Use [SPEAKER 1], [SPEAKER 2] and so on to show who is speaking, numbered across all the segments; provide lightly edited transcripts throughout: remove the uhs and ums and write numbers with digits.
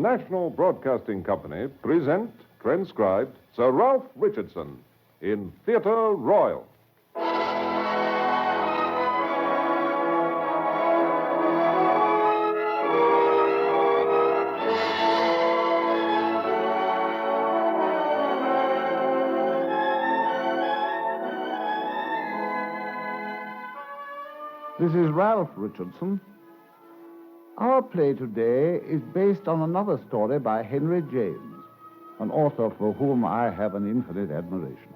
[SPEAKER 1] National Broadcasting Company present, transcribed, Sir Ralph Richardson in Theatre Royal.
[SPEAKER 2] This is Ralph Richardson. Our play today is based on another story by Henry James, an author for whom I have an infinite admiration.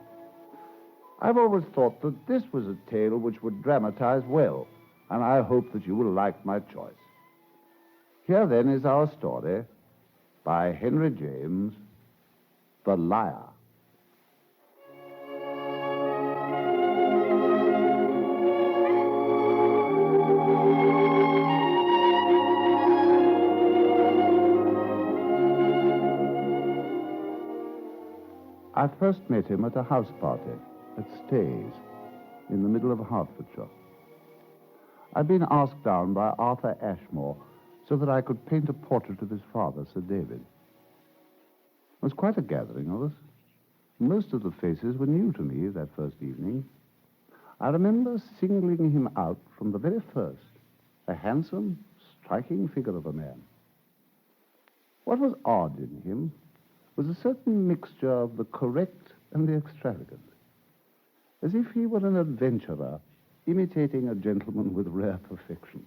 [SPEAKER 2] I've always thought that this was a tale which would dramatize well, and I hope that you will like my choice. Here, then, is our story by Henry James, The Liar. I first met him at a house party at Stays, in the middle of Hertfordshire. I'd been asked down by Arthur Ashmore so that I could paint a portrait of his father, Sir David. It was quite a gathering of us. Most of the faces were new to me that first evening. I remember singling him out from the very first, a handsome, striking figure of a man. What was odd in him was a certain mixture of the correct and the extravagant, as if he were an adventurer imitating a gentleman with rare perfection.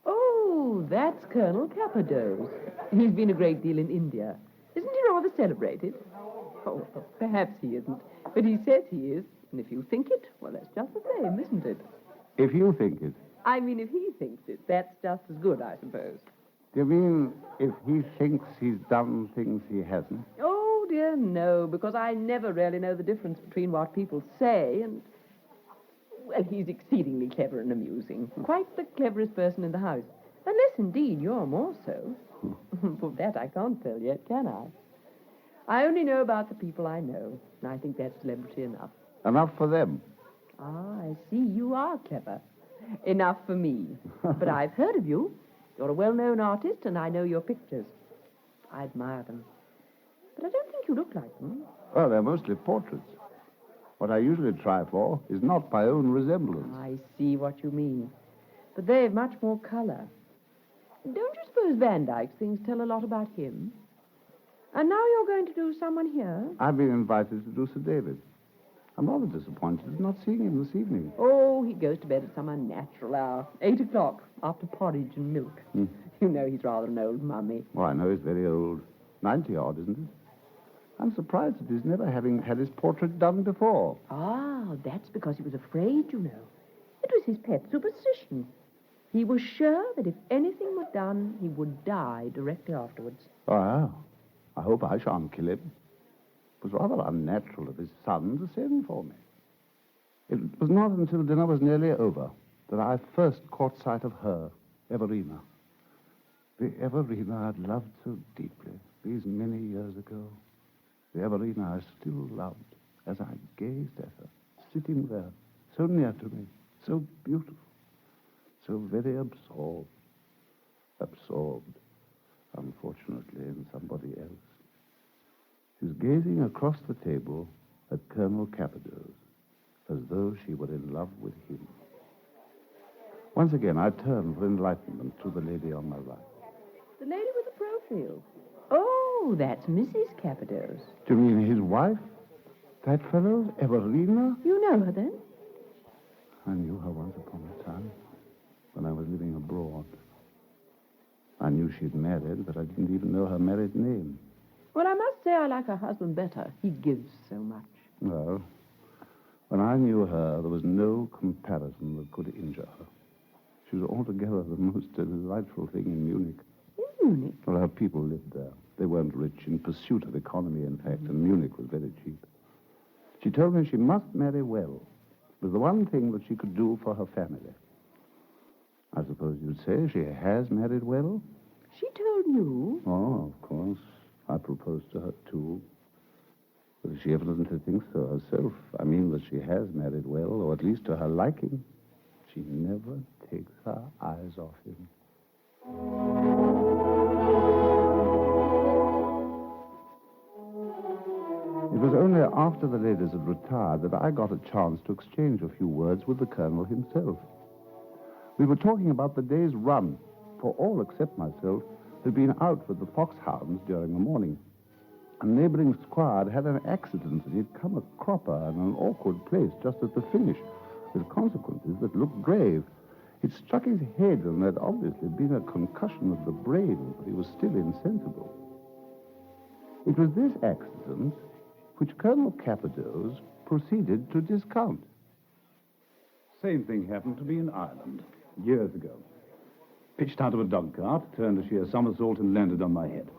[SPEAKER 3] Oh, that's Colonel Cappadoce. He's been a great deal in India. Isn't he rather celebrated? Oh, well, perhaps he isn't, but he says he is, and if you think it, well, that's just the same, isn't it?
[SPEAKER 2] If you think it.
[SPEAKER 3] I mean, if he thinks it, that's just as good, I suppose.
[SPEAKER 2] Do you mean if he thinks he's done things he hasn't?
[SPEAKER 3] Oh, dear, no, because I never really know the difference between what people say and... Well, he's exceedingly clever and amusing. Quite the cleverest person in the house. Unless, indeed, you're more so. For that I can't tell yet, can I? I only know about the people I know, and I think that's celebrity enough.
[SPEAKER 2] Enough for them.
[SPEAKER 3] Ah, I see. You are clever. Enough for me. But I've heard of you. You're a well-known artist, and I know your pictures. I admire them. But I don't think you look like them.
[SPEAKER 2] Well, they're mostly portraits. What I usually try for is not my own resemblance.
[SPEAKER 3] I see what you mean. But they've much more color. Don't you suppose Van Dyke's things tell a lot about him? And now you're going to do someone here?
[SPEAKER 2] I've been invited to do Sir David. I'm rather disappointed at not seeing him this evening.
[SPEAKER 3] Oh, he goes to bed at some unnatural hour. 8 o'clock, after porridge and milk. You know he's rather an old mummy.
[SPEAKER 2] Oh, I know he's very old. 90-odd, isn't it? I'm surprised at his never having had his portrait done before.
[SPEAKER 3] Ah, that's because he was afraid, you know. It was his pet superstition. He was sure that if anything were done, he would die directly afterwards.
[SPEAKER 2] Oh, well, I hope I shan't kill him. It was rather unnatural of his son to send for me. It was not until dinner was nearly over that I first caught sight of her, Everina. The Everina I'd loved so deeply these many years ago. The Everina I still loved as I gazed at her, sitting there, so near to me, so beautiful, so very absorbed. Absorbed, unfortunately, in somebody else. She was gazing across the table at Colonel Cappadoce, as though she were in love with him. Once again, I turned for enlightenment to the lady on my right.
[SPEAKER 3] The lady with the profile. Oh, that's Mrs. Cappadoce.
[SPEAKER 2] Do you mean his wife? That fellow's Everina?
[SPEAKER 3] You know her, then?
[SPEAKER 2] I knew her once upon a time, when I was living abroad. I knew she'd married, but I didn't even know her married name.
[SPEAKER 3] Well, I must say I like her husband better. He gives so much.
[SPEAKER 2] Well, when I knew her, there was no comparison that could injure her. She was altogether the most delightful thing in Munich.
[SPEAKER 3] In Munich?
[SPEAKER 2] Well, her people lived there. They weren't rich, in pursuit of economy, in fact, and Munich was very cheap. She told me she must marry well. It was the one thing that she could do for her family. I suppose you'd say she has married well?
[SPEAKER 3] She told you?
[SPEAKER 2] Oh, of course. I proposed to her, too. But she evidently thinks so herself. I mean that she has married well, or at least to her liking. She never takes her eyes off him. only after the ladies had retired that I got a chance to exchange a few words with the Colonel himself. We were talking about the day's run, for all except myself had been out with the foxhounds during the morning. A neighboring squire had an accident and he'd come a cropper in an awkward place just at the finish, with consequences that looked grave. He'd struck his head and there'd obviously been a concussion of the brain, but he was still insensible. It was this accident which Colonel Cappadoes proceeded to discount.
[SPEAKER 4] Same thing happened to me in Ireland, years ago. Pitched out of a dog cart, turned a sheer somersault and landed on my head.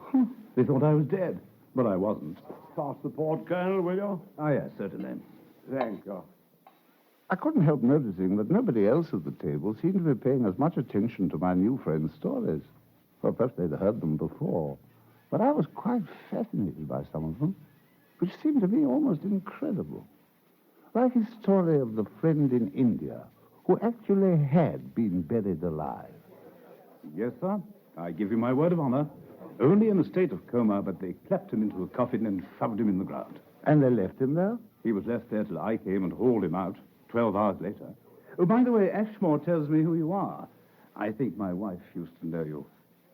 [SPEAKER 4] They thought I was dead, but I wasn't.
[SPEAKER 5] Pass the port, Colonel, will you?
[SPEAKER 4] Oh, yes, certainly.
[SPEAKER 5] Thank you.
[SPEAKER 2] I couldn't help noticing that nobody else at the table seemed to be paying as much attention to my new friend's stories. Well, perhaps they'd heard them before, but I was quite fascinated by some of them, which seemed to me almost incredible. Like his story of the friend in India who actually had been buried alive.
[SPEAKER 4] Yes, sir. I give you my word of honor. Only in a state of coma, but they clapped him into a coffin and shoved him in the ground.
[SPEAKER 2] And they left him there?
[SPEAKER 4] He was left there till I came and hauled him out 12 hours later. Oh, by the way, Ashmore tells me who you are. I think my wife used to know you.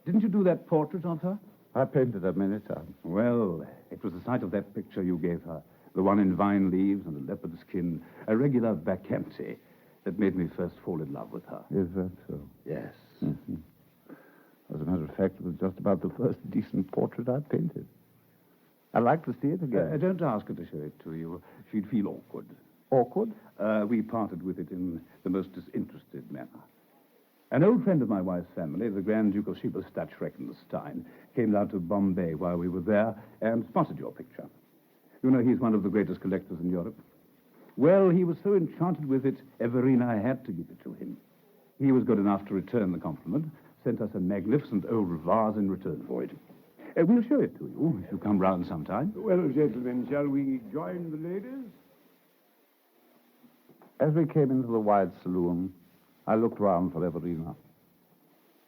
[SPEAKER 4] Didn't you do that portrait of her?
[SPEAKER 2] I painted her many times.
[SPEAKER 4] Well, it was the sight of that picture you gave her, the one in vine leaves and a leopard skin, a regular bacchante, that made me first fall in love with her.
[SPEAKER 2] Is that so?
[SPEAKER 4] Yes.
[SPEAKER 2] Mm-hmm. As a matter of fact, it was just about the first decent portrait I painted. I'd like to see it again.
[SPEAKER 4] Don't ask her to show it to you. She'd feel awkward.
[SPEAKER 2] Awkward?
[SPEAKER 4] We parted with it in the most disinterested manner. An old friend of my wife's family, the Grand Duke of Schreckenstein, came down to Bombay while we were there and spotted your picture. You know, he's one of the greatest collectors in Europe. Well, he was so enchanted with it, Everina had to give it to him. He was good enough to return the compliment, sent us a magnificent old vase in return for it. We'll show it to you if you come round sometime.
[SPEAKER 5] Well, gentlemen, shall we join the ladies?
[SPEAKER 2] As we came into the wide saloon, I looked round for Everina.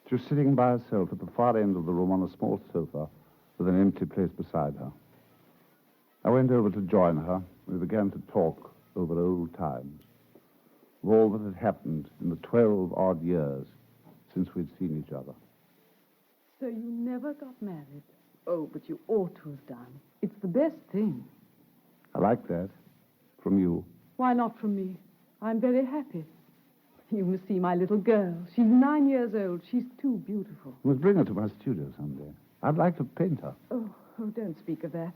[SPEAKER 2] She was sitting by herself at the far end of the room on a small sofa with an empty place beside her. I went over to join her. We began to talk over old times, of all that had happened in the 12-odd years since we'd seen each other.
[SPEAKER 6] So you never got married? Oh, but you ought to have done. It's the best thing.
[SPEAKER 2] I like that. From you.
[SPEAKER 6] Why not from me? I'm very happy. You must see my little girl. She's 9 years old. She's too beautiful.
[SPEAKER 2] You must bring her to my studio someday. I'd like to paint her.
[SPEAKER 6] Oh, don't speak of that.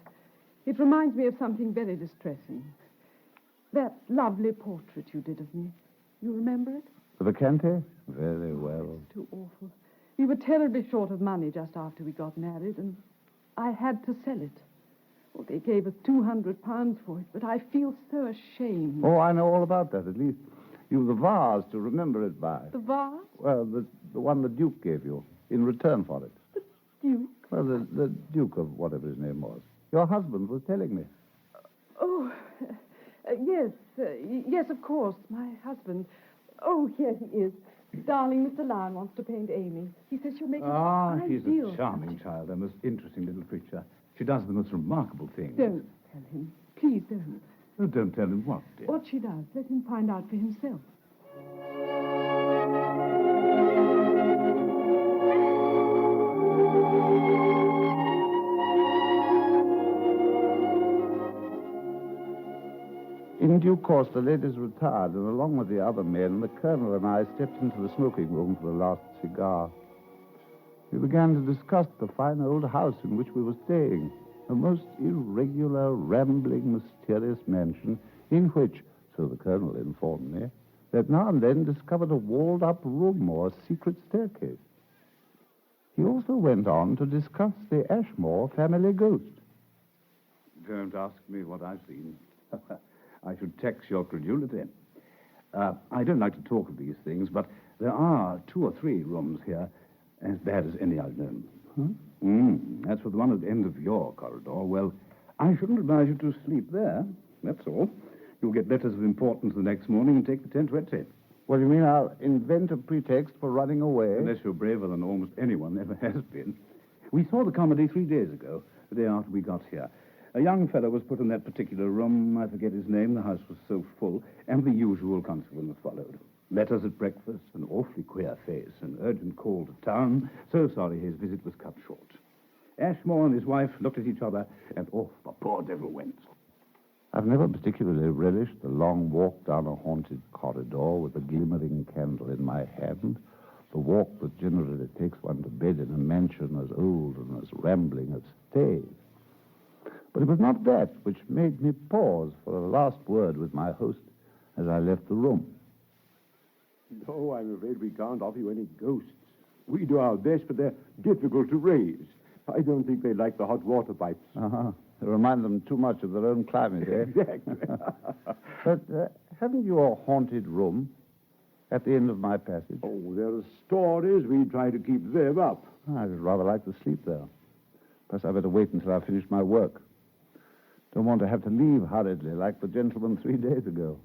[SPEAKER 6] It reminds me of something very distressing. That lovely portrait you did of me. You remember it?
[SPEAKER 2] The Bacchante? Very well.
[SPEAKER 6] It's too awful. We were terribly short of money just after we got married, and I had to sell it. Well, they gave us £200 for it, but I feel so ashamed.
[SPEAKER 2] Oh, I know all about that. At least you've the vase to remember it by.
[SPEAKER 6] The vase?
[SPEAKER 2] Well, the one the Duke gave you in return for it.
[SPEAKER 6] The Duke?
[SPEAKER 2] Well, the Duke of whatever his name was. Your husband was telling me.
[SPEAKER 6] Oh, yes. Yes, of course. My husband. Oh, here he is. Darling, Mr. Lyon wants to paint Amy. He says she'll make an
[SPEAKER 4] she's
[SPEAKER 6] ideal
[SPEAKER 4] a charming child, a most interesting little creature. She does the most remarkable things.
[SPEAKER 6] Don't tell him. Please don't.
[SPEAKER 4] Oh, don't tell him what, dear.
[SPEAKER 6] What she does, let him find out for himself.
[SPEAKER 2] In due course, the ladies retired, and along with the other men, the Colonel and I stepped into the smoking room for the last cigar. We began to discuss the fine old house in which we were staying, a most irregular, rambling, mysterious mansion in which, so the Colonel informed me, that now and then discovered a walled-up room or a secret staircase. He also went on to discuss the Ashmore family ghost.
[SPEAKER 4] Don't ask me what I've seen. I should tax your credulity. I don't like to talk of these things, but there are 2 or 3 rooms here as bad as any I've known. As for the one at the end of your corridor, well, I shouldn't advise you to sleep there. That's all. You'll get letters of importance the next morning and take the tent wet tape.
[SPEAKER 2] What do you mean I'll invent a pretext for running away?
[SPEAKER 4] Unless you're braver than almost anyone ever has been. We saw the comedy 3 days ago, the day after we got here. A young fellow was put in that particular room. I forget his name. The house was so full. And the usual consequence followed. Letters at breakfast, an awfully queer face, an urgent call to town. So sorry his visit was cut short. Ashmore and his wife looked at each other, and off the poor devil went.
[SPEAKER 2] I've never particularly relished the long walk down a haunted corridor with a glimmering candle in my hand, the walk that generally takes one to bed in a mansion as old and as rambling as stays. But it was not that which made me pause for a last word with my host as I left the room.
[SPEAKER 5] No, I'm afraid we can't offer you any ghosts. We do our best, but they're difficult to raise. I don't think they like the hot water pipes.
[SPEAKER 2] Uh-huh. They remind them too much of their own climate, eh?
[SPEAKER 5] Exactly.
[SPEAKER 2] But haven't you a haunted room at the end of my passage?
[SPEAKER 5] Oh, there are stories. We try to keep them up.
[SPEAKER 2] I'd rather like to sleep there. Perhaps I better wait until I finish my work. Don't want to have to leave hurriedly like the gentleman 3 days ago.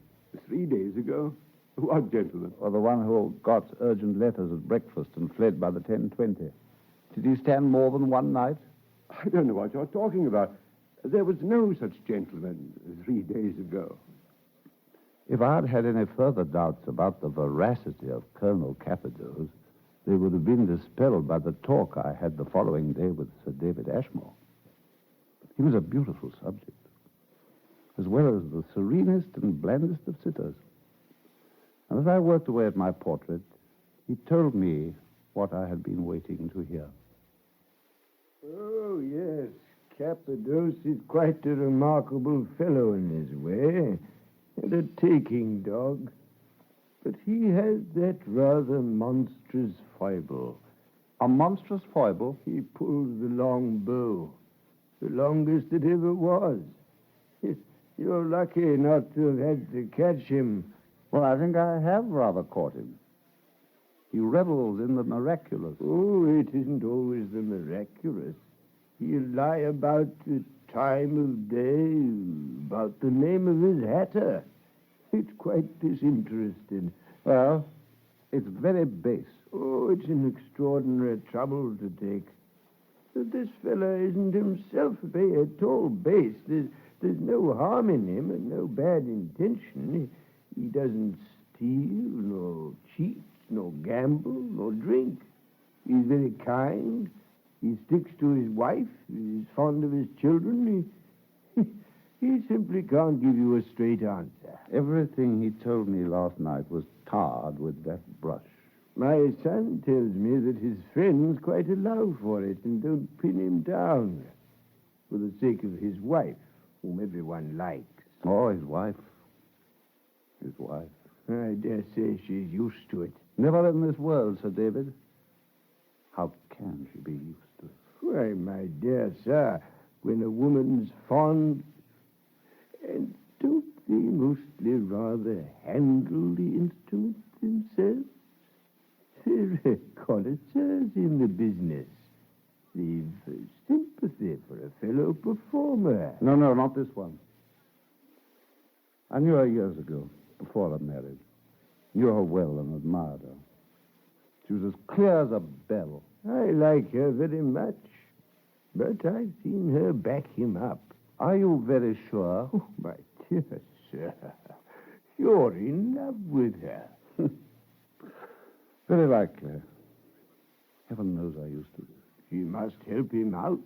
[SPEAKER 5] 3 days ago? What gentleman?
[SPEAKER 2] Or the one who got urgent letters at breakfast and fled by the 10:20. Did he stand more than one night?
[SPEAKER 5] I don't know what you're talking about. There was no such gentleman 3 days ago.
[SPEAKER 2] If I had had any further doubts about the veracity of Colonel Capadose, they would have been dispelled by the talk I had the following day with Sir David Ashmore. He was a beautiful subject, as well as the serenest and blandest of sitters. And as I worked away at my portrait, he told me what I had been waiting to hear.
[SPEAKER 7] Oh, yes. Capadose is quite a remarkable fellow in his way, and a taking dog. But he has that rather monstrous foible.
[SPEAKER 2] A monstrous foible?
[SPEAKER 7] He pulls the long bow, the longest that ever was. You're lucky not to have had to catch him.
[SPEAKER 2] Well, I think I have rather caught him. He revels in the miraculous.
[SPEAKER 7] Oh, it isn't always the miraculous. He'll lie about the time of day, about the name of his hatter. It's quite disinterested.
[SPEAKER 2] Well, it's very base.
[SPEAKER 7] Oh, it's an extraordinary trouble to take. But this fellow isn't himself at all base. There's no harm in him and no bad intention. He doesn't steal, nor cheat, nor gamble, nor drink. He's very kind. He sticks to his wife. He's fond of his children. He simply can't give you a straight answer.
[SPEAKER 2] Everything he told me last night was tarred with that brush.
[SPEAKER 7] My son tells me that his friends quite allow for it and don't pin him down for the sake of his wife, whom everyone likes.
[SPEAKER 2] Oh, his wife. His wife.
[SPEAKER 7] I dare say she's used to it.
[SPEAKER 2] Never in this world, Sir David. How can she be used to it?
[SPEAKER 7] Why, my dear sir, when a woman's fond... And don't they mostly rather handle the instrument themselves? They're connoisseurs in the business. They've sympathy for a fellow performer.
[SPEAKER 2] No, not this one. I knew her years ago, before I married. Knew her well and admired her. She was as clear as a bell.
[SPEAKER 7] I like her very much, but I've seen her back him up.
[SPEAKER 2] Are you very sure?
[SPEAKER 7] Oh, my dear sir, you're in love with her.
[SPEAKER 2] Very likely. Heaven knows I used to.
[SPEAKER 7] She must help him out.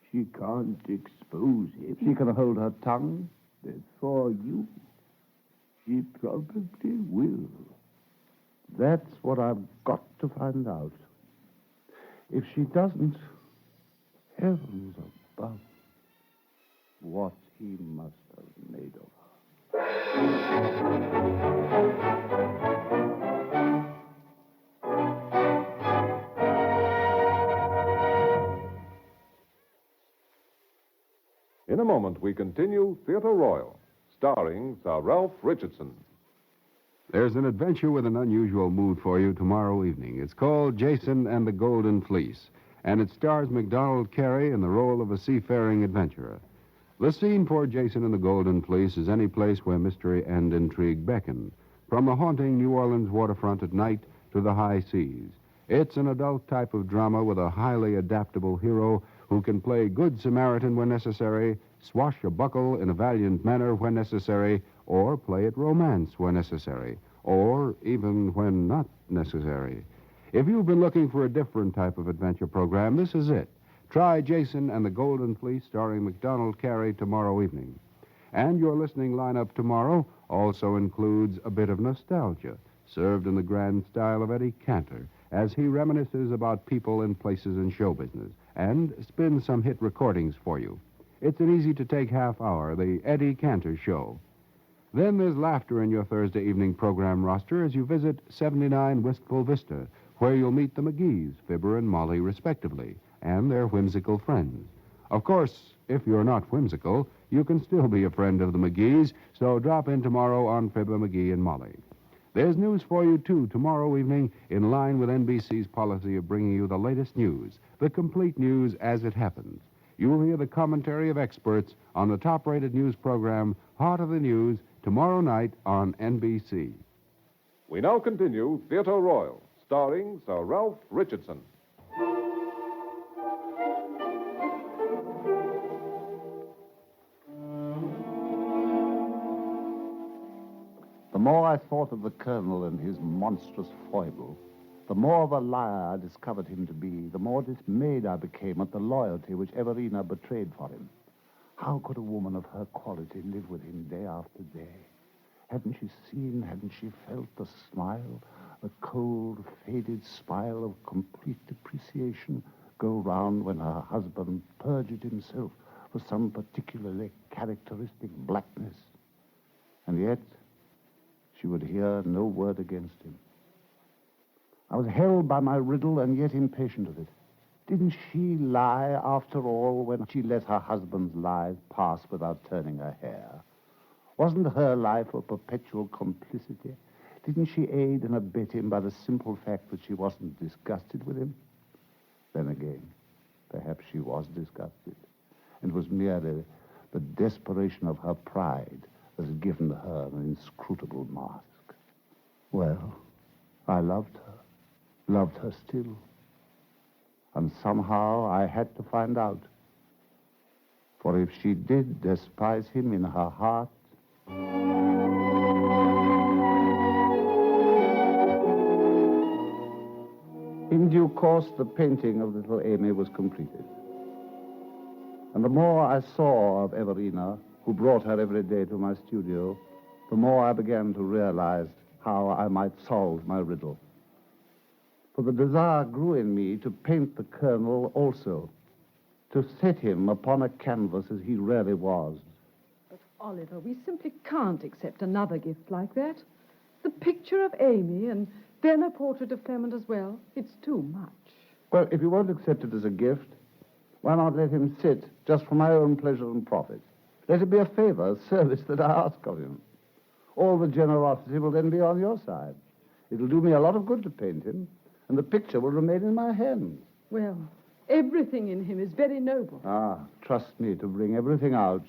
[SPEAKER 7] She can't expose him.
[SPEAKER 2] She can hold her tongue.
[SPEAKER 7] Before you, she probably will.
[SPEAKER 2] That's what I've got to find out. If she doesn't, heavens above, what he must have made of her.
[SPEAKER 1] In a moment, we continue Theatre Royal, starring Sir Ralph Richardson.
[SPEAKER 8] There's an adventure with an unusual mood for you tomorrow evening. It's called Jason and the Golden Fleece, and it stars MacDonald Carey in the role of a seafaring adventurer. The scene for Jason and the Golden Fleece is any place where mystery and intrigue beckon, from the haunting New Orleans waterfront at night to the high seas. It's an adult type of drama with a highly adaptable hero who can play good Samaritan when necessary swashbuckle in a valiant manner when necessary, or play at romance when necessary, or even when not necessary. If you've been looking for a different type of adventure program, this is it. Try Jason and the Golden Fleece, starring MacDonald Carey, tomorrow evening. And your listening lineup tomorrow also includes a bit of nostalgia, served in the grand style of Eddie Cantor, as he reminisces about people and places in show business, and spins some hit recordings for you. It's an easy-to-take half hour, the Eddie Cantor Show. Then there's laughter in your Thursday evening program roster as you visit 79 Wistful Vista, where you'll meet the McGees, Fibber and Molly, respectively, and their whimsical friends. Of course, if you're not whimsical, you can still be a friend of the McGees, so drop in tomorrow on Fibber, McGee, and Molly. There's news for you, too, tomorrow evening, in line with NBC's policy of bringing you the latest news, the complete news as it happens. You'll hear the commentary of experts on the top-rated news program, Heart of the News, tomorrow night on NBC.
[SPEAKER 1] We now continue Theatre Royal, starring Sir Ralph Richardson.
[SPEAKER 2] The more I thought of the Colonel and his monstrous foible, the more of a liar I discovered him to be, the more dismayed I became at the loyalty which Everina betrayed for him. How could a woman of her quality live with him day after day? Hadn't she seen, hadn't she felt the smile, the cold, faded smile of complete depreciation go round when her husband perjured himself for some particularly characteristic blackness? And yet, she would hear no word against him. I was held by my riddle and yet impatient of it. Didn't she lie, after all, when she let her husband's lies pass without turning a hair? Wasn't her life a perpetual complicity? Didn't she aid and abet him by the simple fact that she wasn't disgusted with him? Then again, perhaps she was disgusted, and it was merely the desperation of her pride that had given her an inscrutable mask. Well, I loved her still. And somehow I had to find out. For if she did despise him in her heart, in due course, the painting of little Amy was completed. And the more I saw of Everina, who brought her every day to my studio, the more I began to realize how I might solve my riddle. For the desire grew in me to paint the Colonel also, to set him upon a canvas as he really was.
[SPEAKER 6] But, Oliver, we simply can't accept another gift like that. The picture of Amy and then a portrait of Clement as well. It's too much.
[SPEAKER 2] Well, if you won't accept it as a gift, why not let him sit just for my own pleasure and profit? Let it be a favor, a service that I ask of him. All the generosity will then be on your side. It'll do me a lot of good to paint him, and the picture will remain in my hands.
[SPEAKER 6] Well, everything in him is very noble.
[SPEAKER 2] Ah, trust me to bring everything out.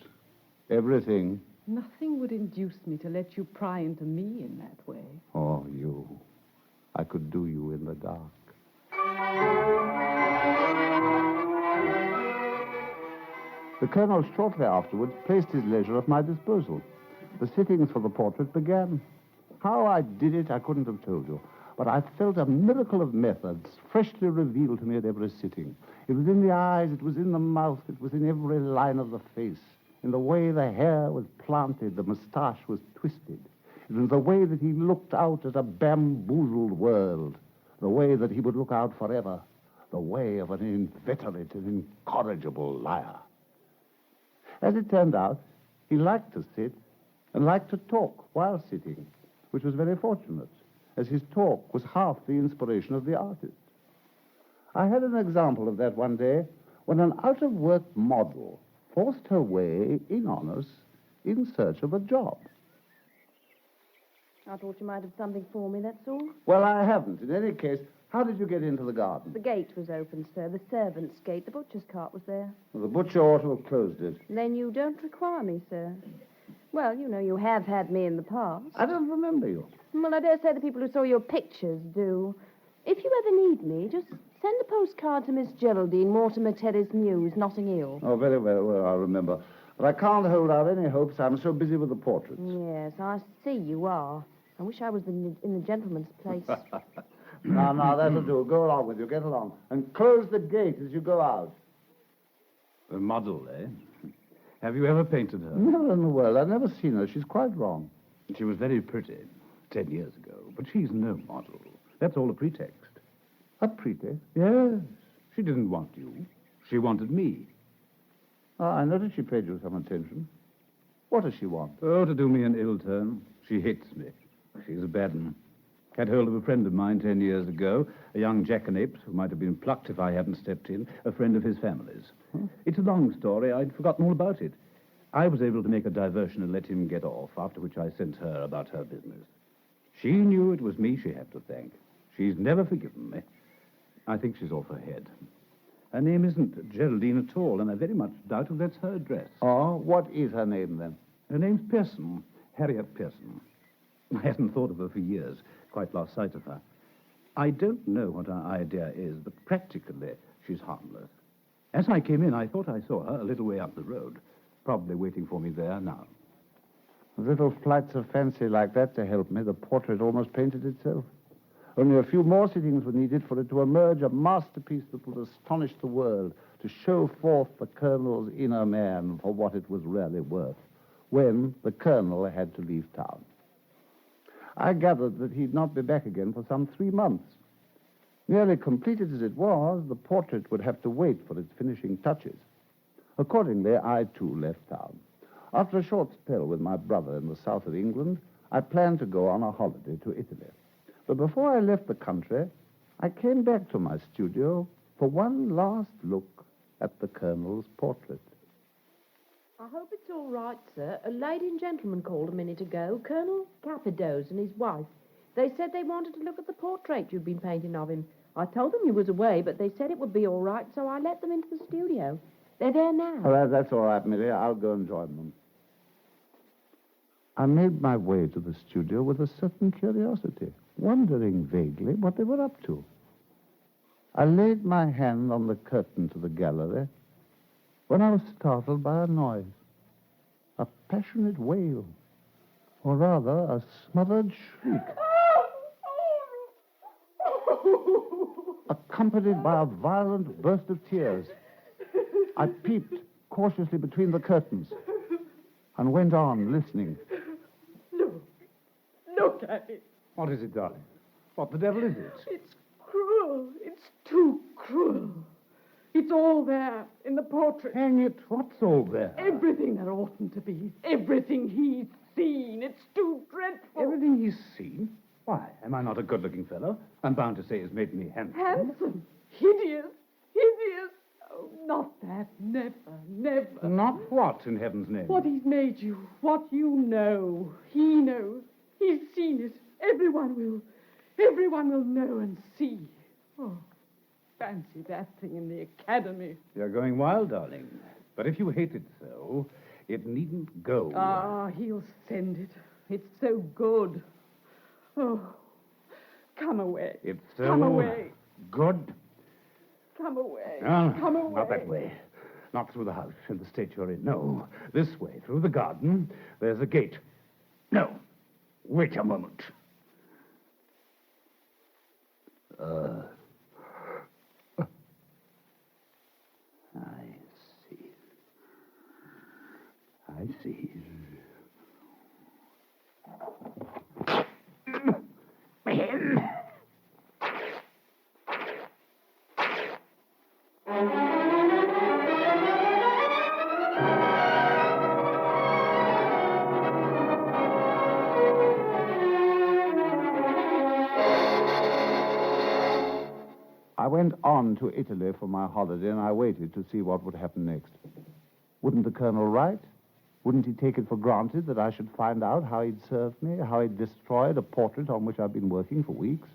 [SPEAKER 2] Everything.
[SPEAKER 6] Nothing would induce me to let you pry into me in that way.
[SPEAKER 2] Oh, you. I could do you in the dark. The Colonel shortly afterwards placed his leisure at my disposal. The sittings for the portrait began. How I did it, I couldn't have told you. But I felt a miracle of methods freshly revealed to me at every sitting. It was in the eyes, it was in the mouth, it was in every line of the face. In the way the hair was planted, the moustache was twisted. It was the way that he looked out at a bamboozled world. The way that he would look out forever. The way of an inveterate and incorrigible liar. As it turned out, he liked to sit and liked to talk while sitting, which was very fortunate, as his talk was half the inspiration of the artist. I had an example of that one day when an out-of-work model forced her way in on us in search of a job.
[SPEAKER 9] I thought you might have something for me, that's all.
[SPEAKER 2] Well, I haven't. In any case, how did you get into the garden?
[SPEAKER 9] The gate was open, sir. The servants' gate. The butcher's cart was there.
[SPEAKER 2] Well, the butcher ought to have closed it.
[SPEAKER 9] Then you don't require me, sir. Well, you know, you have had me in the past.
[SPEAKER 2] I don't remember you.
[SPEAKER 9] Well, I dare say the people who saw your pictures do. If you ever need me, just send a postcard to Miss Geraldine, Mortimer Terrace Mews, Notting Hill.
[SPEAKER 2] Oh, very well. Well, I remember. But I can't hold out any hopes. I'm so busy with the portraits.
[SPEAKER 9] Yes, I see you are. I wish I was in the gentleman's place.
[SPEAKER 2] Now, that'll do. Go along with you. Get along. And close the gate as you go out.
[SPEAKER 4] A model, eh? Have you ever painted her?
[SPEAKER 2] Never in the world. I've never seen her. She's quite wrong.
[SPEAKER 4] She was very pretty 10 years ago, but she's no model. That's all a pretext.
[SPEAKER 2] A pretext?
[SPEAKER 4] Yes. She didn't want you. She wanted me.
[SPEAKER 2] I noticed she paid you some attention. What does she want?
[SPEAKER 4] Oh, to do me an ill turn. She hates me. She's a bad one. Had hold of a friend of mine 10 years ago, a young jackanapes who might have been plucked if I hadn't stepped in, a friend of his family's. It's a long story. I'd forgotten all about it. I was able to make a diversion and let him get off, after which I sent her about her business. She knew it was me she had to thank. She's never forgiven me. I think she's off her head. Her name isn't Geraldine at all, and I very much doubt if that's her address.
[SPEAKER 2] Oh, what is her name, then?
[SPEAKER 4] Her name's Pearson, Harriet Pearson. I hadn't thought of her for years, quite lost sight of her. I don't know what her idea is, but practically she's harmless. As I came in, I thought I saw her a little way up the road, probably waiting for me there now.
[SPEAKER 2] Little flights of fancy like that to help me. The portrait almost painted itself. Only a few more sittings were needed for it to emerge a masterpiece that would astonish the world, to show forth the Colonel's inner man for what it was really worth, when the Colonel had to leave town. I gathered that he'd not be back again for some 3 months. Nearly completed as it was, the portrait would have to wait for its finishing touches. Accordingly, I, too, left town. After a short spell with my brother in the south of England, I planned to go on a holiday to Italy. But before I left the country, I came back to my studio for one last look at the Colonel's portrait.
[SPEAKER 3] I hope it's all right, sir. A lady and gentleman called a minute ago, Colonel Capidos and his wife. They said they wanted to look at the portrait you'd been painting of him. I told them you was away, but they said it would be all right, so I let them into the studio. They're there now.
[SPEAKER 2] Oh, that's all right, Millie. I'll go and join them. I made my way to the studio with a certain curiosity, wondering vaguely what they were up to. I laid my hand on the curtain to the gallery when I was startled by a noise, a passionate wail, or rather a smothered shriek, accompanied by a violent burst of tears. I peeped cautiously between the curtains and went on listening.
[SPEAKER 6] Look at it.
[SPEAKER 4] What is it, darling? What the devil is it?
[SPEAKER 6] It's cruel. It's too cruel. It's all there in the portrait.
[SPEAKER 4] Hang it, what's all there?
[SPEAKER 6] Everything there oughtn't to be. Everything he's seen. It's too dreadful.
[SPEAKER 4] Everything he's seen? Why, am I not a good-looking fellow? I'm bound to say it's made me handsome.
[SPEAKER 6] Handsome. Hideous. Hideous. Oh, not that. Never, never.
[SPEAKER 4] Not what, in heaven's name?
[SPEAKER 6] What he's made you. What you know. He knows. He's seen it. Everyone will know and see. Oh, fancy that thing in the academy.
[SPEAKER 4] You're going wild, darling. But if you hate it so, it needn't go.
[SPEAKER 6] Ah, he'll send it. It's so good. Oh, come away.
[SPEAKER 4] It's so
[SPEAKER 6] Come away.
[SPEAKER 4] good.
[SPEAKER 6] Come away.
[SPEAKER 4] No,
[SPEAKER 6] Come away.
[SPEAKER 4] not that way. Not through the house in the state you're in. No, this way, through the garden. There's a gate. No, wait a moment. I see.
[SPEAKER 2] I went on to Italy for my holiday, and I waited to see what would happen next. Wouldn't the Colonel write? Wouldn't he take it for granted that I should find out how he'd served me, how he'd destroyed a portrait on which I'd been working for weeks?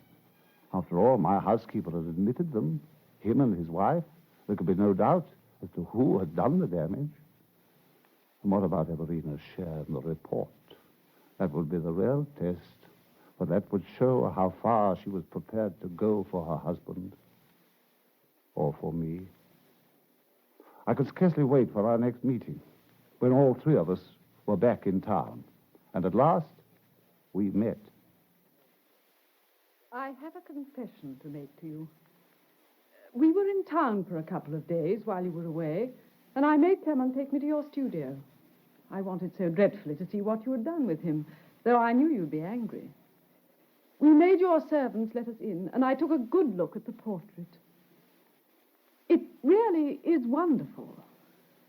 [SPEAKER 2] After all, my housekeeper had admitted them, him and his wife. There could be no doubt as to who had done the damage. And what about Everina's share in the report? That would be the real test, for that would show how far she was prepared to go for her husband, or for me. I could scarcely wait for our next meeting. when all three of us were back in town. And at last, we met.
[SPEAKER 6] I have a confession to make to you. We were in town for a couple of days while you were away, and I made Clement take me to your studio. I wanted so dreadfully to see what you had done with him, though I knew you'd be angry. We made your servants let us in, and I took a good look at the portrait. It really is wonderful.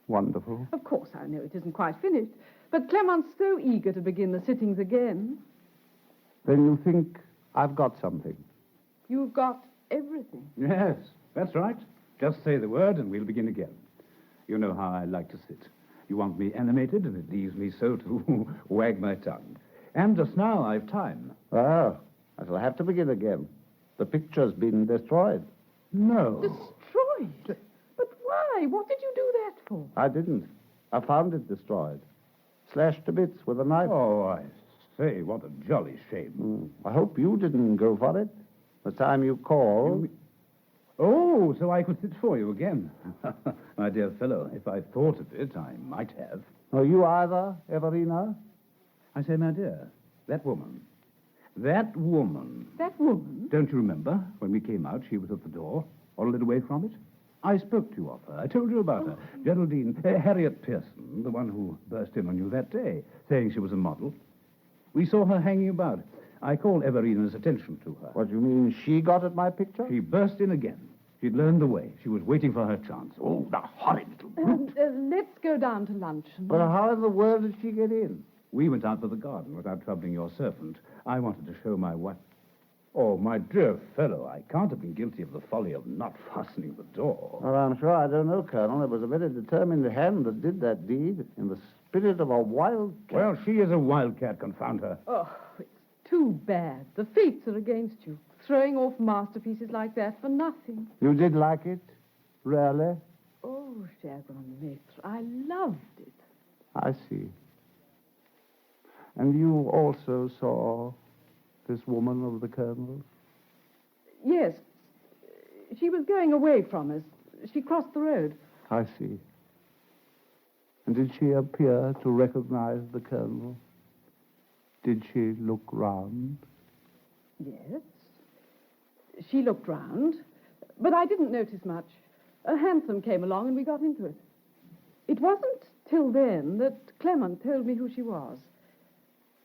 [SPEAKER 2] Wonderful.
[SPEAKER 6] Of course, I know it isn't quite finished, but Clement's so eager to begin the sittings again.
[SPEAKER 2] Then you think I've got something?
[SPEAKER 6] You've got everything.
[SPEAKER 4] Yes, that's right. Just say the word and we'll begin again. You know how I like to sit. You want me animated, and it leaves me so to wag my tongue. And just now I've time.
[SPEAKER 2] Well, I shall have to begin again. The picture's been destroyed.
[SPEAKER 4] No.
[SPEAKER 6] Destroyed? But why? What did you do that for?
[SPEAKER 2] I didn't. I found it destroyed. Slashed to bits with a knife.
[SPEAKER 4] Oh, I say, what a jolly shame.
[SPEAKER 2] I hope you didn't go for it. The time you called.
[SPEAKER 4] Oh, so I could sit for you again. My dear fellow, if I thought of it, I might have.
[SPEAKER 2] Are you either, Everina?
[SPEAKER 4] I say, my dear, that woman. That woman.
[SPEAKER 6] That woman?
[SPEAKER 4] Don't you remember? When we came out, she was at the door, or a little way from it. I spoke to you of her. I told you about her. Geraldine, Harriet Pearson, the one who burst in on you that day, saying she was a model. We saw her hanging about. I called Everina's attention to her.
[SPEAKER 2] What, you mean she got at my picture?
[SPEAKER 4] She burst in again. She'd learned the way. She was waiting for her chance. Oh, the horrid little brute.
[SPEAKER 6] Let's go down to luncheon.
[SPEAKER 2] But how in the world did she get in?
[SPEAKER 4] We went out for the garden without troubling your servant. I wanted to show my wife. Oh, my dear fellow, I can't have been guilty of the folly of not fastening the door.
[SPEAKER 2] Well, I'm sure I don't know, Colonel. It was a very determined hand that did that deed in the spirit of a wildcat.
[SPEAKER 4] Well, she is a wildcat, confound her.
[SPEAKER 6] Oh, it's too bad. The fates are against you. Throwing off masterpieces like that for nothing.
[SPEAKER 2] You did like it? Really?
[SPEAKER 6] Oh, cher grand maître, I loved it.
[SPEAKER 2] I see. And you also saw this woman of the Colonel's?
[SPEAKER 6] Yes. She was going away from us. She crossed the road.
[SPEAKER 2] I see. And did she appear to recognize the Colonel? Did she look round?
[SPEAKER 6] Yes. She looked round, but I didn't notice much. A hansom came along and we got into it. It wasn't till then that Clement told me who she was.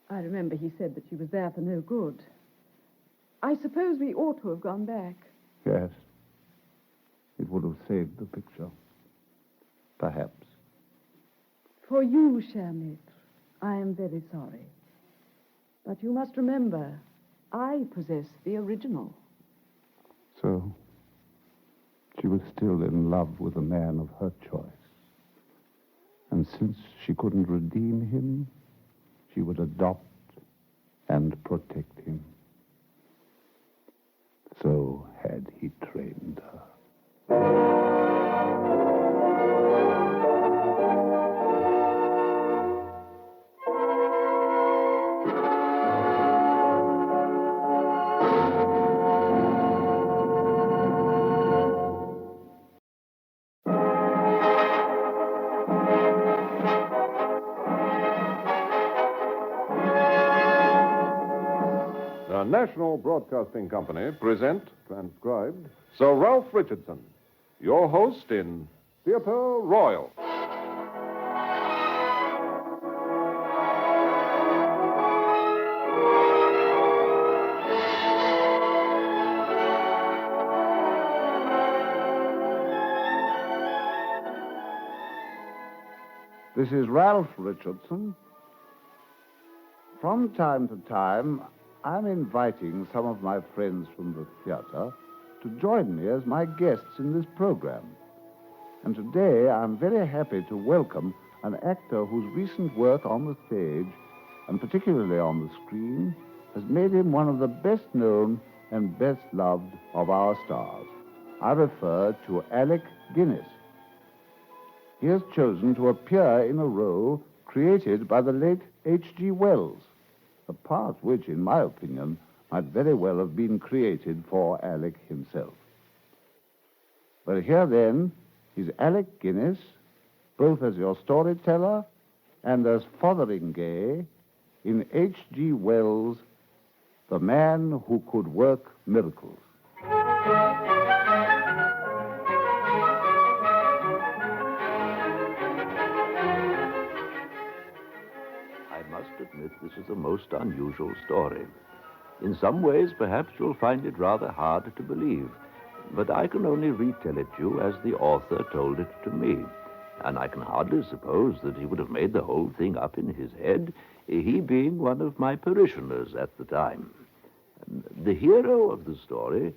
[SPEAKER 6] I remember he said that she was there for no good. I suppose we ought to have gone back.
[SPEAKER 2] Yes. It would have saved the picture. Perhaps.
[SPEAKER 6] For you, cher maître, I am very sorry. But you must remember, I possess the original.
[SPEAKER 2] So, she was still in love with a man of her choice. And since she couldn't redeem him, she would adopt and protect him. So had he trained her.
[SPEAKER 1] The National Broadcasting Company present, transcribed, Sir Ralph Richardson, your host in Theater Royal.
[SPEAKER 2] This is Ralph Richardson. From time to time, I'm inviting some of my friends from the theater to join me as my guests in this program. And today, I'm very happy to welcome an actor whose recent work on the stage, and particularly on the screen, has made him one of the best known and best loved of our stars. I refer to Alec Guinness. He has chosen to appear in a role created by the late H.G. Wells, a part which, in my opinion, might very well have been created for Alec himself. Well, here then is Alec Guinness, both as your storyteller and as Fotheringay in H.G. Wells' The Man Who Could Work Miracles.
[SPEAKER 10] I must admit this is a most unusual story. In some ways, perhaps you'll find it rather hard to believe, but I can only retell it to you as the author told it to me, and I can hardly suppose that he would have made the whole thing up in his head, he being one of my parishioners at the time. The hero of the story,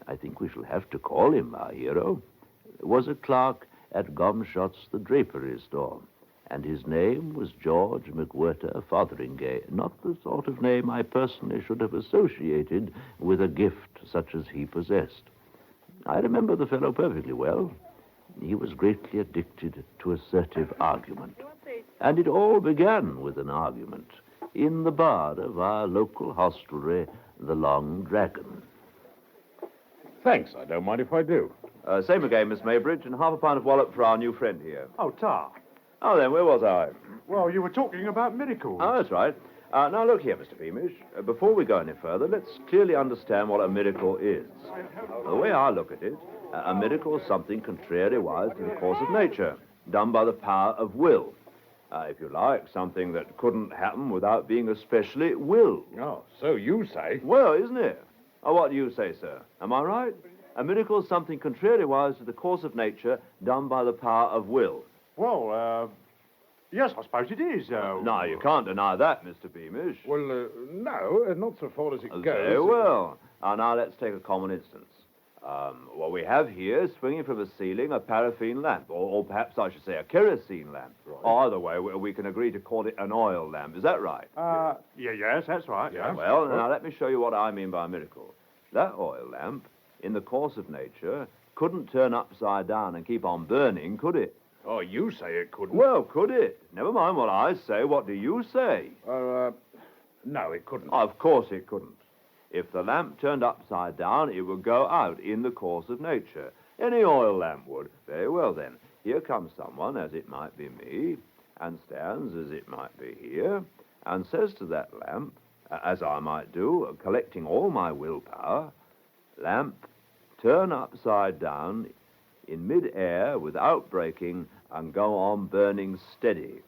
[SPEAKER 10] I think we shall have to call him our hero, was a clerk at Gomshot's the drapery store, and his name was George McWhirter Fotheringay, not the sort of name I personally should have associated with a gift such as he possessed. I remember the fellow perfectly well. He was greatly addicted to assertive argument, and it all began with an argument in the bar of our local hostelry, the Long Dragon.
[SPEAKER 5] Thanks, I don't mind if I do.
[SPEAKER 10] Same again, Miss Maybridge, and half a pint of wallop for our new friend here.
[SPEAKER 5] Oh, Tar.
[SPEAKER 10] Oh, then, where was I?
[SPEAKER 5] Well, you were talking about miracles.
[SPEAKER 10] Oh, that's right. Now, look here, Mr. Beamish. Before we go any further, let's clearly understand what a miracle is. The way I look at it, a miracle is something contrariwise to the course of nature, done by the power of will. If you like, something that couldn't happen without being especially willed.
[SPEAKER 5] Oh, so you say.
[SPEAKER 10] Well, isn't it? Oh, what do you say, sir? Am I right? A miracle is something contrariwise to the course of nature, done by the power of will.
[SPEAKER 5] Well, yes, I suppose it is.
[SPEAKER 10] No, you can't deny that, Mr. Beamish.
[SPEAKER 5] Well, no, not so far as it goes.
[SPEAKER 10] Very well. Now let's take a common instance. What we have here, swinging from the ceiling, a paraffin lamp, or perhaps I should say a kerosene lamp.
[SPEAKER 5] Right.
[SPEAKER 10] Or either way, we can agree to call it an oil lamp. Is that right?
[SPEAKER 5] Yes, that's right, yes.
[SPEAKER 10] Well, now let me show you what I mean by a miracle. That oil lamp, in the course of nature, couldn't turn upside down and keep on burning, could it?
[SPEAKER 5] Oh, you say it couldn't.
[SPEAKER 10] Well, could it? Never mind what I say. What do you say?
[SPEAKER 5] No, it couldn't.
[SPEAKER 10] Of course it couldn't. If the lamp turned upside down, it would go out in the course of nature. Any oil lamp would. Very well, then. Here comes someone, as it might be me, and stands, as it might be here, and says to that lamp, as I might do, collecting all my willpower, lamp, turn upside down in mid-air without breaking and go on burning steady.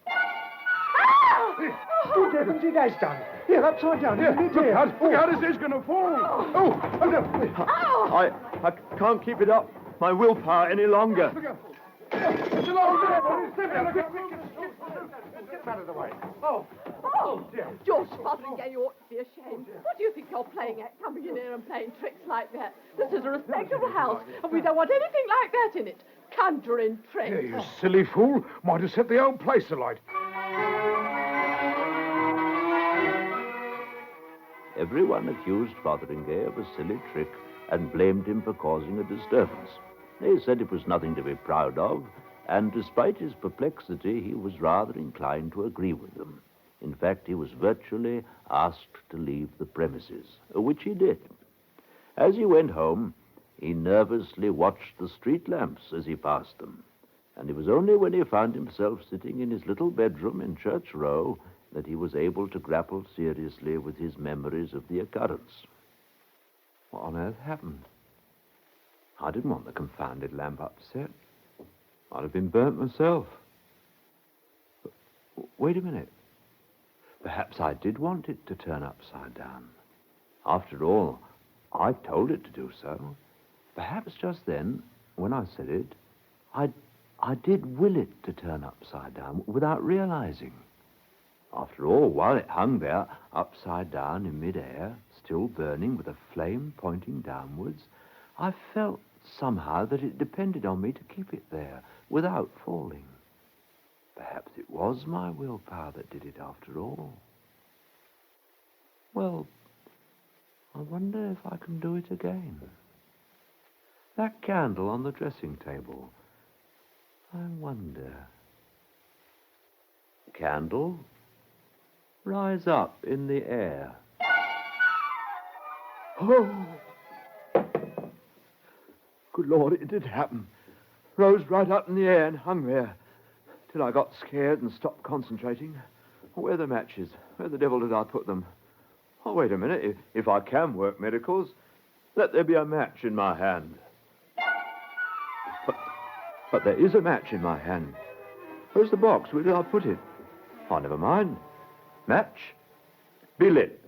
[SPEAKER 7] Good heavens, it has done. Here, upside down. Here,
[SPEAKER 5] Look out, is this going to fall? Oh, no.
[SPEAKER 10] I can't keep it up, my willpower, any longer.
[SPEAKER 5] It's a long Get out of the way. Oh,
[SPEAKER 6] George Fotheringay, you ought to be ashamed. What do you think you're playing at, coming in here and playing tricks like that? This is a respectable house, and we don't want anything like that in it. Conjuring tricks.
[SPEAKER 5] you silly fool. Might have set the old place alight.
[SPEAKER 10] Everyone accused Fotheringay of a silly trick and blamed him for causing a disturbance. They said it was nothing to be proud of, and despite his perplexity, he was rather inclined to agree with them. In fact, he was virtually asked to leave the premises, which he did. As he went home, he nervously watched the street lamps as he passed them, and it was only when he found himself sitting in his little bedroom in Church Row that he was able to grapple seriously with his memories of the occurrence. What on earth happened? I didn't want the confounded lamp upset. I'd have been burnt myself. But wait a minute. Perhaps I did want it to turn upside down. After all, I told it to do so. Perhaps just then, when I said it, I did will it to turn upside down without realizing. After all, while it hung there, upside down in midair, still burning with a flame pointing downwards, I felt somehow that it depended on me to keep it there without falling. Perhaps it was my willpower that did it after all. Well, I wonder if I can do it again. That candle on the dressing table, I wonder. Candle, rise up in the air. Oh! Good Lord, it did happen. Rose right up in the air and hung there.
[SPEAKER 11] till I got scared and stopped concentrating. Where are the matches? Where the devil did I put them? Oh, wait a minute. If I can work miracles, let there be a match in my hand. But there is a match in my hand. Where's the box? Where did I put it? Oh, never mind. Match. Be lit.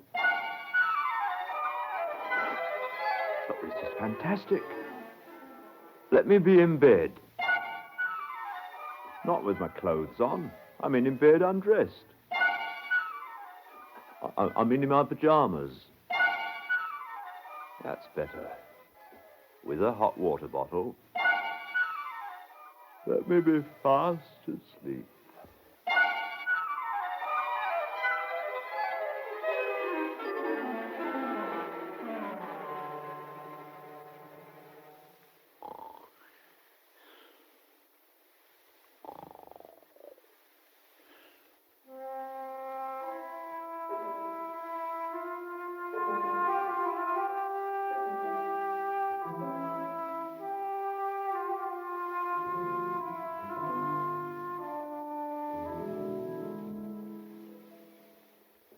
[SPEAKER 11] Oh, this is fantastic. Let me be in bed. Not with my clothes on. I mean in bed undressed. I mean in my pajamas. That's better. With a hot water bottle. Let me be fast asleep.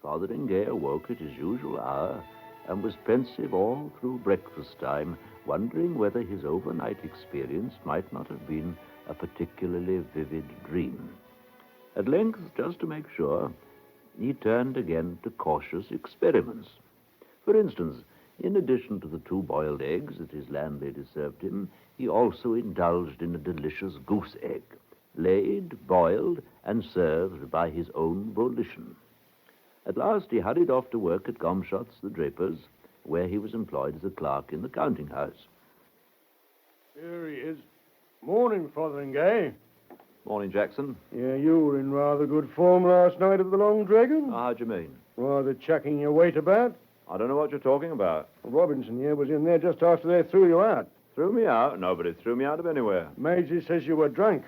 [SPEAKER 10] Father Gay awoke at his usual hour and was pensive all through breakfast time, wondering whether his overnight experience might not have been a particularly vivid dream. At length, just to make sure, he turned again to cautious experiments. For instance, in addition to the 2 boiled eggs that his landlady served him, he also indulged in a delicious goose egg, laid, boiled, and served by his own volition. At last he hurried off to work at Gomshot's, the draper's, where he was employed as a clerk in the counting house.
[SPEAKER 7] Here he is. Morning, Fotheringay.
[SPEAKER 11] Morning, Jackson.
[SPEAKER 7] Yeah, you were in rather good form last night at the Long Dragon.
[SPEAKER 11] How do you mean?
[SPEAKER 7] Rather chucking your weight about.
[SPEAKER 11] I don't know what you're talking about.
[SPEAKER 7] Robinson here was in there just after they threw you out.
[SPEAKER 11] Threw me out? Nobody threw me out of anywhere.
[SPEAKER 7] Maisie says you were drunk.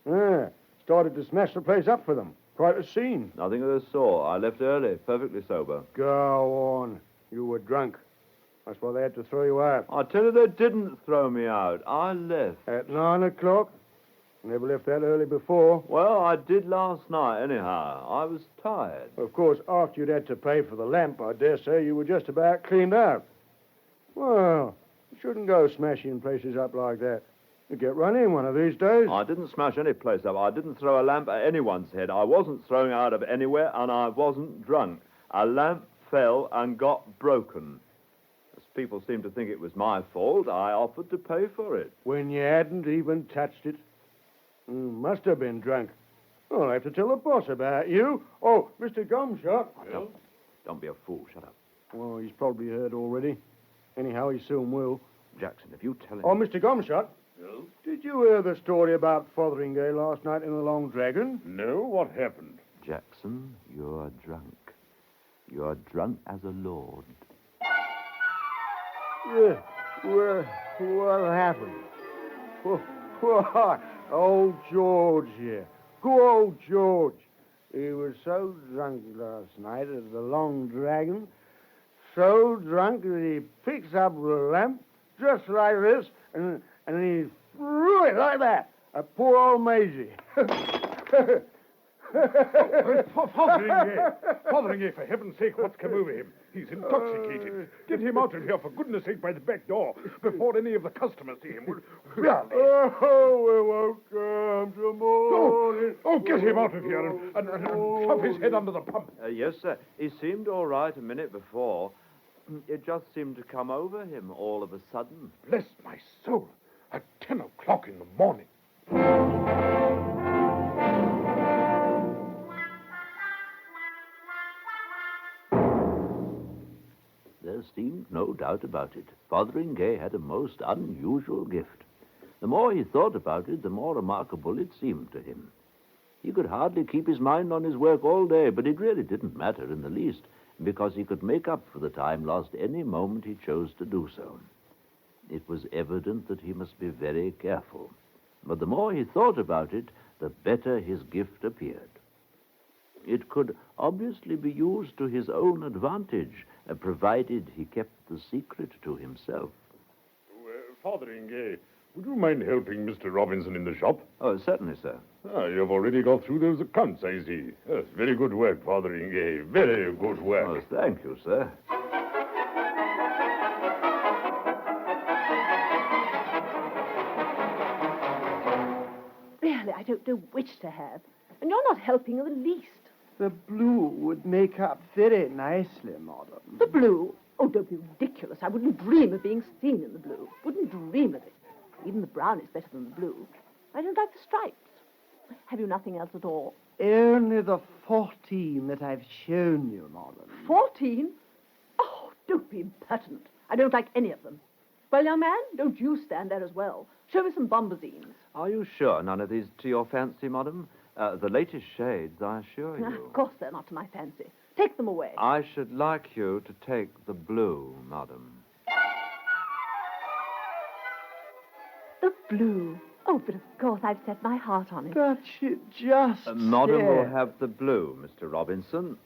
[SPEAKER 7] Yeah, started to smash the place up for them. Quite a scene.
[SPEAKER 11] Nothing of the sort. I left early, perfectly sober.
[SPEAKER 7] Go on. You were drunk. That's why they had to throw you out.
[SPEAKER 11] I tell you, they didn't throw me out. I left.
[SPEAKER 7] At 9 o'clock? Never left that early before.
[SPEAKER 11] Well, I did last night, anyhow. I was tired.
[SPEAKER 7] Of course, after you'd had to pay for the lamp, I dare say you were just about cleaned out. Well, you shouldn't go smashing places up like that. You'll get run in one of these days.
[SPEAKER 11] I didn't smash any place up. I didn't throw a lamp at anyone's head. I wasn't throwing out of anywhere, and I wasn't drunk. A lamp fell and got broken. As people seem to think it was my fault, I offered to pay for it.
[SPEAKER 7] When you hadn't even touched it? Must have been drunk. I'll have to tell the boss about you. Oh, Mr. Gumshot.
[SPEAKER 11] Don't be a fool. Shut up.
[SPEAKER 7] Well, he's probably heard already. Anyhow, he soon will.
[SPEAKER 11] Jackson, if you tell him...
[SPEAKER 7] Oh, Mr. Gumshot. No? Did you hear the story about Fotheringay last night in the Long Dragon?
[SPEAKER 5] No, what happened?
[SPEAKER 10] Jackson, you're drunk. You're drunk as a lord.
[SPEAKER 7] What happened? What? Old George here. Good old George. He was so drunk last night at the Long Dragon, so drunk that he picks up the lamp just like this, and he threw it like that at poor old Maisie.
[SPEAKER 5] Fotheringay, for heaven's sake, what's come over him? He's intoxicated. Get him out of here, for goodness sake, by the back door, before any of the customers see him.
[SPEAKER 7] Oh, we won't come tomorrow.
[SPEAKER 5] Oh, get him out of here and shove his head under the pump.
[SPEAKER 11] Yes, sir. He seemed all right a minute before. It just seemed to come over him all of a sudden.
[SPEAKER 5] Bless my soul. At 10 o'clock in the morning.
[SPEAKER 10] There seemed no doubt about it. Fotheringay had a most unusual gift. The more he thought about it, the more remarkable it seemed to him. He could hardly keep his mind on his work all day, but it really didn't matter in the least, because he could make up for the time lost any moment he chose to do so. It was evident that he must be very careful. But the more he thought about it, the better his gift appeared. It could obviously be used to his own advantage, provided he kept the secret to himself.
[SPEAKER 5] Fotheringay, Would you mind helping Mr. Robinson in the shop?
[SPEAKER 10] Oh, certainly, sir.
[SPEAKER 5] Ah, you've already got through those accounts, I see. Yes, very good work, Father Inge. Very good work.
[SPEAKER 10] Oh, thank you, sir.
[SPEAKER 9] Really, I don't know which to have. And you're not helping in the least.
[SPEAKER 7] The blue would make up very nicely, madam.
[SPEAKER 9] The blue? Oh, don't be ridiculous. I wouldn't dream of being seen in the blue. Wouldn't dream of it. Even the brown is better than the blue. I don't like the stripes. Have you nothing else at all?
[SPEAKER 7] Only the 14 that I've shown you, madam.
[SPEAKER 9] 14? Oh, don't be impertinent. I don't like any of them. Well, young man, don't you stand there as well. Show me some bombazines.
[SPEAKER 11] Are you sure none of these to your fancy, madam? The latest shades, I assure you.
[SPEAKER 9] Of course they're not to my fancy. Take them away.
[SPEAKER 11] I should like you to take the blue, madam.
[SPEAKER 9] The blue. Oh, but of course I've set my heart on it.
[SPEAKER 7] But you just
[SPEAKER 11] Madam will
[SPEAKER 7] said-
[SPEAKER 11] have the blue, Mr. Robinson.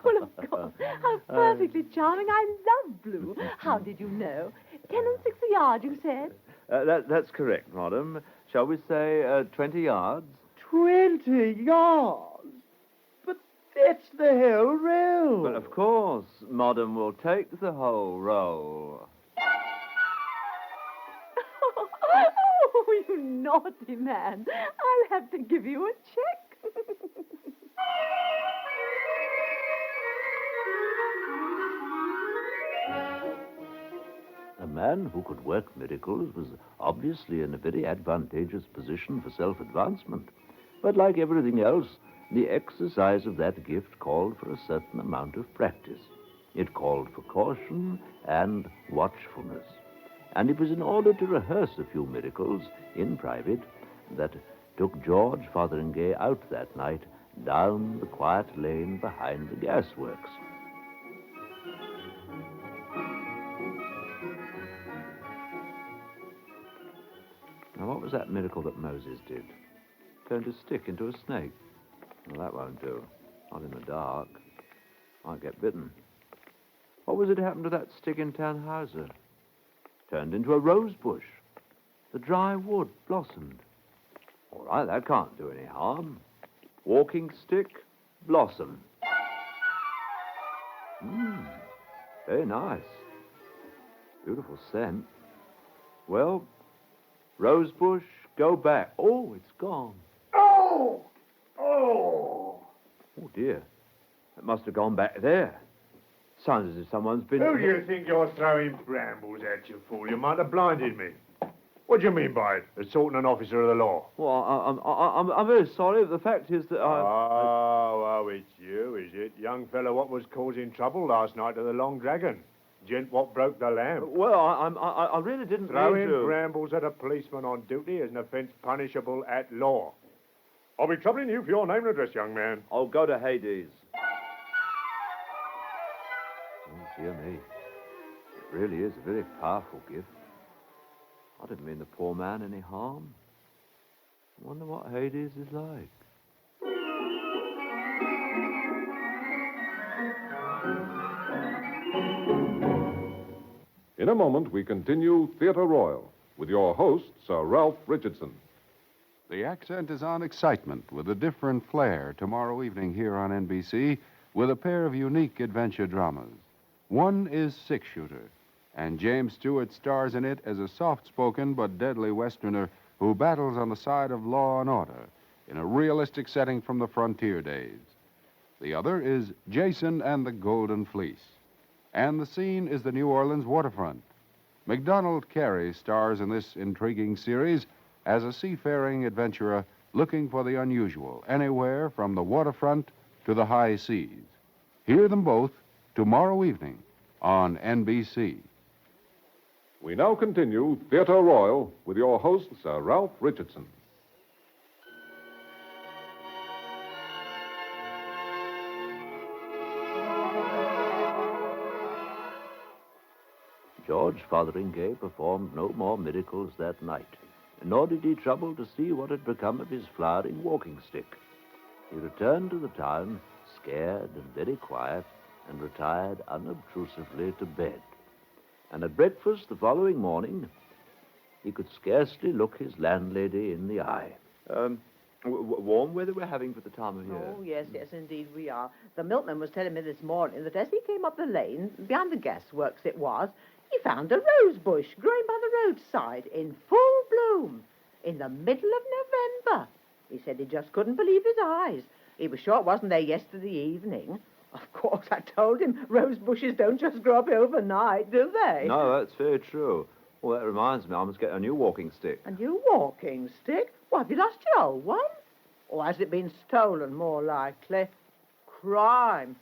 [SPEAKER 9] Well, of course. How perfectly charming. I love blue. How did you know? 10 and 6 a yard, you said?
[SPEAKER 11] That's correct, madam. Shall we say 20 yards?
[SPEAKER 7] 20 yards? But that's the whole row.
[SPEAKER 11] But of course, madam will take the whole roll.
[SPEAKER 9] Oh, you naughty man. I'll have to give you a check.
[SPEAKER 10] A man who could work miracles was obviously in a very advantageous position for self-advancement. But like everything else, the exercise of that gift called for a certain amount of practice. It called for caution and watchfulness. And it was in order to rehearse a few miracles in private that took George Fotheringay out that night down the quiet lane behind the gasworks.
[SPEAKER 11] Now, what was that miracle that Moses did? Turned a stick into a snake. Well, that won't do. Not in the dark. Might get bitten. What was it happened to that stick in Tannhauser? Turned into a rose bush. The dry wood blossomed. All right, that can't do any harm. Walking stick, blossom. Very nice. Beautiful scent. Well, rose bush, go back. Oh, it's gone.
[SPEAKER 5] Oh! Oh!
[SPEAKER 11] Oh, dear. It must have gone back there. Sounds as if someone's been...
[SPEAKER 5] Who do you think you're throwing brambles at, you fool? You might have blinded me. What do you mean by it? Assaulting an officer of the law?
[SPEAKER 11] Well, I'm very sorry, but the fact is that
[SPEAKER 5] Oh, it's you, is it? Young fellow what was causing trouble last night at the Long Dragon. Gent what broke the lamp.
[SPEAKER 11] Well, I really didn't
[SPEAKER 5] Throwing
[SPEAKER 11] mean to...
[SPEAKER 5] brambles at a policeman on duty is an offence punishable at law. I'll be troubling you for your name and address, young man.
[SPEAKER 11] I'll go to Hades. Oh, dear me. It really is a very powerful gift. I didn't mean the poor man any harm. I wonder what Hades is like.
[SPEAKER 1] In a moment, we continue Theatre Royal with your host, Sir Ralph Richardson.
[SPEAKER 8] The accent is on excitement with a different flair tomorrow evening here on NBC with a pair of unique adventure dramas. One is Six Shooter, and James Stewart stars in it as a soft-spoken but deadly Westerner who battles on the side of law and order in a realistic setting from the frontier days. The other is Jason and the Golden Fleece, and the scene is the New Orleans waterfront. MacDonald Carey stars in this intriguing series as a seafaring adventurer looking for the unusual anywhere from the waterfront to the high seas. Hear them both tomorrow evening on NBC.
[SPEAKER 1] We now continue Theatre Royal with your host, Sir Ralph Richardson.
[SPEAKER 10] George Fotheringay performed no more miracles that night, nor did he trouble to see what had become of his flowering walking stick. He returned to the town, scared and very quiet, and retired unobtrusively to bed. And at breakfast the following morning, he could scarcely look his landlady in the eye.
[SPEAKER 11] Warm weather we're having for the time of year.
[SPEAKER 9] Oh, yes, yes, indeed we are. The milkman was telling me this morning that as he came up the lane, behind the gasworks it was, he found a rose bush growing by the roadside in full bloom in the middle of November. He said he just couldn't believe his eyes. He was sure it wasn't there yesterday evening. Of course, I told him rose bushes don't just grow up overnight, do they?
[SPEAKER 11] No, that's very true. Well, that reminds me, I must get a new walking stick.
[SPEAKER 9] A new walking stick? Why, have you lost your old one? Or has it been stolen, more likely? Crime.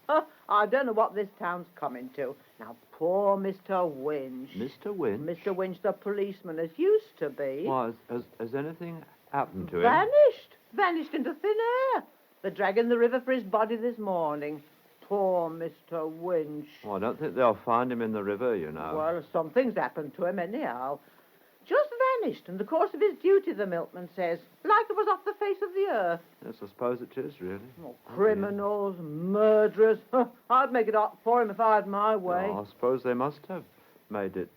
[SPEAKER 9] I don't know what this town's coming to. Now, poor Mr. Winch.
[SPEAKER 10] Mr. Winch?
[SPEAKER 9] Mr. Winch, the policeman, as used to be.
[SPEAKER 11] Why, has anything happened to him?
[SPEAKER 9] Vanished. Vanished into thin air. They're dragging the river for his body this morning. Poor Mr. Winch.
[SPEAKER 11] Well, I don't think they'll find him in the river, you know.
[SPEAKER 9] Well, something's happened to him anyhow. Just vanished in the course of his duty, the milkman says. Like it was off the face of the earth.
[SPEAKER 11] Yes, I suppose it is, really.
[SPEAKER 9] Oh, criminals, murderers. I'd make it hot for him if I had my way.
[SPEAKER 11] Oh, I suppose they must have made it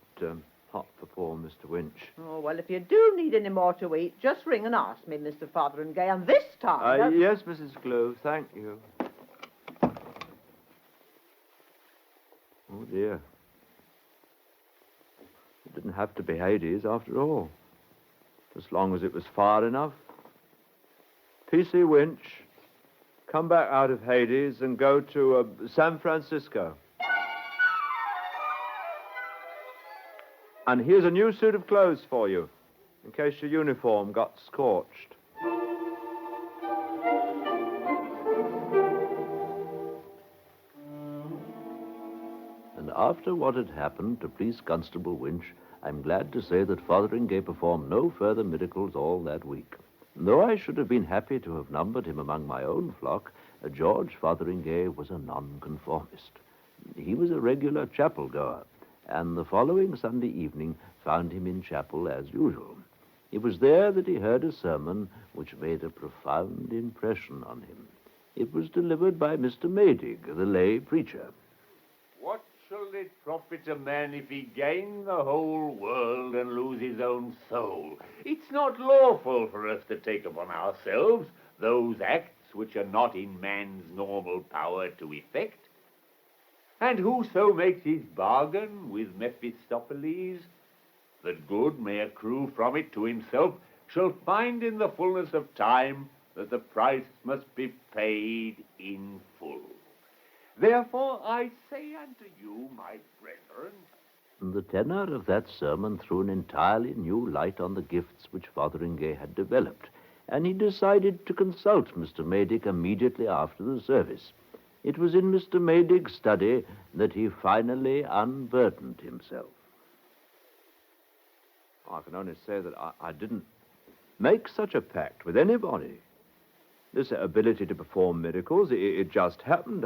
[SPEAKER 11] hot for poor Mr. Winch.
[SPEAKER 9] Oh, well, if you do need any more to eat, just ring and ask me, Mr. Fotheringay, and this time...
[SPEAKER 11] Yes, Mrs. Glue, thank you. Oh, dear. It didn't have to be Hades, after all. As long as it was far enough. P.C. Winch, come back out of Hades and go to San Francisco. And here's a new suit of clothes for you, in case your uniform got scorched.
[SPEAKER 10] And after what had happened to Police Constable Winch, I'm glad to say that Fotheringay performed no further miracles all that week. Though I should have been happy to have numbered him among my own flock, George Fotheringay was a nonconformist. He was a regular chapel-goer, and the following Sunday evening found him in chapel as usual. It was there that he heard a sermon which made a profound impression on him. It was delivered by Mr. Maydig, the lay preacher.
[SPEAKER 12] What shall it profit a man if he gain the whole world and lose his own soul? It's not lawful for us to take upon ourselves those acts which are not in man's normal power to effect. And whoso makes his bargain with Mephistopheles, that good may accrue from it to himself, shall find in the fullness of time that the price must be paid in full. Therefore I say unto you, my brethren...
[SPEAKER 10] The tenor of that sermon threw an entirely new light on the gifts which Fotheringay had developed, and he decided to consult Mr. Maydig immediately after the service. It was in Mr. Maydig's study that he finally unburdened himself.
[SPEAKER 11] I can only say that I didn't make such a pact with anybody. This ability to perform miracles, it just happened.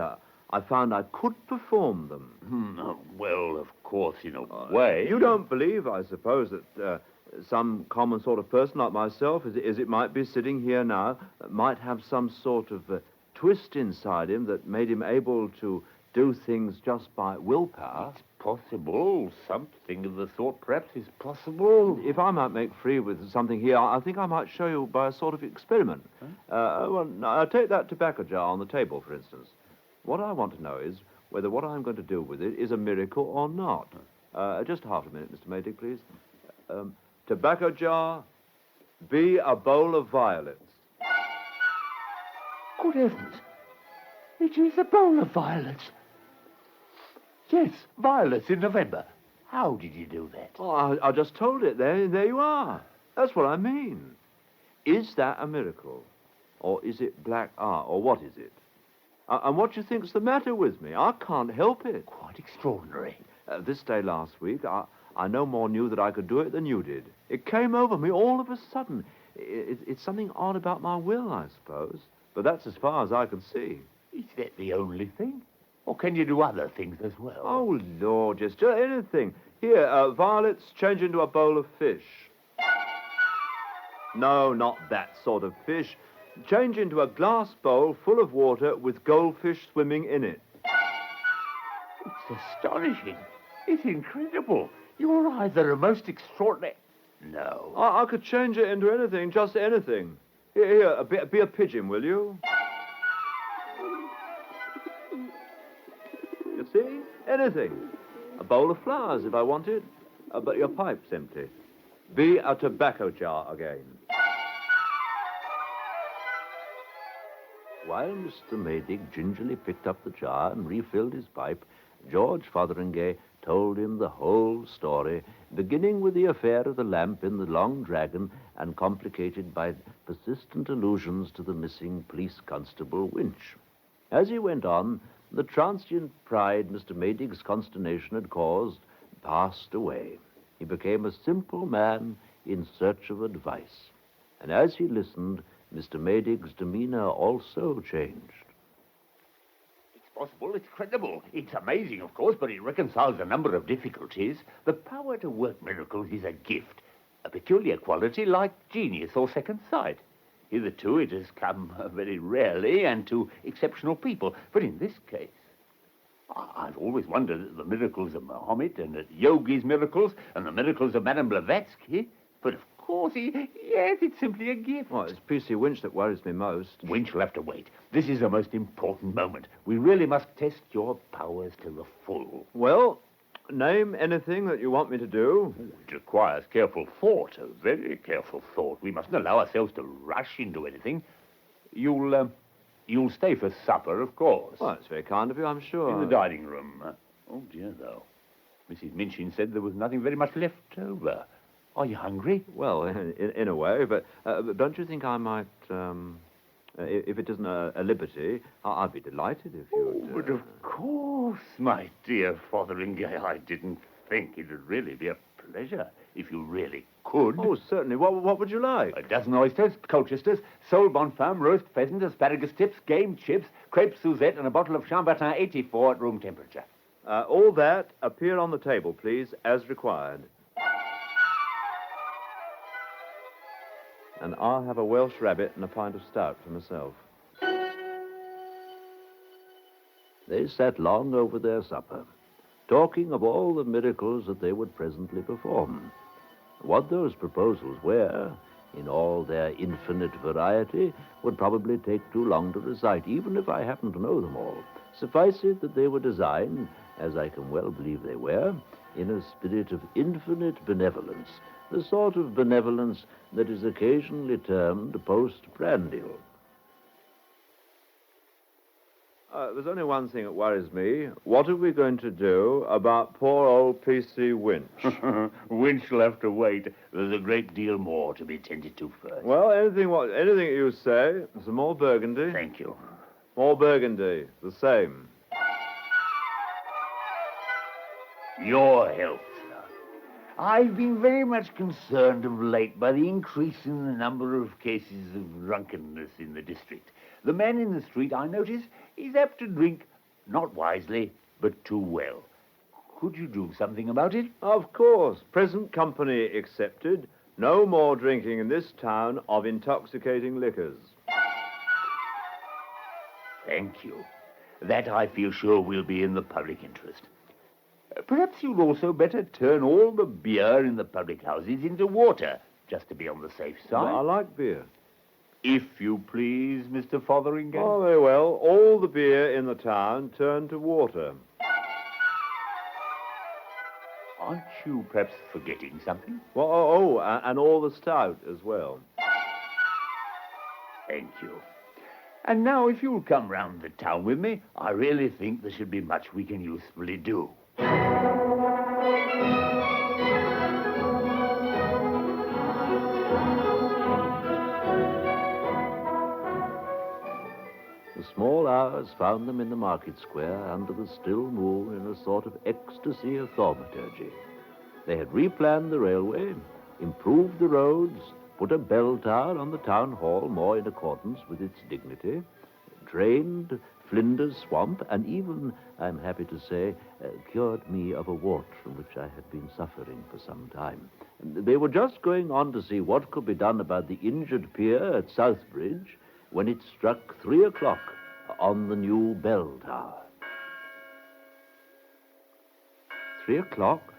[SPEAKER 11] I found I could perform them.
[SPEAKER 12] Well, of course, in a way.
[SPEAKER 11] You don't believe, I suppose, that some common sort of person like myself, as it might be sitting here now, might have some sort of twist inside him that made him able to do things just by willpower.
[SPEAKER 12] It's possible. Something of the sort perhaps is possible.
[SPEAKER 11] If I might make free with something here, I think I might show you by a sort of experiment. Take that tobacco jar on the table, for instance. What I want to know is whether what I'm going to do with it is a miracle or not. Just half a minute, Mr. Maydig, please. Tobacco jar, be a bowl of violets.
[SPEAKER 12] Good heavens. It is a bowl of violets. Yes, violets in November. How did you do that?
[SPEAKER 11] Oh, I just told it. There you are. That's what I mean. Is that a miracle? Or is it black art? Or what is it? And what do you think's the matter with me? I can't help it.
[SPEAKER 12] Quite extraordinary.
[SPEAKER 11] This day last week, I no more knew that I could do it than you did. It came over me all of a sudden. It's something odd about my will, I suppose. But that's as far as I can see.
[SPEAKER 12] Is that the only thing? Or can you do other things as well?
[SPEAKER 11] Oh, Lord, just anything. Here, violets change into a bowl of fish. No, not that sort of fish. Change into a glass bowl full of water with goldfish swimming in it.
[SPEAKER 12] It's astonishing. It's incredible. Your eyes are a most extraordinary... No.
[SPEAKER 11] I could change it into anything, just anything. Here, be a pigeon, will you? You see? Anything. A bowl of flowers, if I wanted. But your pipe's empty. Be a tobacco jar again. While Mr. Maydig gingerly picked up the jar and refilled his pipe, George Fotheringay told him the whole story, beginning with the affair of the lamp in the Long Dragon and complicated by persistent allusions to the missing police constable Winch. As he went on, the transient pride Mr. Maydig's consternation had caused passed away. He became a simple man in search of advice. And as he listened, Mr. Maydig's demeanor also changed.
[SPEAKER 12] It's possible, it's credible. It's amazing, of course, but it reconciles a number of difficulties. The power to work miracles is a gift, a peculiar quality like genius or second sight. Hitherto it has come very rarely and to exceptional people. But in this case, I've always wondered at the miracles of Mahomet and at Yogi's miracles and the miracles of Madame Blavatsky. But of course, yes, it's simply a gift.
[SPEAKER 11] Well, it's P.C. Winch that worries me most.
[SPEAKER 12] Winch will have to wait. This is a most important moment. We really must test your powers to the full.
[SPEAKER 11] Well, name anything that you want me to do.
[SPEAKER 12] It requires careful thought, a very careful thought. We mustn't allow ourselves to rush into anything. You'll stay for supper, of course.
[SPEAKER 11] Well, it's very kind of you, I'm sure.
[SPEAKER 12] In the dining room. Oh, dear, though. Mrs. Minchin said there was nothing very much left over. Are you hungry?
[SPEAKER 11] Well, in a way, but don't you think I might, if it isn't a liberty, I'd be delighted if you would...
[SPEAKER 12] But of course, my dear Fotheringay, I didn't think it would really be a pleasure if you really could.
[SPEAKER 11] Oh, certainly. What would you like?
[SPEAKER 12] A dozen oysters, Colchesters, sole bonfemme, roast pheasant, asparagus tips, game chips, crepe Suzette, and a bottle of Chambertin 84 at room temperature.
[SPEAKER 11] All that appear on the table, please, as required. And I'll have a Welsh rabbit and a pint of stout for myself. They sat long over their supper, talking of all the miracles that they would presently perform. What those proposals were, in all their infinite variety, would probably take too long to recite, even if I happened to know them all. Suffice it that they were designed, as I can well believe they were, in a spirit of infinite benevolence, the sort of benevolence that is occasionally termed postprandial. There's only one thing that worries me. What are we going to do about poor old P.C. Winch?
[SPEAKER 12] Winch will have to wait. There's a great deal more to be tended to first.
[SPEAKER 11] Well, anything you say. Some more Burgundy.
[SPEAKER 12] Thank you.
[SPEAKER 11] More Burgundy. The same.
[SPEAKER 12] Your health, sir. I've been very much concerned of late by the increase in the number of cases of drunkenness in the district. The man in the street, I notice, is apt to drink, not wisely, but too well. Could you do something about it?
[SPEAKER 11] Of course. Present company accepted. No more drinking in this town of intoxicating liquors.
[SPEAKER 12] Thank you. That, I feel sure, will be in the public interest. Perhaps you'd also better turn all the beer in the public houses into water, just to be on the safe side.
[SPEAKER 11] Well, I like beer.
[SPEAKER 12] If you please, Mr. Fotheringay.
[SPEAKER 11] Oh, very well. All the beer in the town turned to water.
[SPEAKER 12] Aren't you perhaps forgetting something?
[SPEAKER 11] Well, and all the stout as well.
[SPEAKER 12] Thank you. And now, if you'll come round the town with me, I really think there should be much we can usefully do.
[SPEAKER 10] The small hours found them in the market square under the still moon in a sort of ecstasy of thaumaturgy. They had replanned the railway, improved the roads, put a bell tower on the town hall more in accordance with its dignity, drained Flinders Swamp, and even, I'm happy to say, cured me of a wart from which I had been suffering for some time. They were just going on to see what could be done about the injured pier at Southbridge when it struck 3 o'clock on the new bell tower.
[SPEAKER 11] 3 o'clock?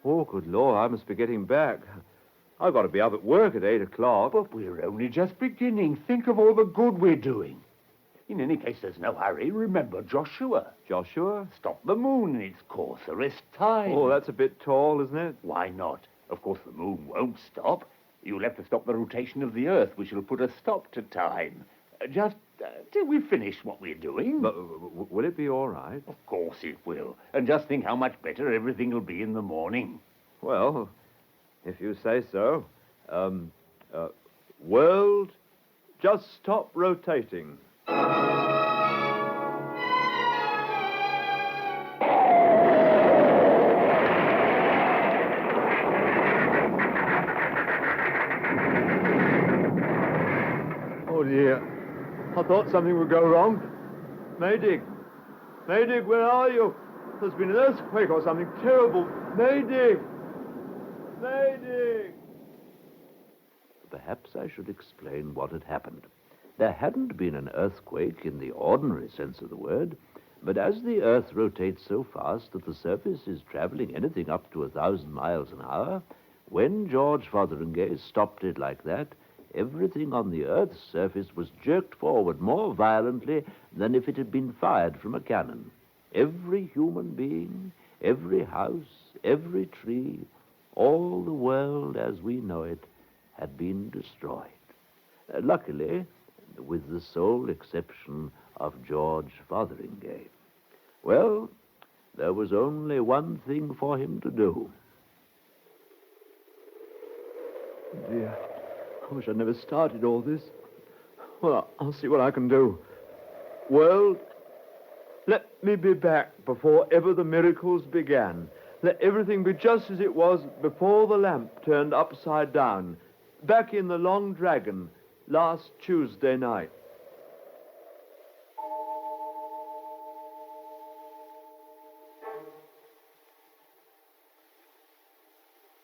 [SPEAKER 11] Oh, good Lord, I must be getting back. I've got to be up at work at 8 o'clock.
[SPEAKER 12] But we're only just beginning. Think of all the good we're doing. In any case, there's no hurry. Remember Joshua.
[SPEAKER 11] Joshua?
[SPEAKER 12] Stop the moon in its course. Arrest time.
[SPEAKER 11] Oh, that's a bit tall, isn't it?
[SPEAKER 12] Why not? Of course, the moon won't stop. You'll have to stop the rotation of the Earth. We shall put a stop to time. Just till we finish what we're doing.
[SPEAKER 11] But will it be all right?
[SPEAKER 12] Of course it will. And just think how much better everything will be in the morning.
[SPEAKER 11] Well, if you say so. World, just stop rotating. Oh, dear. I thought something would go wrong. Maydig! Maydig, where are you? There's been an earthquake or something terrible. Maydig! Maydig!
[SPEAKER 10] Perhaps I should explain what had happened. There hadn't been an earthquake in the ordinary sense of the word, but as the Earth rotates so fast that the surface is traveling anything up to 1,000 miles an hour, when George Fotheringay stopped it like that, everything on the Earth's surface was jerked forward more violently than if it had been fired from a cannon. Every human being, every house, every tree, all the world as we know it had been destroyed. Luckily, with the sole exception of George Fotheringay. Well, there was only one thing for him to do.
[SPEAKER 11] Dear, I wish I'd never started all this. Well, I'll see what I can do. World, let me be back before ever the miracles began. Let everything be just as it was before the lamp turned upside down, back in the Long Dragon last Tuesday night.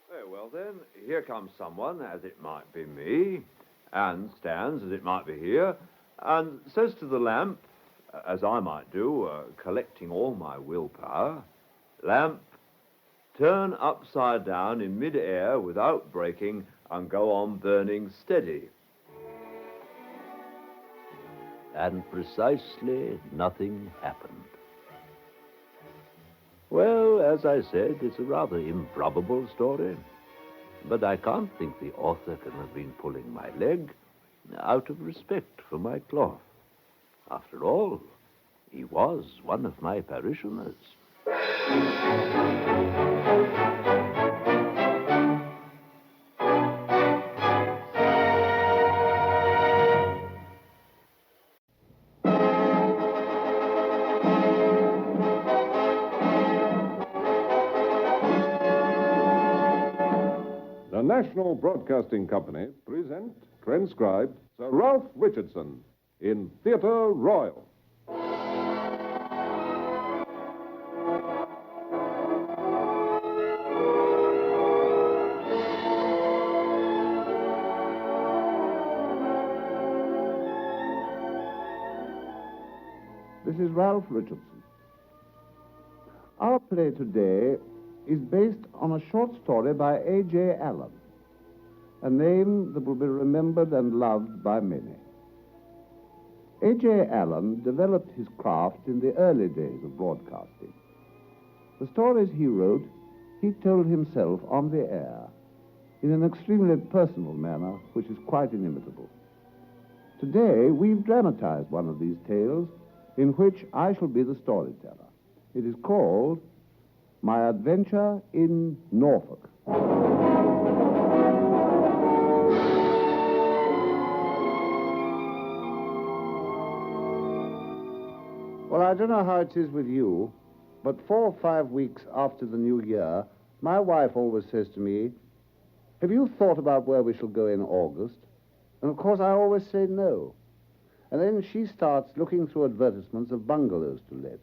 [SPEAKER 11] Very well, then. Here comes someone, as it might be me, and stands, as it might be here, and says to the lamp, as I might do, collecting all my willpower, "Lamp, turn upside down in mid-air without breaking and go on burning steady."
[SPEAKER 10] And precisely nothing happened. Well, as I said, it's a rather improbable story, but I can't think the author can have been pulling my leg out of respect for my cloth. After all, he was one of my parishioners.
[SPEAKER 1] The National Broadcasting Company present, transcribed, Sir Ralph Richardson in Theatre Royal.
[SPEAKER 2] This is Ralph Richardson. Our play today is based on a short story by A.J. Allen, a name that will be remembered and loved by many. A.J. Allen developed his craft in the early days of broadcasting. The stories he wrote, he told himself on the air in an extremely personal manner, which is quite inimitable. Today, we've dramatized one of these tales in which I shall be the storyteller. It is called My Adventure in Norfolk. Well, I don't know how it is with you, but 4 or 5 weeks after the new year, my wife always says to me, "Have you thought about where we shall go in August?" And of course I always say no. And then she starts looking through advertisements of bungalows to let.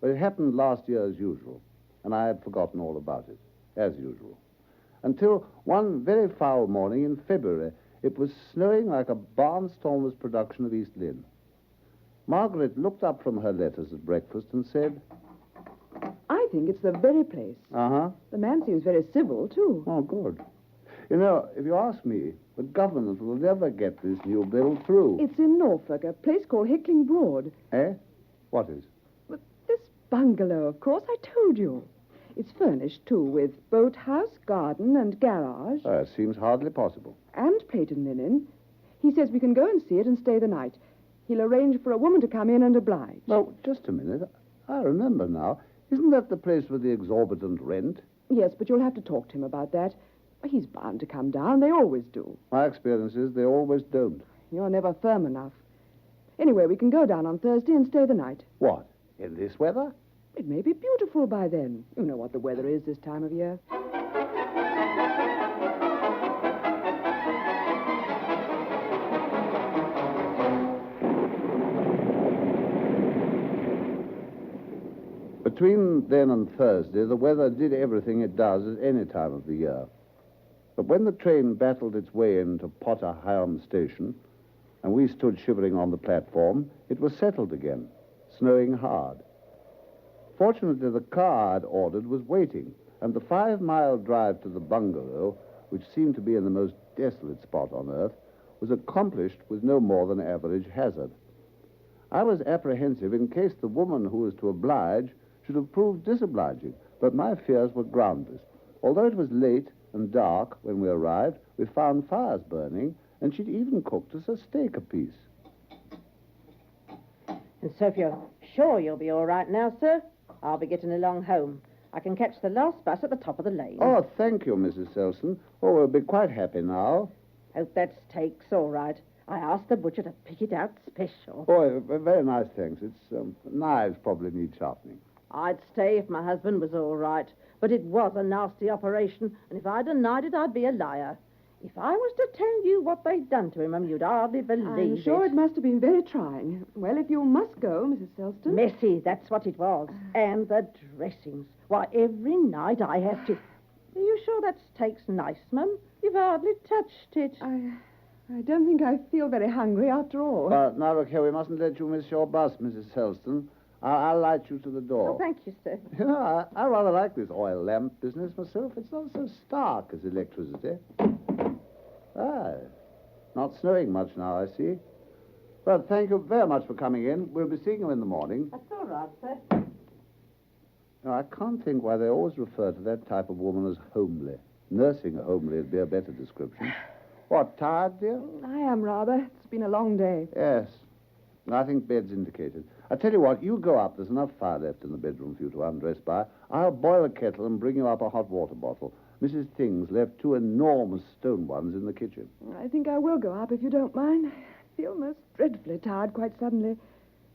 [SPEAKER 2] But it happened last year as usual, and I had forgotten all about it, as usual. Until one very foul morning in February, it was snowing like a barnstormer's production of East Lynne. Margaret looked up from her letters at breakfast and said,
[SPEAKER 3] I
[SPEAKER 13] think it's the very place.
[SPEAKER 2] Uh-huh.
[SPEAKER 13] The man seems very civil, too.
[SPEAKER 2] Oh, good. You know, if you ask me, the government will never get this new bill through.
[SPEAKER 13] It's in Norfolk, a place called Hickling Broad.
[SPEAKER 2] Eh? What is?
[SPEAKER 13] But this bungalow, of course, I told you. It's furnished, too, with boathouse, garden, and garage.
[SPEAKER 2] Seems hardly possible.
[SPEAKER 13] And plate and linen. He says we can go and see it and stay the night. He'll arrange for a woman to come in and oblige.
[SPEAKER 2] No, just a minute. I remember now. Isn't that the place with the exorbitant rent?
[SPEAKER 13] Yes, but you'll have to talk to him about that. He's bound to come down. They always do.
[SPEAKER 2] My experience is they always don't.
[SPEAKER 13] You're never firm enough. Anyway, we can go down on Thursday and stay the night.
[SPEAKER 2] What? In this weather?
[SPEAKER 13] It may be beautiful by then. You know what the weather is this time of year.
[SPEAKER 2] Between then and Thursday, the weather did everything it does at any time of the year. But when the train battled its way into Potter Higham Station, and we stood shivering on the platform, it was settled again, snowing hard. Fortunately, the car I'd ordered was waiting, and the 5-mile drive to the bungalow, which seemed to be in the most desolate spot on earth, was accomplished with no more than average hazard. I was apprehensive in case the woman who was to oblige should have proved disobliging, but my fears were groundless. Although it was late and dark when we arrived, we found fires burning, and she'd even cooked us a steak apiece.
[SPEAKER 9] And so if you're sure you'll be all right now, sir, I'll be getting along home. I can catch the last bus at the top of the lane.
[SPEAKER 2] Oh, thank you, Mrs. Selson. Oh, we'll be quite happy now.
[SPEAKER 9] Hope that steak's all right. I asked the butcher to pick it out special.
[SPEAKER 2] Oh, very nice, thanks. Its knives probably need sharpening.
[SPEAKER 9] I'd stay if my husband was all right, but it was a nasty operation, and if I denied it, I'd be a liar. If I was to tell you what they'd done to him, you'd hardly believe
[SPEAKER 13] I'm sure it must have been very trying. Well, if you must go, Mrs. Selston.
[SPEAKER 9] Messy, that's what it was. And the dressings. Why, every night I have to... Are you sure that steak's nice, Mum? You've hardly touched it.
[SPEAKER 13] I don't think I feel very hungry after all.
[SPEAKER 2] Now, look here, we mustn't let you miss your bus, Mrs. Selston. I'll light you to the door.
[SPEAKER 9] Oh, thank you, sir.
[SPEAKER 2] You know, I rather like this oil lamp business myself. It's not so stark as electricity. Not snowing much now, I see. Well, thank you very much for coming in. We'll be seeing you in the morning.
[SPEAKER 9] That's all right, sir.
[SPEAKER 2] Now, I can't think why they always refer to that type of woman as homely. Nursing a homely would be a better description. What, tired, dear?
[SPEAKER 13] I am rather. It's been a long day.
[SPEAKER 2] Yes. I think bed's indicated. I tell you what, you go up. There's enough fire left in the bedroom for you to undress by. I'll boil a kettle and bring you up a hot water bottle. Mrs. Things left 2 enormous stone ones in the kitchen.
[SPEAKER 13] I think I will go up if you don't mind. I feel most dreadfully tired quite suddenly.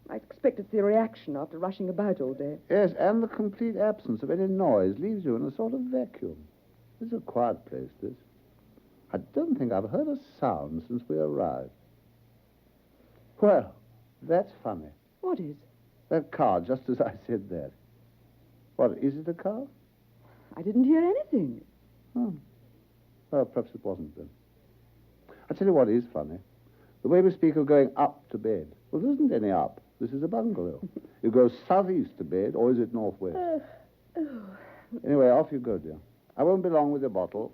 [SPEAKER 13] I expect it's the reaction after rushing about all day.
[SPEAKER 2] Yes, and the complete absence of any noise leaves you in a sort of vacuum. This is a quiet place, this. I don't think I've heard a sound since we arrived. Well, that's funny.
[SPEAKER 13] What is?
[SPEAKER 2] That car, just as I said that. What, is it a car?
[SPEAKER 13] I didn't hear anything.
[SPEAKER 2] Oh. Well, perhaps it wasn't then. I tell you what is funny. The way we speak of going up to bed. Well, there isn't any up. This is a bungalow. You go southeast to bed, or is it northwest? Anyway, off you go, dear. I won't be long with your bottle.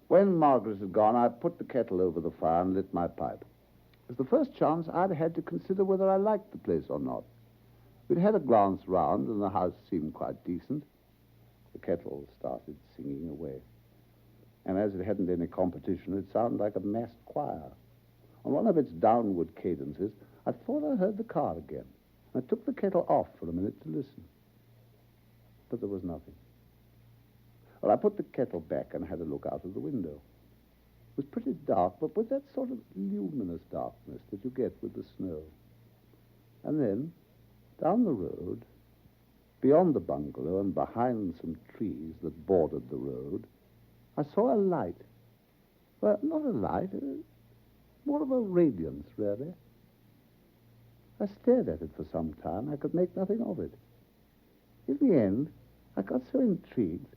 [SPEAKER 2] When Margaret had gone, I put the kettle over the fire and lit my pipe. It was the first chance I'd had to consider whether I liked the place or not. We'd had a glance round, and the house seemed quite decent. The kettle started singing away. And as it hadn't any competition, it sounded like a massed choir. On one of its downward cadences, I thought I heard the car again. I took the kettle off for a minute to listen. But there was nothing. Well, I put the kettle back and had a look out of the window. It was pretty dark, but with that sort of luminous darkness that you get with the snow. And then, down the road, beyond the bungalow and behind some trees that bordered the road, I saw a light. Well, not a light, more of a radiance, really. I stared at it for some time. I could make nothing of it. In the end, I got so intrigued,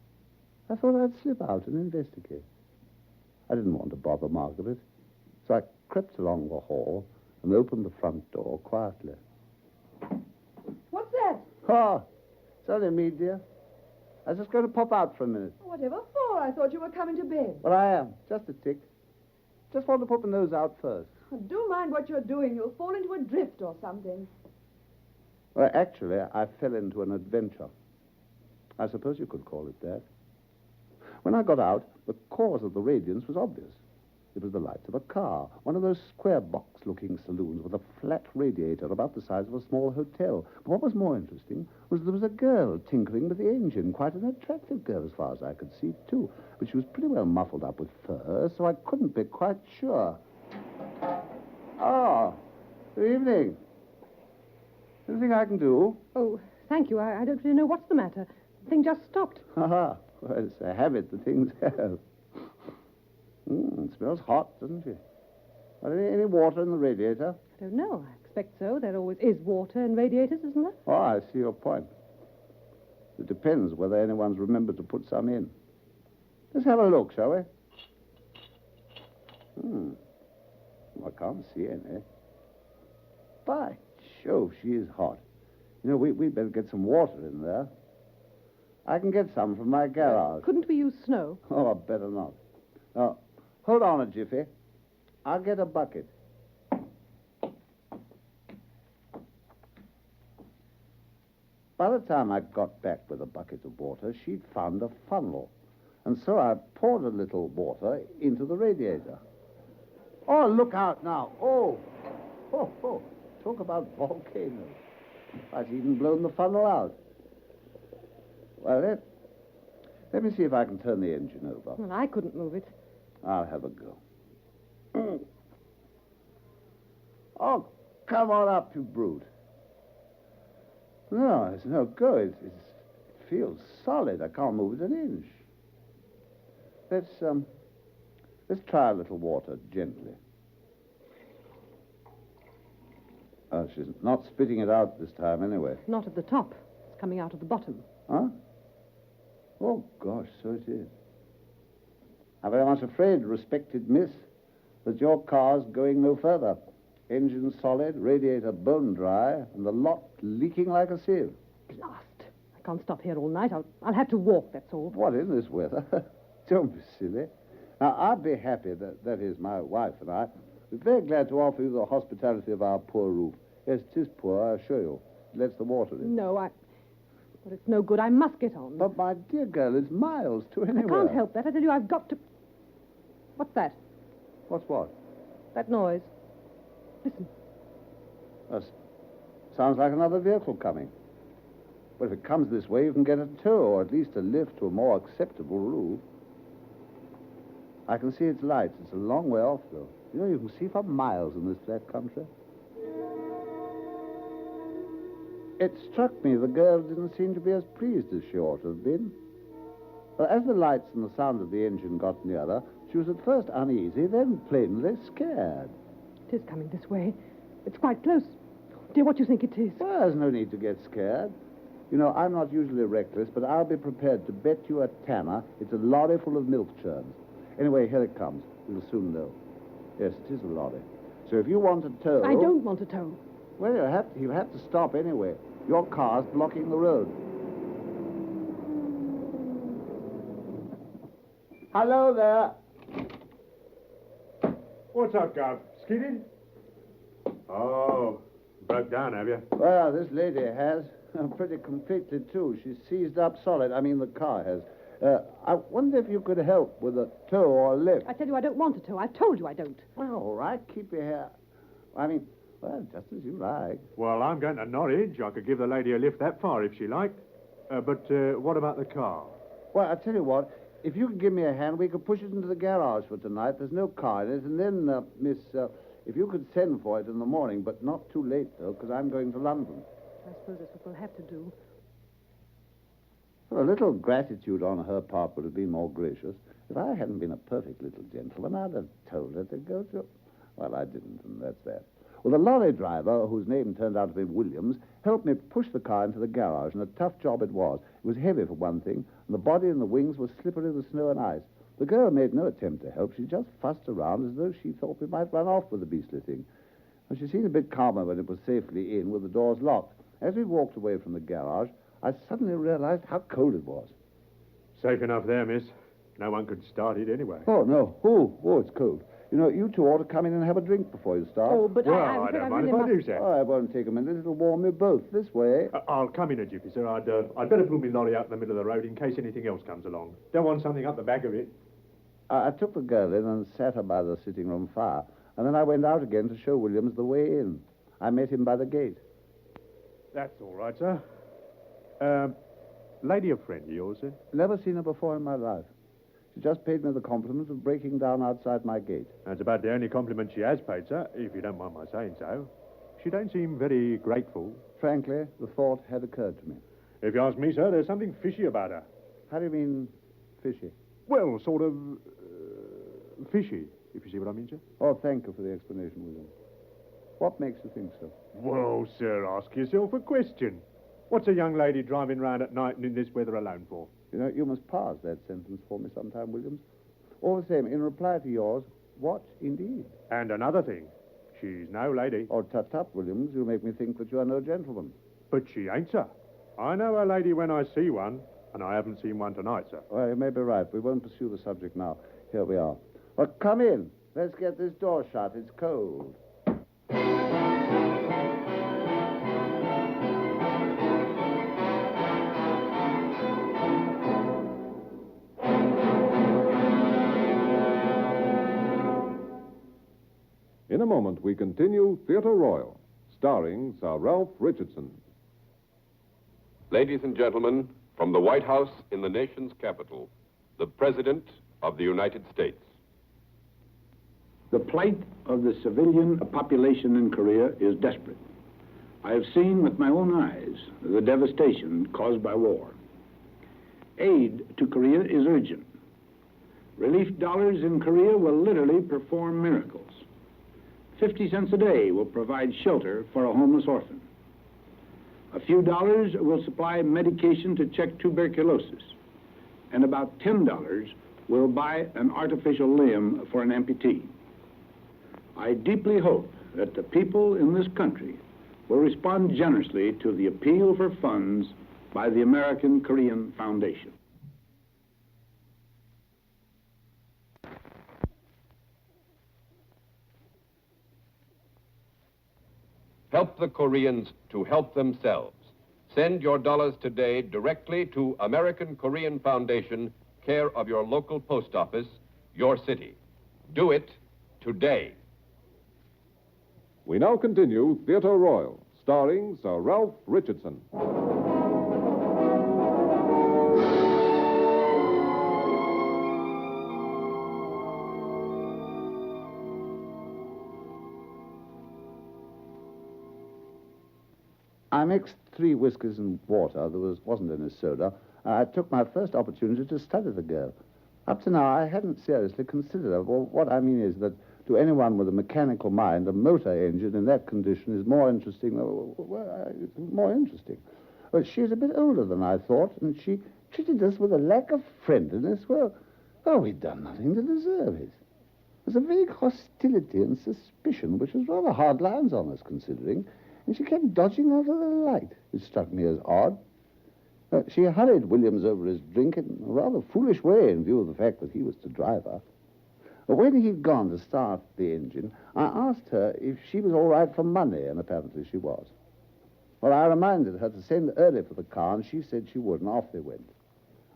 [SPEAKER 2] I thought I'd slip out and investigate. I didn't want to bother Margaret, so I crept along the hall and opened the front door quietly.
[SPEAKER 9] What's that?
[SPEAKER 2] Ah, It's only me, dear. I was just going to pop out for a minute.
[SPEAKER 13] Whatever for? I thought you were coming to bed.
[SPEAKER 2] Well, I am. Just a tick. Just want to put my nose out first.
[SPEAKER 13] Do mind what you're doing. You'll fall into a drift or something.
[SPEAKER 2] Well, actually, I fell into an adventure. I suppose you could call it that. When I got out, the cause of the radiance was obvious. It was the lights of a car, one of those square box-looking saloons with a flat radiator about the size of a small hotel. But what was more interesting was there was a girl tinkering with the engine, quite an attractive girl as far as I could see, too. But she was pretty well muffled up with fur, so I couldn't be quite sure. Oh, good evening. Anything I can do?
[SPEAKER 6] Oh, thank you. I don't really know what's the matter. The thing just stopped.
[SPEAKER 2] Well, it's a habit that things have. It smells hot, doesn't it? Any water in the radiator?
[SPEAKER 6] I don't know. I expect so. There always is water in radiators, isn't there?
[SPEAKER 2] Oh, I see your point. It depends whether anyone's remembered to put some in. Let's have a look, shall we? I can't see any. By Jove, she is hot. You know, we'd better get some water in there. I can get some from my garage.
[SPEAKER 6] Couldn't we use snow?
[SPEAKER 2] Oh, I better not. Now, hold on a jiffy. I'll get a bucket. By the time I got back with a bucket of water, she'd found a funnel. And so I poured a little water into the radiator. Oh, look out now. Oh. Talk about volcanoes. I've even blown the funnel out. Well, let me see if I can turn the engine over.
[SPEAKER 6] Well, I couldn't move it.
[SPEAKER 2] I'll have a go. Oh, come on up, you brute. No, it's no go. It feels solid. I can't move it an inch. Let's try a little water gently. Oh, she's not spitting it out this time anyway.
[SPEAKER 6] Not at the top. It's coming out at the bottom.
[SPEAKER 2] Huh? Oh, gosh, so it is. I'm very much afraid, respected miss, that your car's going no further. Engine solid, radiator bone dry, and the lot leaking like a sieve.
[SPEAKER 6] Blast. I can't stop here all night. I'll have to walk, that's all.
[SPEAKER 2] What, in this weather? Don't be silly. Now, I'd be happy, that is, my wife and I, we're very glad to offer you the hospitality of our poor roof. Yes, it is poor, I assure you. It lets the water in.
[SPEAKER 6] No, but it's no good. I must get on.
[SPEAKER 2] But, my dear girl, it's miles to anywhere.
[SPEAKER 6] I can't help that. I tell you, I've got to... What's that?
[SPEAKER 2] What's what?
[SPEAKER 6] That noise. Listen.
[SPEAKER 2] Sounds like another vehicle coming. But if it comes this way, you can get a tow, or at least a lift to a more acceptable roof. I can see its lights. It's a long way off, though. You know, you can see for miles in this flat country. It struck me the girl didn't seem to be as pleased as she ought to have been. But as the lights and the sound of the engine got nearer, she was at first uneasy, then plainly scared.
[SPEAKER 6] It is coming this way. It's quite close. Dear, what do you think it is?
[SPEAKER 2] Well, there's no need to get scared. You know, I'm not usually reckless, but I'll be prepared to bet you a tanner it's a lorry full of milk churns. Anyway, here it comes. We'll soon know. Yes, it is a lorry. So if you want a tow...
[SPEAKER 6] I don't want a tow.
[SPEAKER 2] Well, you have to stop anyway. Your car's blocking the road. Hello there.
[SPEAKER 5] What's up, Gov? Skidded? Oh, broke down, have you?
[SPEAKER 2] Well, this lady has. Pretty completely, too. She's seized up solid. I mean, the car has. I wonder if you could help with a tow or a lift.
[SPEAKER 6] I tell you, I don't want a tow. I've told you I don't.
[SPEAKER 2] Well, all right. Keep your hair. I mean, well, just as you like.
[SPEAKER 5] Well, I'm going to Norwich. I could give the lady a lift that far if she liked. But what about the car?
[SPEAKER 2] Well, I tell you what. If you could give me a hand, we could push it into the garage for tonight. There's no car in it. And then, miss, if you could send for it in the morning, but not too late, though, because I'm going to London.
[SPEAKER 6] I suppose that's what we'll have to do.
[SPEAKER 2] Well, a little gratitude on her part would have been more gracious. If I hadn't been a perfect little gentleman, I'd have told her to go to... Well, I didn't, and that's that. Well, the lorry driver, whose name turned out to be Williams, helped me push the car into the garage, and a tough job it was. It was heavy for one thing, and the body and the wings were slippery with snow and ice. The girl made no attempt to help. She just fussed around as though she thought we might run off with the beastly thing. Well, she seemed a bit calmer when it was safely in with the doors locked. As we walked away from the garage, I suddenly realized how cold it was.
[SPEAKER 5] Safe enough there, miss. No one could start it anyway.
[SPEAKER 2] Oh, no. Oh, it's cold. You know, you two ought to come in and have a drink before you start.
[SPEAKER 3] Oh, but
[SPEAKER 5] Well,
[SPEAKER 3] I
[SPEAKER 5] I don't mind
[SPEAKER 3] really
[SPEAKER 5] if I do,
[SPEAKER 3] must...
[SPEAKER 5] sir.
[SPEAKER 2] Oh, it won't take a minute. It'll warm you both. This way.
[SPEAKER 5] I'll come in a jiffy, sir. I'd better pull my lorry out in the middle of the road in case anything else comes along. Don't want something up the back of it.
[SPEAKER 2] I took the girl in and sat her by the sitting room fire. And then I went out again to show Williams the way in. I met him by the gate.
[SPEAKER 5] That's all right, sir. Lady a friend of yours, sir?
[SPEAKER 2] Never seen her before in my life. She just paid me the compliment of breaking down outside my gate.
[SPEAKER 5] That's about the only compliment she has paid, sir, if you don't mind my saying so. She don't seem very grateful.
[SPEAKER 2] Frankly, the thought had occurred to me.
[SPEAKER 5] If you ask me, sir, there's something fishy about her.
[SPEAKER 2] How do you mean, fishy?
[SPEAKER 5] Well, sort of fishy, if you see what I mean, sir.
[SPEAKER 2] Oh, thank you for the explanation, William. What makes you think so?
[SPEAKER 5] Well, sir, ask yourself a question. What's a young lady driving round at night and in this weather alone for?
[SPEAKER 2] You know, you must parse that sentence for me sometime, Williams. All the same, in reply to yours, what indeed?
[SPEAKER 5] And another thing, she's no lady.
[SPEAKER 2] Oh, tut, Williams, you make me think that you are no gentleman.
[SPEAKER 5] But she ain't, sir. I know a lady when I see one, and I haven't seen one tonight, sir.
[SPEAKER 2] Well, you may be right. We won't pursue the subject now. Here we are. Well, come in. Let's get this door shut. It's cold.
[SPEAKER 1] In a moment, we continue Theatre Royal, starring Sir Ralph Richardson.
[SPEAKER 14] Ladies and gentlemen, from the White House in the nation's capital, the President of the United States.
[SPEAKER 15] The plight of the civilian population in Korea is desperate. I have seen with my own eyes the devastation caused by war. Aid to Korea is urgent. Relief dollars in Korea will literally perform miracles. 50 cents a day will provide shelter for a homeless orphan. A few dollars will supply medication to check tuberculosis. And about $10 will buy an artificial limb for an amputee. I deeply hope that the people in this country will respond generously to the appeal for funds by the American Korean Foundation.
[SPEAKER 14] Help the Koreans to help themselves. Send your dollars today directly to American Korean Foundation, care of your local post office, your city. Do it today.
[SPEAKER 1] We now continue Theatre Royal, starring Sir Ralph Richardson.
[SPEAKER 2] I mixed 3 whiskies and water. There wasn't any soda. I took my first opportunity to study the girl. Up to now, I hadn't seriously considered her. Well, what I mean is that to anyone with a mechanical mind, a motor engine in that condition is more interesting. More interesting. Well, she's a bit older than I thought, and she treated us with a lack of friendliness. Well, we'd done nothing to deserve it. There's a vague hostility and suspicion, which was rather hard lines on us, considering, and she kept dodging out of the light. It struck me as odd. She hurried Williams over his drink in a rather foolish way in view of the fact that he was to drive her. When he'd gone to start the engine, I asked her if she was all right for money, and apparently she was. Well, I reminded her to send early for the car, and she said she would, and off they went.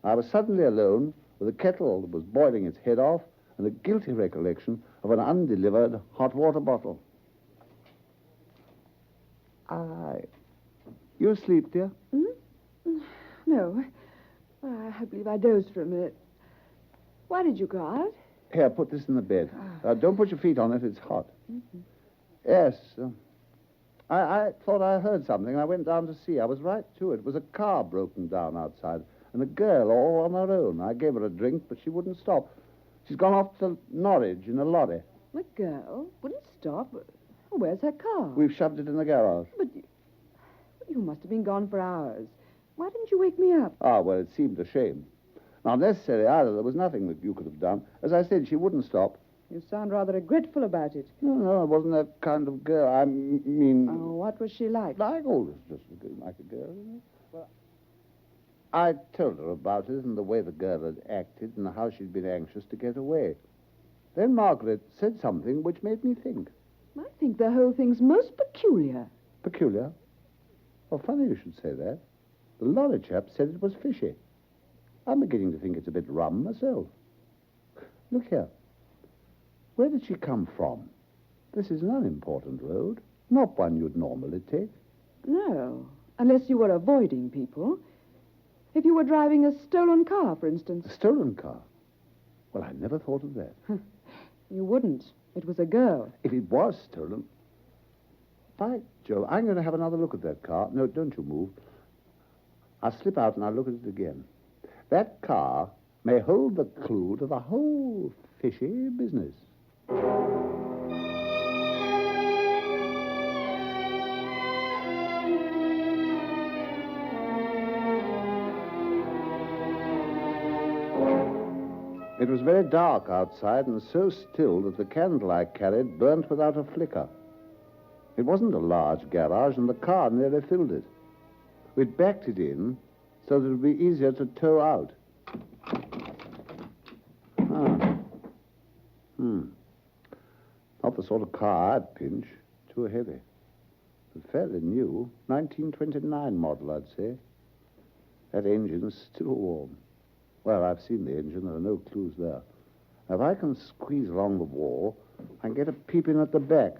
[SPEAKER 2] I was suddenly alone with a kettle that was boiling its head off and a guilty recollection of an undelivered hot water bottle. You asleep, dear?
[SPEAKER 13] No. I believe I dozed for a minute. Why did you go out?
[SPEAKER 2] Here, put this in the bed. Don't put your feet on it. It's hot.
[SPEAKER 13] Mm-hmm.
[SPEAKER 2] Yes. I thought I heard something. I went down to see. I was right to it. It was a car broken down outside, and a girl all on her own. I gave her a drink, but she wouldn't stop. She's gone off to Norwich in a lorry.
[SPEAKER 13] The girl wouldn't stop? Where's her car?
[SPEAKER 2] We've shoved it in the garage.
[SPEAKER 13] But you must have been gone for hours. Why didn't you wake me up?
[SPEAKER 2] Well, it seemed a shame. Not necessary either. There was nothing that you could have done. As I said, she wouldn't stop.
[SPEAKER 13] You sound rather regretful about it.
[SPEAKER 2] No, I wasn't that kind of girl. I mean...
[SPEAKER 13] Oh, what was she like?
[SPEAKER 2] Like all this, just like a girl, isn't it? I told her about it and the way the girl had acted and how she'd been anxious to get away. Then Margaret said something which made me think.
[SPEAKER 13] I think the whole thing's most peculiar.
[SPEAKER 2] Peculiar? Well, funny you should say that. The lorry chap said it was fishy. I'm beginning to think it's a bit rum myself. Look here. Where did she come from? This is an unimportant road, not one you'd normally take.
[SPEAKER 13] No, unless you were avoiding people. If you were driving a stolen car, for instance.
[SPEAKER 2] A stolen car? Well, I never thought of that.
[SPEAKER 13] You wouldn't. It was a girl.
[SPEAKER 2] If it was stolen... By Joe, I'm going to have another look at that car. No, don't you move. I'll slip out and I'll look at it again. That car may hold the clue to the whole fishy business. It was very dark outside and so still that the candle I carried burnt without a flicker. It wasn't a large garage and the car nearly filled it. We'd backed it in so that it would be easier to tow out. Not the sort of car I'd pinch. Too heavy. But fairly new. 1929 model, I'd say. That engine's still warm. Well, I've seen the engine. There are no clues there. Now, if I can squeeze along the wall, I can get a peep in at the back.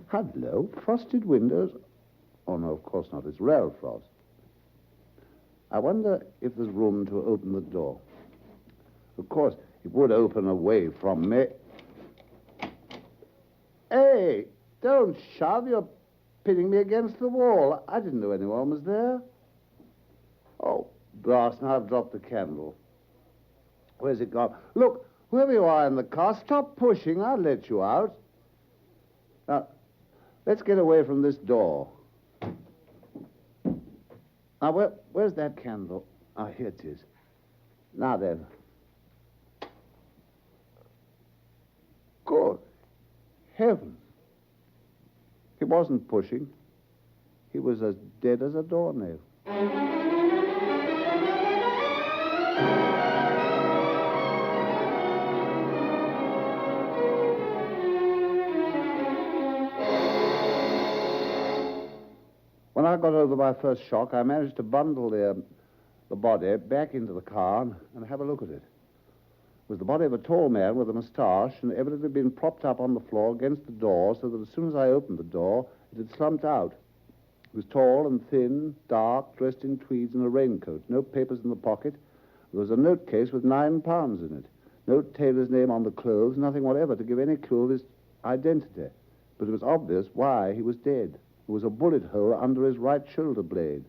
[SPEAKER 2] Hello, frosted windows. Oh, no, of course not. It's rail frost. I wonder if there's room to open the door. Of course, it would open away from me. Hey, don't shove. You're pinning me against the wall. I didn't know anyone was there. Oh, blast, now I've dropped the candle. Where's it gone? Look, whoever you are in the car, stop pushing. I'll let you out. Now, let's get away from this door. Now, where's that candle? Oh, here it is. Now then. Good heavens. He wasn't pushing. He was as dead as a doornail. When I got over my first shock, I managed to bundle the body back into the car and have a look at it. It was the body of a tall man with a moustache and evidently been propped up on the floor against the door so that as soon as I opened the door, it had slumped out. He was tall and thin, dark, dressed in tweeds and a raincoat, no papers in the pocket. There was a note case with £9 in it. No tailor's name on the clothes, nothing whatever to give any clue of his identity. But it was obvious why he was dead. There was a bullet hole under his right shoulder blade.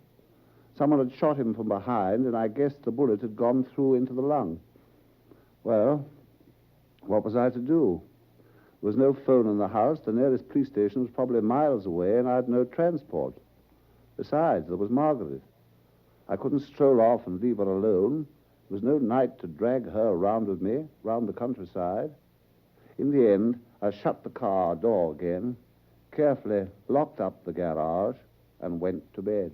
[SPEAKER 2] Someone had shot him from behind, and I guessed the bullet had gone through into the lung. Well, what was I to do? There was no phone in the house. The nearest police station was probably miles away, and I had no transport. Besides, there was Margaret. I couldn't stroll off and leave her alone. There was no night to drag her around with me, round the countryside. In the end, I shut the car door again, carefully locked up the garage, and went to bed.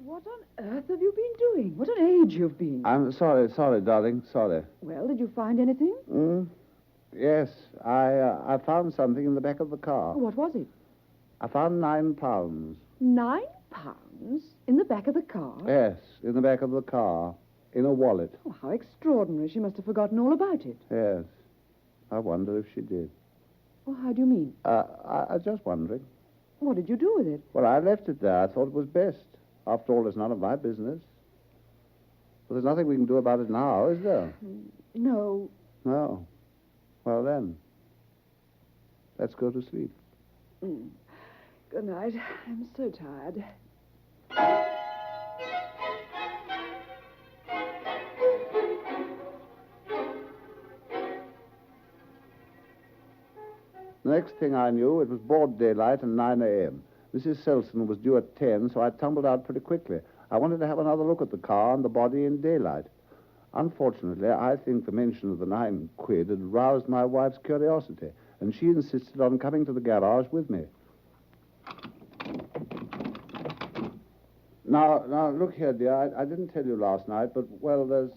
[SPEAKER 13] What on earth have you been doing? What an age you've been.
[SPEAKER 2] I'm sorry, darling, sorry.
[SPEAKER 13] Well, did you find anything?
[SPEAKER 2] Yes, I found something in the back of the car.
[SPEAKER 13] What was it?
[SPEAKER 2] I found £9.
[SPEAKER 13] £9? In the back of the car?
[SPEAKER 2] Yes, in the back of the car, in a wallet.
[SPEAKER 13] Oh, how extraordinary. She must have forgotten all about it.
[SPEAKER 2] Yes. I wonder if she did.
[SPEAKER 13] Well, how do you mean?
[SPEAKER 2] I was just wondering.
[SPEAKER 13] What did you do with it?
[SPEAKER 2] Well, I left it there. I thought it was best. After all, it's none of my business. But there's nothing we can do about it now, is there?
[SPEAKER 13] No.
[SPEAKER 2] No. Well, then, let's go to sleep.
[SPEAKER 13] Good night. I'm so tired.
[SPEAKER 2] The next thing I knew, it was broad daylight and 9 a.m. Mrs. Selson was due at 10, so I tumbled out pretty quickly. I wanted to have another look at the car and the body in daylight. Unfortunately, I think the mention of the £9 had roused my wife's curiosity, and she insisted on coming to the garage with me. Now, look here, dear. I didn't tell you last night, but, well, there's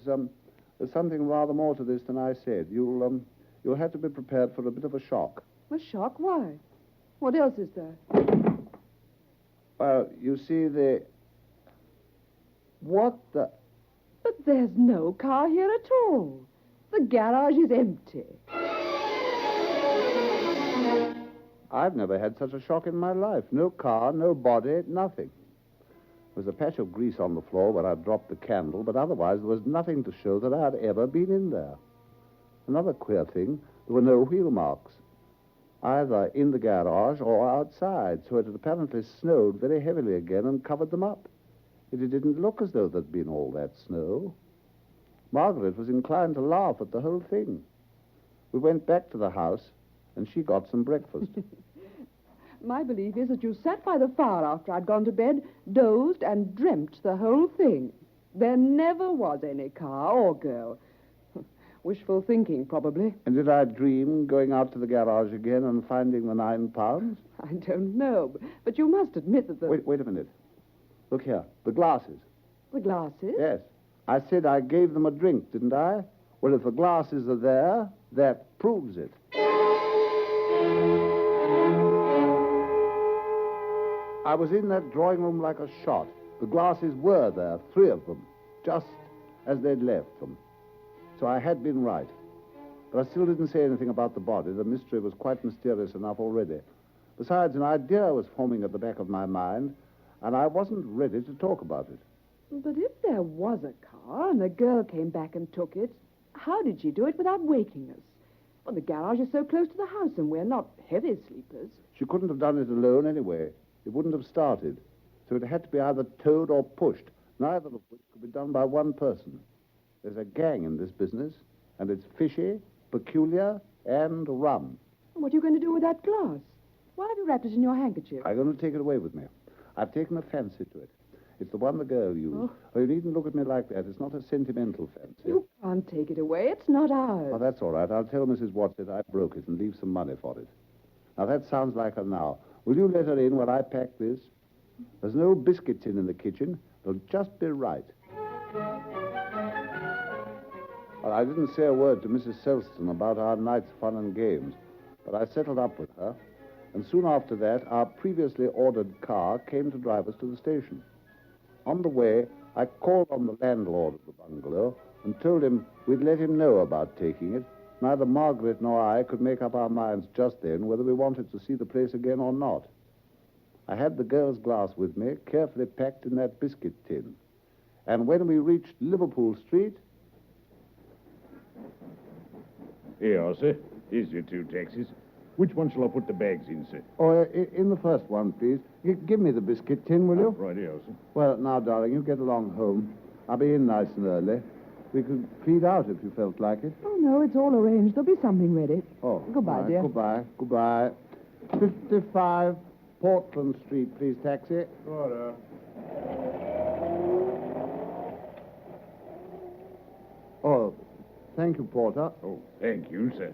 [SPEAKER 2] something rather more to this than I said. You'll have to be prepared for a bit of a shock.
[SPEAKER 13] A shock? Why? What else is there?
[SPEAKER 2] Well, you see, What the...
[SPEAKER 13] But there's no car here at all. The garage is empty.
[SPEAKER 2] I've never had such a shock in my life. No car, no body, nothing. There was a patch of grease on the floor where I dropped the candle, but otherwise there was nothing to show that I had ever been in there. Another queer thing, there were no wheel marks, either in the garage or outside, so it had apparently snowed very heavily again and covered them up. It didn't look as though there'd been all that snow. Margaret was inclined to laugh at the whole thing. We went back to the house, and she got some breakfast.
[SPEAKER 13] My belief is that you sat by the fire after I'd gone to bed, dozed, and dreamt the whole thing. There never was any car or girl. Wishful thinking, probably.
[SPEAKER 2] And did I dream going out to the garage again and finding the £9?
[SPEAKER 13] I don't know, but you must admit that the...
[SPEAKER 2] Wait a minute. Look here, the glasses.
[SPEAKER 13] The glasses?
[SPEAKER 2] Yes. I said I gave them a drink, didn't I? Well, if the glasses are there, that proves it. I was in that drawing room like a shot. The glasses were there, 3 of them, just as they'd left them. So I had been right. But I still didn't say anything about the body. The mystery was quite mysterious enough already. Besides, an idea was forming at the back of my mind, and I wasn't ready to talk about it.
[SPEAKER 13] But if there was a car and the girl came back and took it, how did she do it without waking us? Well, the garage is so close to the house, and we're not heavy sleepers.
[SPEAKER 2] She couldn't have done it alone anyway. It wouldn't have started. So it had to be either towed or pushed, neither of which could be done by one person. There's a gang in this business, and it's fishy, peculiar, and rum.
[SPEAKER 13] What are you going to do with that glass? Why have you wrapped it in your handkerchief?
[SPEAKER 2] I'm going to take it away with me. I've taken a fancy to it. It's the one the girl used. Oh, you needn't look at me like that. It's not a sentimental fancy.
[SPEAKER 13] You can't take it away. It's not ours.
[SPEAKER 2] Oh, that's all right. I'll tell Mrs. Watson I broke it and leave some money for it. Now, that sounds like her now. Will you let her in while I pack this? There's no biscuit tin in the kitchen. It'll just be right. Well, I didn't say a word to Mrs. Selston about our night's fun and games, but I settled up with her, and soon after that, our previously ordered car came to drive us to the station. On the way, I called on the landlord of the bungalow and told him we'd let him know about taking it. Neither Margaret nor I could make up our minds just then whether we wanted to see the place again or not. I had the girl's glass with me, carefully packed in that biscuit tin. And when we reached Liverpool Street...
[SPEAKER 5] Here, sir. Here's your 2 taxis. Which one shall I put the bags in, sir?
[SPEAKER 2] Oh, in the first one, please. Give me the biscuit tin, will you?
[SPEAKER 5] Right here, sir.
[SPEAKER 2] Well, now, darling, you get along home. I'll be in nice and early. We could feed out if you felt like it.
[SPEAKER 13] Oh, no, it's all arranged. There'll be something ready.
[SPEAKER 2] Oh.
[SPEAKER 13] Goodbye,
[SPEAKER 2] right,
[SPEAKER 13] dear.
[SPEAKER 2] Goodbye. 55 Portland Street, please, taxi.
[SPEAKER 5] Righto.
[SPEAKER 2] Oh, thank you, Porter.
[SPEAKER 5] Oh, thank you, sir.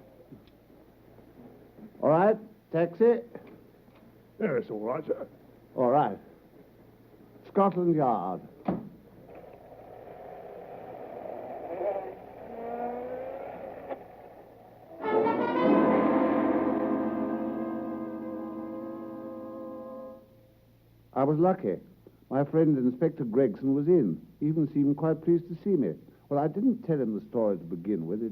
[SPEAKER 2] All right, taxi.
[SPEAKER 5] Yes, all right, sir.
[SPEAKER 2] All right. Scotland Yard. I was lucky. My friend Inspector Gregson was in. He even seemed quite pleased to see me. Well, I didn't tell him the story to begin with. It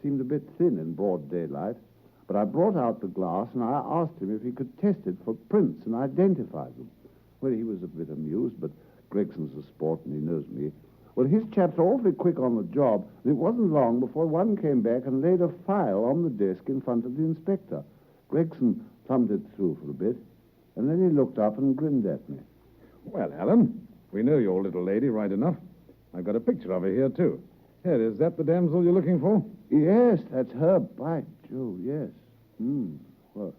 [SPEAKER 2] seemed a bit thin in broad daylight. But I brought out the glass and I asked him if he could test it for prints and identify them. Well, he was a bit amused, but Gregson's a sport and he knows me. Well, his chaps are awfully quick on the job, and it wasn't long before one came back and laid a file on the desk in front of the inspector. Gregson thumbed it through for a bit, and then he looked up and grinned at me.
[SPEAKER 5] Well, Alan, we know your little lady right enough. I've got a picture of her here, too. Here, is that the damsel you're looking for?
[SPEAKER 2] Yes, that's her. By Jove, yes. Well,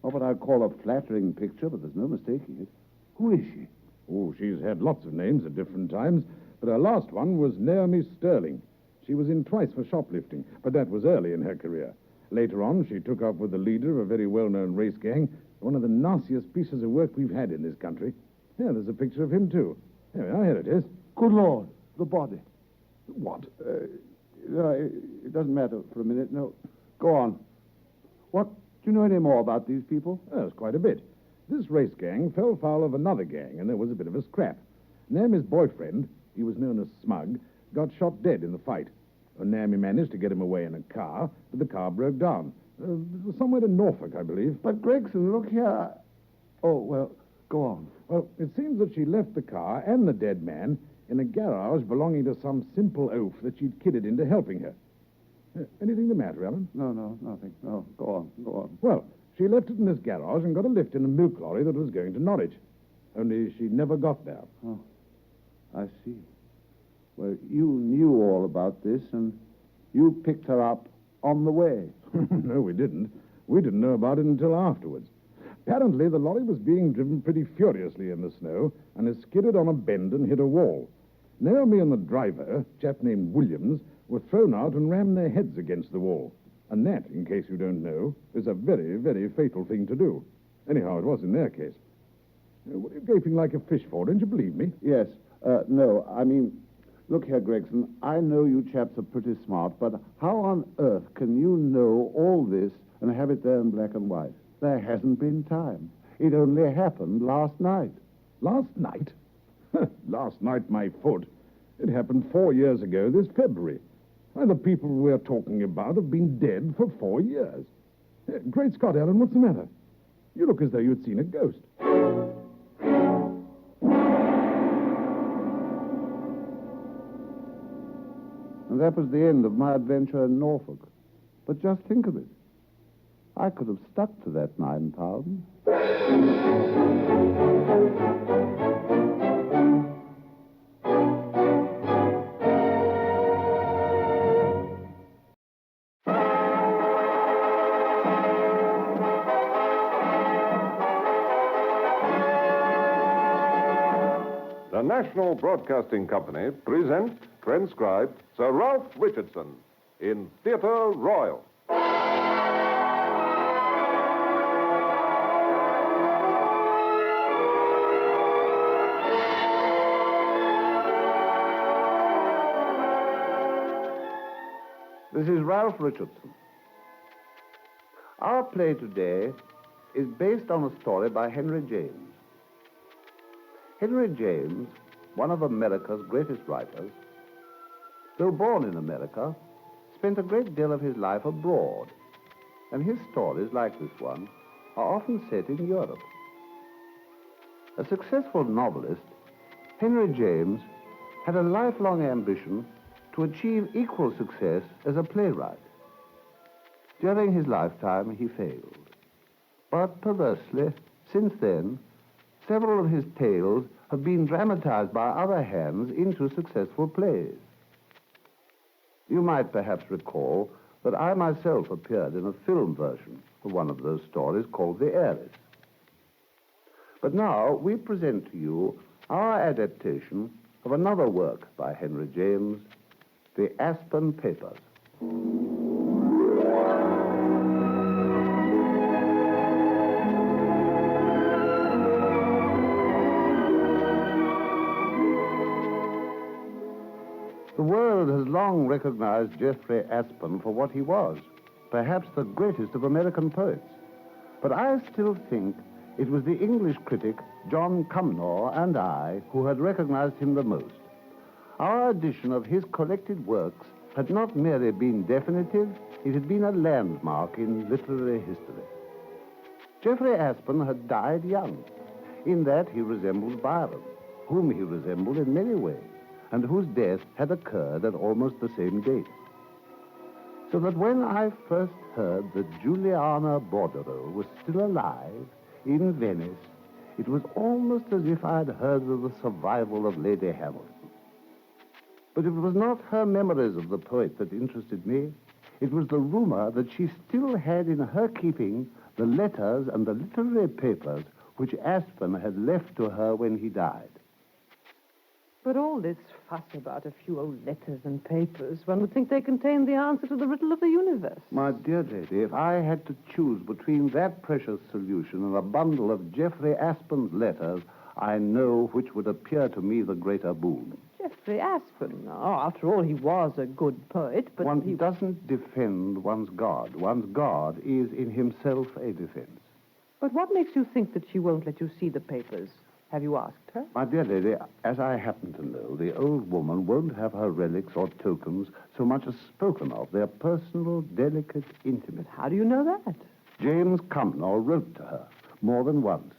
[SPEAKER 2] not what I'd call a flattering picture, but there's no mistaking it. Who is she?
[SPEAKER 5] Oh, she's had lots of names at different times, but her last one was Naomi Sterling. She was in twice for shoplifting, but that was early in her career. Later on, she took up with the leader of a very well-known race gang, one of the nastiest pieces of work we've had in this country. Here, there's a picture of him, too. Here it is.
[SPEAKER 2] Good Lord, the body.
[SPEAKER 5] What?
[SPEAKER 2] It doesn't matter for a minute. No, go on. What? Do you know any more about these people?
[SPEAKER 5] Yes, quite a bit. This race gang fell foul of another gang, and there was a bit of a scrap. Naomi's boyfriend, he was known as Smug, got shot dead in the fight. Naomi managed to get him away in a car, but the car broke down. It was somewhere in Norfolk, I believe.
[SPEAKER 2] But Gregson, look here. Oh, well, go on.
[SPEAKER 5] Well, it seems that she left the car and the dead man in a garage belonging to some simple oaf that she'd kidded into helping her. Anything the matter, Alan?
[SPEAKER 2] No, nothing. No, go on.
[SPEAKER 5] Well, she left it in this garage and got a lift in a milk lorry that was going to Norwich. Only she never got there.
[SPEAKER 2] Oh, I see. Well, you knew all about this, and you picked her up on the way.
[SPEAKER 5] No, we didn't. We didn't know about it until afterwards. Apparently, the lorry was being driven pretty furiously in the snow, and it skidded on a bend and hit a wall. Naomi and the driver, a chap named Williams, were thrown out and rammed their heads against the wall. And that, in case you don't know, is a very, very fatal thing to do. Anyhow, it was in their case. What are you gaping like a fish for? Don't you believe me?
[SPEAKER 2] Yes. No, I mean, look here, Gregson, I know you chaps are pretty smart, but how on earth can you know all this and have it there in black and white? There hasn't been time. It only happened last night.
[SPEAKER 5] Last night? Last night, my foot. It happened 4 years ago this February. And the people we're talking about have been dead for 4 years. Great Scott, Ellen, what's the matter? You look as though you'd seen a ghost.
[SPEAKER 2] And that was the end of my adventure in Norfolk. But just think of it. I could have stuck to that £9.
[SPEAKER 1] The National Broadcasting Company present, transcribed, Sir Ralph Richardson in Theatre Royal.
[SPEAKER 2] This is Ralph Richardson. Our play today is based on a story by Henry James. Henry James, one of America's greatest writers, though born in America, spent a great deal of his life abroad, and his stories, like this one, are often set in Europe. A successful novelist, Henry James had a lifelong ambition to achieve equal success as a playwright. During his lifetime, he failed. But perversely, since then, several of his tales have been dramatized by other hands into successful plays. You might perhaps recall that I myself appeared in a film version of one of those stories called The Heiress. But now we present to you our adaptation of another work by Henry James, The Aspen Papers. The world has long recognized Jeffrey Aspen for what he was, perhaps the greatest of American poets. But I still think it was the English critic, John Cumnor, and I who had recognized him the most. Our edition of his collected works had not merely been definitive, it had been a landmark in literary history. Jeffrey Aspen had died young. In that he resembled Byron, whom he resembled in many ways, and whose death had occurred at almost the same date. So that when I first heard that Juliana Bordereau was still alive in Venice, it was almost as if I had heard of the survival of Lady Hamilton. But it was not her memories of the poet that interested me. It was the rumor that she still had in her keeping the letters and the literary papers which Aspen had left to her when he died.
[SPEAKER 3] But all this fuss about a few old letters and papers, one would think they contain the answer to the riddle of the universe.
[SPEAKER 2] My dear lady, if I had to choose between that precious solution and a bundle of Jeffrey Aspen's letters, I know which would appear to me the greater boon.
[SPEAKER 3] Geoffrey Aspen. Oh, after all, he was a good poet, but
[SPEAKER 2] One doesn't defend one's God. One's God is in himself a defense.
[SPEAKER 3] But what makes you think that she won't let you see the papers? Have you asked her?
[SPEAKER 2] My dear lady, as I happen to know, the old woman won't have her relics or tokens so much as spoken of. They're personal, delicate, intimate.
[SPEAKER 3] How do you know that?
[SPEAKER 2] James Cumnall wrote to her more than once.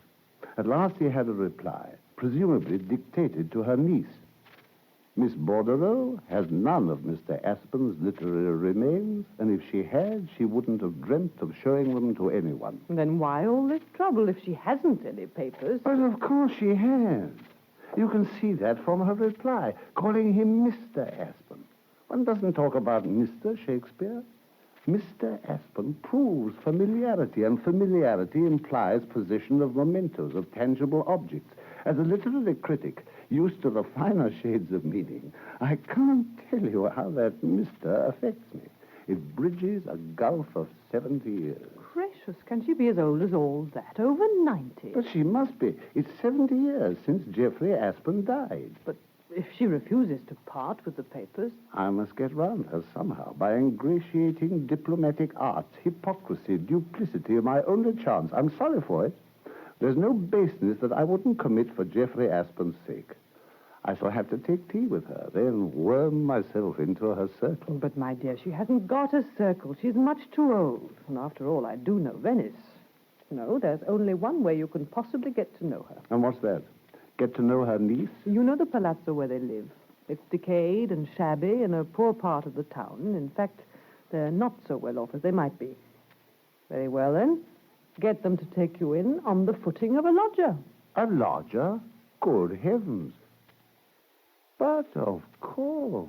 [SPEAKER 2] At last he had a reply, presumably dictated to her niece. Miss Bordereau has none of Mr. Aspen's literary remains, and if she had, she wouldn't have dreamt of showing them to anyone.
[SPEAKER 3] Then why all this trouble if she hasn't any papers?
[SPEAKER 2] But of course she has. You can see that from her reply, calling him Mr. Aspen. One doesn't talk about Mr. Shakespeare. Mr. Aspen proves familiarity, and familiarity implies possession of mementos, of tangible objects. As a literary critic, used to the finer shades of meaning, I can't tell you how that Mr. affects me. It bridges a gulf of 70 years.
[SPEAKER 3] Precious, can she be as old as all that? Over 90.
[SPEAKER 2] But she must be. It's 70 years since Geoffrey Aspen died.
[SPEAKER 3] But if she refuses to part with the papers...
[SPEAKER 2] I must get round her somehow by ingratiating diplomatic arts, hypocrisy, duplicity, my only chance. I'm sorry for it. There's no baseness that I wouldn't commit for Geoffrey Aspen's sake. I shall have to take tea with her, then worm myself into her circle.
[SPEAKER 3] But, my dear, she hasn't got a circle. She's much too old. And after all, I do know Venice. No, there's only one way you can possibly get to know her.
[SPEAKER 2] And what's that? Get to know her niece?
[SPEAKER 3] You know the palazzo where they live. It's decayed and shabby in a poor part of the town. In fact, they're not so well off as they might be. Very well, then. Get them to take you in on the footing of a lodger.
[SPEAKER 2] A lodger? Good heavens. But of course.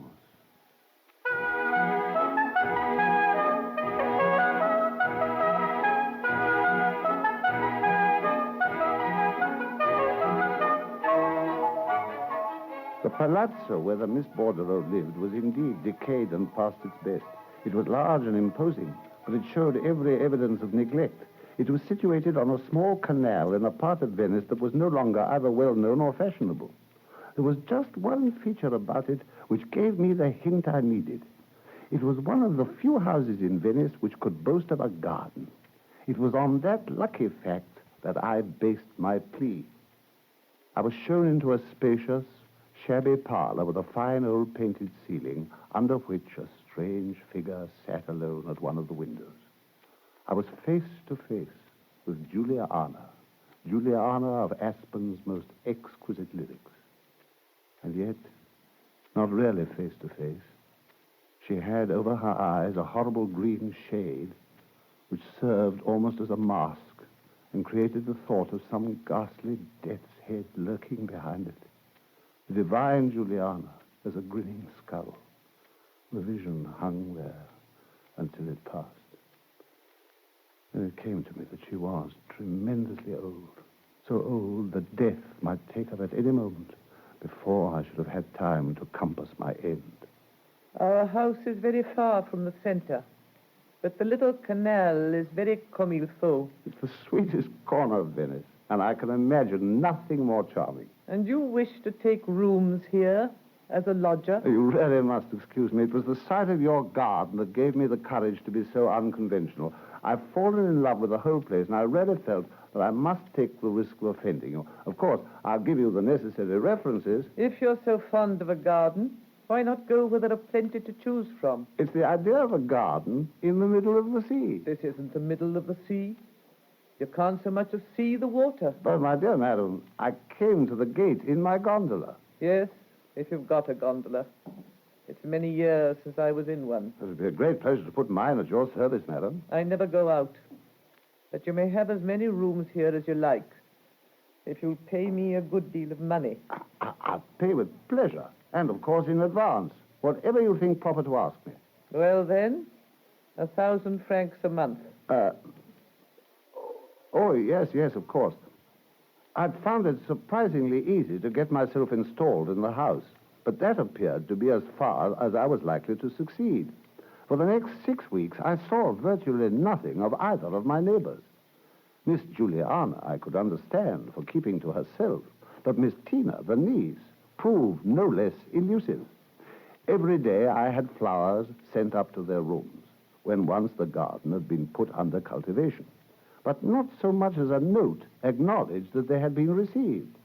[SPEAKER 2] The palazzo where the Miss Bordereau lived was indeed decayed and past its best. It was large and imposing, but it showed every evidence of neglect. It was situated on a small canal in a part of Venice that was no longer either well-known or fashionable. There was just one feature about it which gave me the hint I needed. It was one of the few houses in Venice which could boast of a garden. It was on that lucky fact that I based my plea. I was shown into a spacious, shabby parlor with a fine old painted ceiling, under which a strange figure sat alone at one of the windows. I was face to face with Juliana of Aspen's most exquisite lyrics. And yet, not really face to face. She had over her eyes a horrible green shade which served almost as a mask and created the thought of some ghastly death's head lurking behind it. The divine Juliana as a grinning skull. The vision hung there until it passed. Then it came to me that she was tremendously old. So old that death might take her at any moment before I should have had time to compass my end.
[SPEAKER 16] Our house is very far from the center, but the little canal is very comme il faut.
[SPEAKER 2] It's the sweetest corner of Venice, and I can imagine nothing more charming.
[SPEAKER 16] And you wish to take rooms here as a lodger?
[SPEAKER 2] You really must excuse me. It was the sight of your garden that gave me the courage to be so unconventional. I've fallen in love with the whole place, and I really felt that I must take the risk of offending you. Of course, I'll give you the necessary references.
[SPEAKER 16] If you're so fond of a garden, why not go where there are plenty to choose from?
[SPEAKER 2] It's the idea of a garden in the middle of the sea.
[SPEAKER 16] This isn't the middle of the sea. You can't so much as see the water.
[SPEAKER 2] But, my dear madam, I came to the gate in my gondola.
[SPEAKER 16] Yes, if you've got a gondola. It's many years since I was in one.
[SPEAKER 2] It would be a great pleasure to put mine at your service, madam.
[SPEAKER 16] I never go out. But you may have as many rooms here as you like, if you'll pay me a good deal of money.
[SPEAKER 2] I'll pay with pleasure, and, of course, in advance. Whatever you think proper to ask me.
[SPEAKER 16] Well, then, 1,000 francs a month.
[SPEAKER 2] Oh, yes, of course. I'd found it surprisingly easy to get myself installed in the house, but that appeared to be as far as I was likely to succeed. For the next 6 weeks, I saw virtually nothing of either of my neighbors. Miss Juliana I could understand for keeping to herself, But Miss Tina, the niece, proved no less elusive. Every day I had flowers sent up to their rooms, when once the garden had been put under cultivation. But not so much as a note acknowledged that they had been received.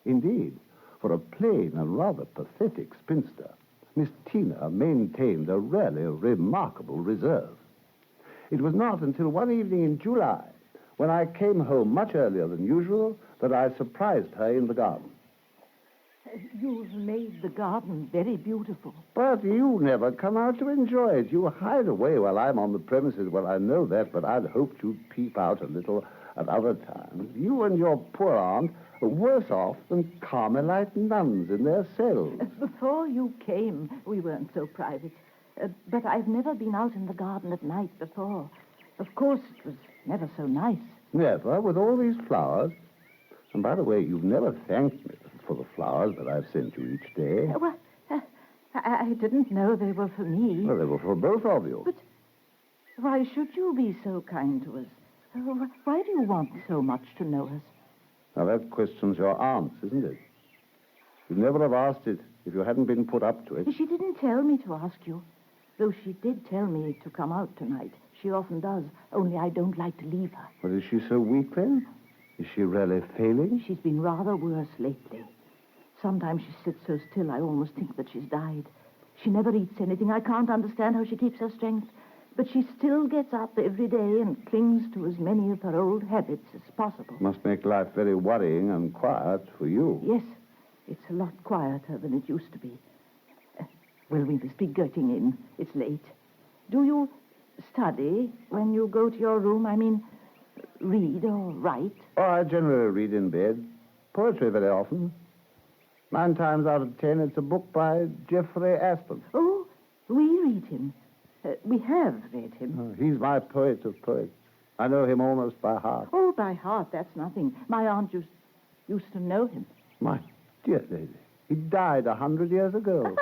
[SPEAKER 2] Indeed, for a plain and rather pathetic spinster, Miss Tina maintained a really remarkable reserve. It was not until one evening in July, when I came home much earlier than usual, that I surprised her in the garden.
[SPEAKER 17] You've made the garden very beautiful.
[SPEAKER 2] But you never come out to enjoy it. You hide away while I'm on the premises. Well, I know that, but I'd hoped you'd peep out a little at other times. You and your poor aunt are worse off than Carmelite nuns in their cells.
[SPEAKER 17] Before you came, we weren't so private. But I've never been out in the garden at night before. Of course, it was never so nice.
[SPEAKER 2] Never, with all these flowers. And by the way, you've never thanked me for the flowers that I've sent you each day.
[SPEAKER 17] Well, I didn't know they were for me.
[SPEAKER 2] Well, they were for both of you.
[SPEAKER 17] But why should you be so kind to us? Why do you want so much to know us?
[SPEAKER 2] Now, that questions your aunt's, isn't it? You'd never have asked it if you hadn't been put up to it.
[SPEAKER 17] She didn't tell me to ask you, though she did tell me to come out tonight. She often does, only I don't like to leave her.
[SPEAKER 2] But is she so weak, then? Is she really failing?
[SPEAKER 17] She's been rather worse lately. Sometimes she sits so still I almost think that she's died. She never eats anything. I can't understand how she keeps her strength. But she still gets up every day and clings to as many of her old habits as possible.
[SPEAKER 2] Must make life very worrying and quiet for you.
[SPEAKER 17] Yes, it's a lot quieter than it used to be. Well, we must be getting in. It's late. Do you study when you go to your room? I mean, read or write?
[SPEAKER 2] Oh, I generally read in bed. Poetry very often. 9 times out of 10, it's a book by Jeffrey Aspin.
[SPEAKER 17] Oh, we read him. We have read him.
[SPEAKER 2] Oh, he's my poet of poets. I know him almost by heart.
[SPEAKER 17] Oh, by heart, that's nothing. My aunt used to know him.
[SPEAKER 2] My dear lady, he died 100 years ago.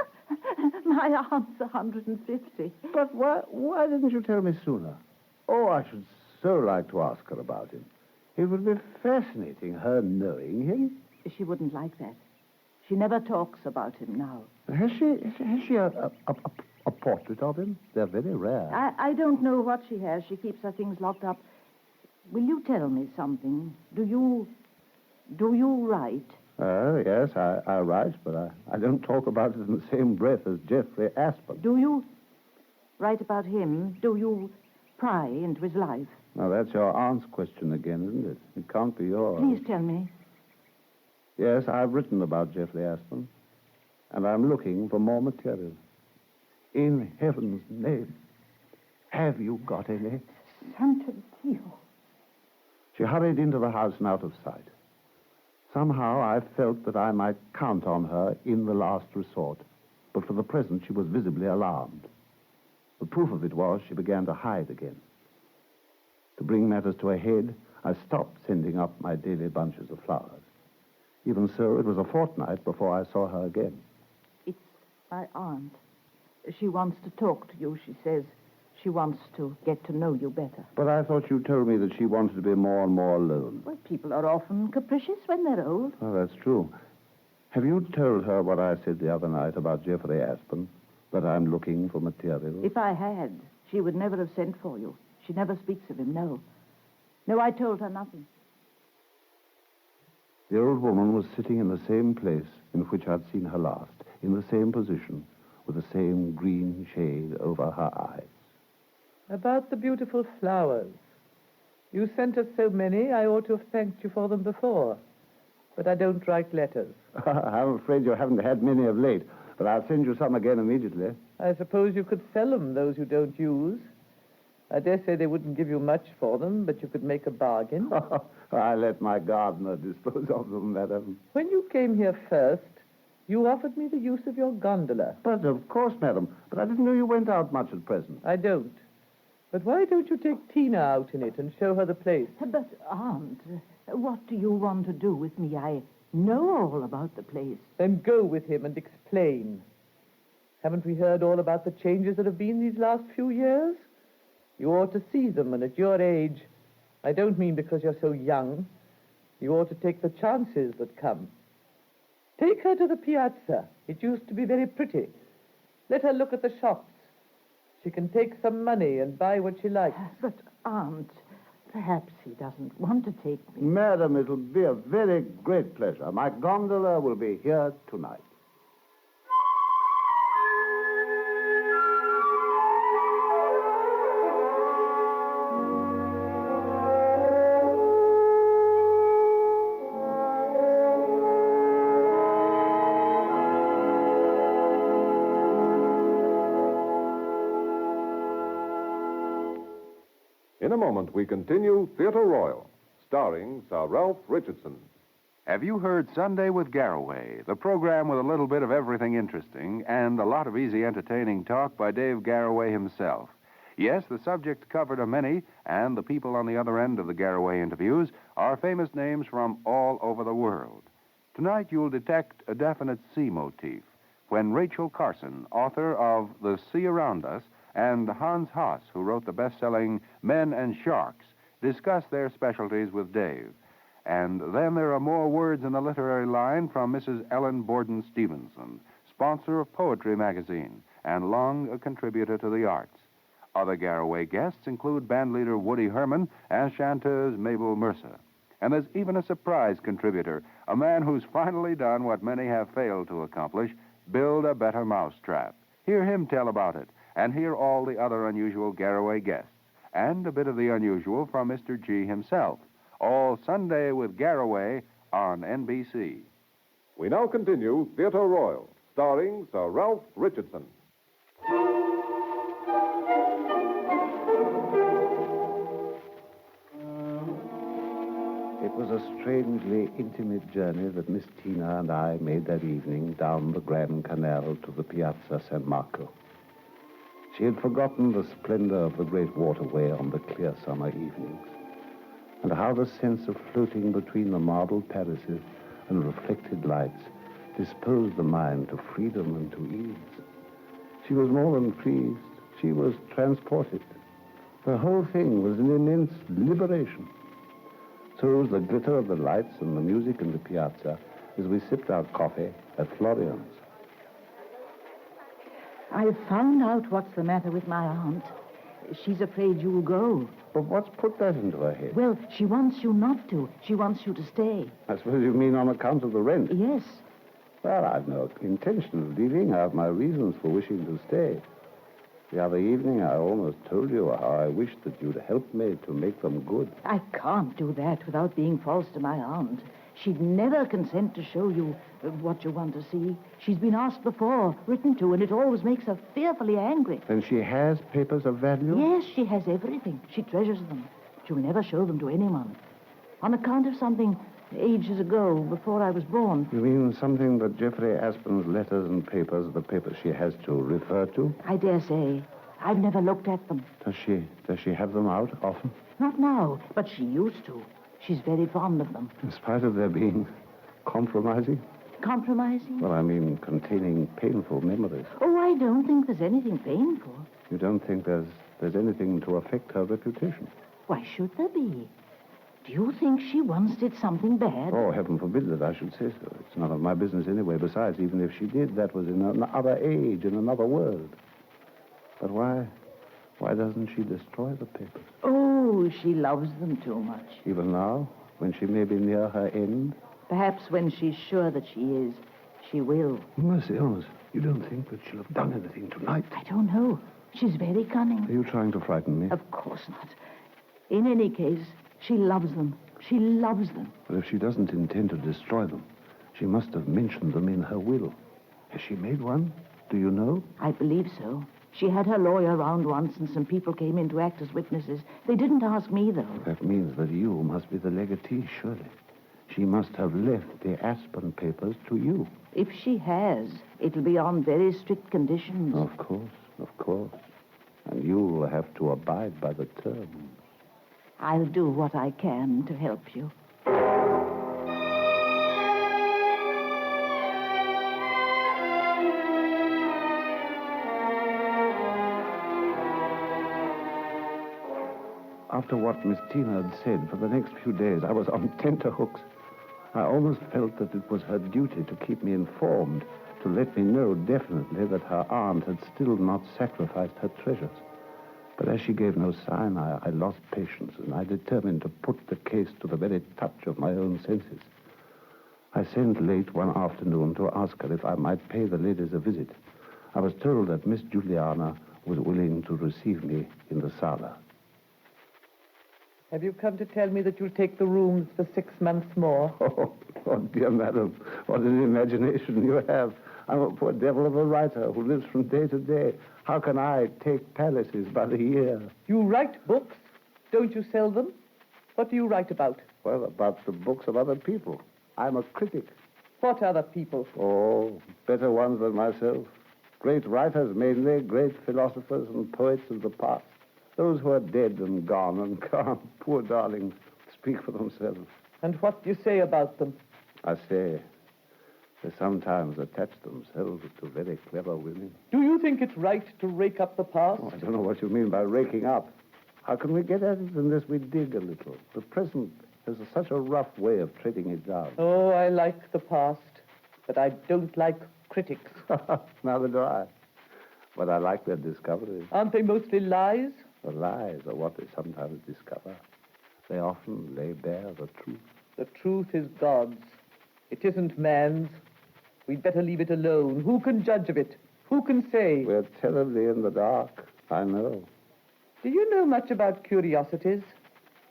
[SPEAKER 17] My aunt's 150.
[SPEAKER 2] But why didn't you tell me sooner? Oh, I should so like to ask her about him. It would be fascinating, her knowing him.
[SPEAKER 17] She wouldn't like that. She never talks about him now.
[SPEAKER 2] Has she a portrait of him? They're very rare.
[SPEAKER 17] I don't know what she has. She keeps her things locked up. Will you tell me something? Do you write?
[SPEAKER 2] Yes, I write, but I don't talk about it in the same breath as Jeffrey Aspin.
[SPEAKER 17] Do you write about him? Do you pry into his life?
[SPEAKER 2] Now, that's your aunt's question again, isn't it? It can't be yours.
[SPEAKER 17] Please tell me.
[SPEAKER 2] Yes, I've written about Jeffrey Aspin, and I'm looking for more material. In heaven's name, have you got any?
[SPEAKER 17] Santo Dio.
[SPEAKER 2] She hurried into the house and out of sight. Somehow I felt that I might count on her in the last resort, but for the present she was visibly alarmed. The proof of it was she began to hide again. To bring matters to a head, I stopped sending up my daily bunches of flowers. Even so, it was a fortnight before I saw her again.
[SPEAKER 17] It's my aunt. She wants to talk to you, she says. She wants to get to know you better.
[SPEAKER 2] But I thought you told me that she wanted to be more and more alone.
[SPEAKER 17] Well, people are often capricious when they're old.
[SPEAKER 2] Oh, that's true. Have you told her what I said the other night about Jeffrey Aspin? That I'm looking for material?
[SPEAKER 17] If I had, she would never have sent for you. She never speaks of him, no. No, I told her nothing.
[SPEAKER 2] The old woman was sitting in the same place in which I'd seen her last, in the same position, with the same green shade over her eyes.
[SPEAKER 16] About the beautiful flowers. You sent us so many, I ought to have thanked you for them before. But I don't write letters.
[SPEAKER 2] I'm afraid you haven't had many of late, but I'll send you some again immediately.
[SPEAKER 16] I suppose you could sell them, those you don't use. I dare say they wouldn't give you much for them, but you could make a bargain.
[SPEAKER 2] I let my gardener dispose of them, madam.
[SPEAKER 16] When you came here first, you offered me the use of your gondola.
[SPEAKER 2] But of course, madam. But I didn't know you went out much at present.
[SPEAKER 16] I don't. But why don't you take Tina out in it and show her the place?
[SPEAKER 17] But, Aunt, what do you want to do with me? I know all about the place.
[SPEAKER 16] Then go with him and explain. Haven't we heard all about the changes that have been these last few years? You ought to see them, and at your age, I don't mean because you're so young, you ought to take the chances that come. Take her to the piazza. It used to be very pretty. Let her look at the shops. She can take some money and buy what she likes.
[SPEAKER 17] But, Aunt, perhaps he doesn't want to take me.
[SPEAKER 2] Madam, it'll be a very great pleasure. My gondola will be here tonight.
[SPEAKER 1] In a moment, we continue Theatre Royal, starring Sir Ralph Richardson.
[SPEAKER 8] Have you heard Sunday with Garraway, the program with a little bit of everything interesting and a lot of easy, entertaining talk by Dave Garraway himself? Yes, the subject covered are many, and the people on the other end of the Garraway interviews are famous names from all over the world. Tonight, you'll detect a definite sea motif when Rachel Carson, author of The Sea Around Us, and Hans Haas, who wrote the best-selling Men and Sharks, discuss their specialties with Dave. And then there are more words in the literary line from Mrs. Ellen Borden Stevenson, sponsor of Poetry Magazine, and long a contributor to the arts. Other Garraway guests include bandleader Woody Herman and chanteuse Mabel Mercer. And there's even a surprise contributor, a man who's finally done what many have failed to accomplish, build a better mousetrap. Hear him tell about it, and hear all the other unusual Garraway guests, and a bit of the unusual from Mr. G himself. All Sunday with Garraway on NBC.
[SPEAKER 1] We now continue Theatre Royal, starring Sir Ralph Richardson.
[SPEAKER 2] It was a strangely intimate journey that Miss Tina and I made that evening down the Grand Canal to the Piazza San Marco. She had forgotten the splendor of the great waterway on the clear summer evenings, and how the sense of floating between the marble palaces and reflected lights disposed the mind to freedom and to ease. She was more than pleased. She was transported. The whole thing was an immense liberation. So was the glitter of the lights and the music in the piazza as we sipped our coffee at Florian's.
[SPEAKER 17] I've found out what's the matter with my aunt. She's afraid you'll go.
[SPEAKER 2] But what's put that into her head?
[SPEAKER 17] Well, she wants you not to. She wants you to stay.
[SPEAKER 2] I suppose you mean on account of the rent?
[SPEAKER 17] Yes.
[SPEAKER 2] Well, I've no intention of leaving. I have my reasons for wishing to stay. The other evening, I almost told you how I wished that you'd help me to make them good.
[SPEAKER 17] I can't do that without being false to my aunt. She'd never consent to show you what you want to see. She's been asked before, written to, and it always makes her fearfully angry.
[SPEAKER 2] Then she has papers of value?
[SPEAKER 17] Yes, she has everything. She treasures them. She'll never show them to anyone. On account of something ages ago, before I was born.
[SPEAKER 2] You mean something that Geoffrey Aspen's letters and papers, the papers she has to refer to?
[SPEAKER 17] I dare say. I've never looked at them.
[SPEAKER 2] Does she have them out often?
[SPEAKER 17] Not now, but she used to. She's very fond of them.
[SPEAKER 2] In spite of their being compromising?
[SPEAKER 17] Compromising?
[SPEAKER 2] Well, I mean containing painful memories.
[SPEAKER 17] Oh, I don't think there's anything painful.
[SPEAKER 2] You don't think there's anything to affect her reputation?
[SPEAKER 17] Why should there be? Do you think she once did something bad?
[SPEAKER 2] Oh, heaven forbid that I should say so. It's none of my business anyway. Besides, even if she did, that was in another age, in another world. But why doesn't she destroy the papers?
[SPEAKER 17] Oh, she loves them too much.
[SPEAKER 2] Even now, when she may be near her end?
[SPEAKER 17] Perhaps when she's sure that she is, she will.
[SPEAKER 2] Mercy on us. You don't think that she'll have done anything tonight?
[SPEAKER 17] I don't know. She's very cunning.
[SPEAKER 2] Are you trying to frighten me?
[SPEAKER 17] Of course not. In any case, she loves them. She loves them.
[SPEAKER 2] But if she doesn't intend to destroy them, she must have mentioned them in her will. Has she made one? Do you know?
[SPEAKER 17] I believe so. She had her lawyer round once, and some people came in to act as witnesses. They didn't ask me, though.
[SPEAKER 2] That means that you must be the legatee, surely. She must have left the Aspen papers to you.
[SPEAKER 17] If she has, it'll be on very strict conditions.
[SPEAKER 2] Of course. And you'll have to abide by the terms.
[SPEAKER 17] I'll do what I can to help you.
[SPEAKER 2] After what Miss Tina had said, for the next few days, I was on tenterhooks. I almost felt that it was her duty to keep me informed, to let me know definitely that her aunt had still not sacrificed her treasures. But as she gave no sign, I lost patience, and I determined to put the case to the very touch of my own senses. I sent late one afternoon to ask her if I might pay the ladies a visit. I was told that Miss Juliana was willing to receive me in the sala.
[SPEAKER 16] Have you come to tell me that you'll take the rooms for 6 months more?
[SPEAKER 2] Oh, dear madam, what an imagination you have. I'm a poor devil of a writer who lives from day to day. How can I take palaces by the year?
[SPEAKER 16] You write books. Don't you sell them? What do you write about?
[SPEAKER 2] Well, about the books of other people. I'm a critic.
[SPEAKER 16] What other people?
[SPEAKER 2] Oh, better ones than myself. Great writers mainly, great philosophers and poets of the past. Those who are dead and gone and can't, poor darlings, speak for themselves.
[SPEAKER 16] And what do you say about them?
[SPEAKER 2] I say, they sometimes attach themselves to very clever women.
[SPEAKER 16] Do you think it's right to rake up the past?
[SPEAKER 2] Oh, I don't know what you mean by raking up. How can we get at it unless we dig a little? The present has such a rough way of treading it down.
[SPEAKER 16] Oh, I like the past, but I don't like critics.
[SPEAKER 2] Neither do I. But I like their discoveries.
[SPEAKER 16] Aren't they mostly lies?
[SPEAKER 2] The lies are what they sometimes discover. They often lay bare the truth.
[SPEAKER 16] The truth is God's. It isn't man's. We'd better leave it alone. Who can judge of it? Who can say?
[SPEAKER 2] We're terribly in the dark, I know.
[SPEAKER 16] Do you know much about curiosities?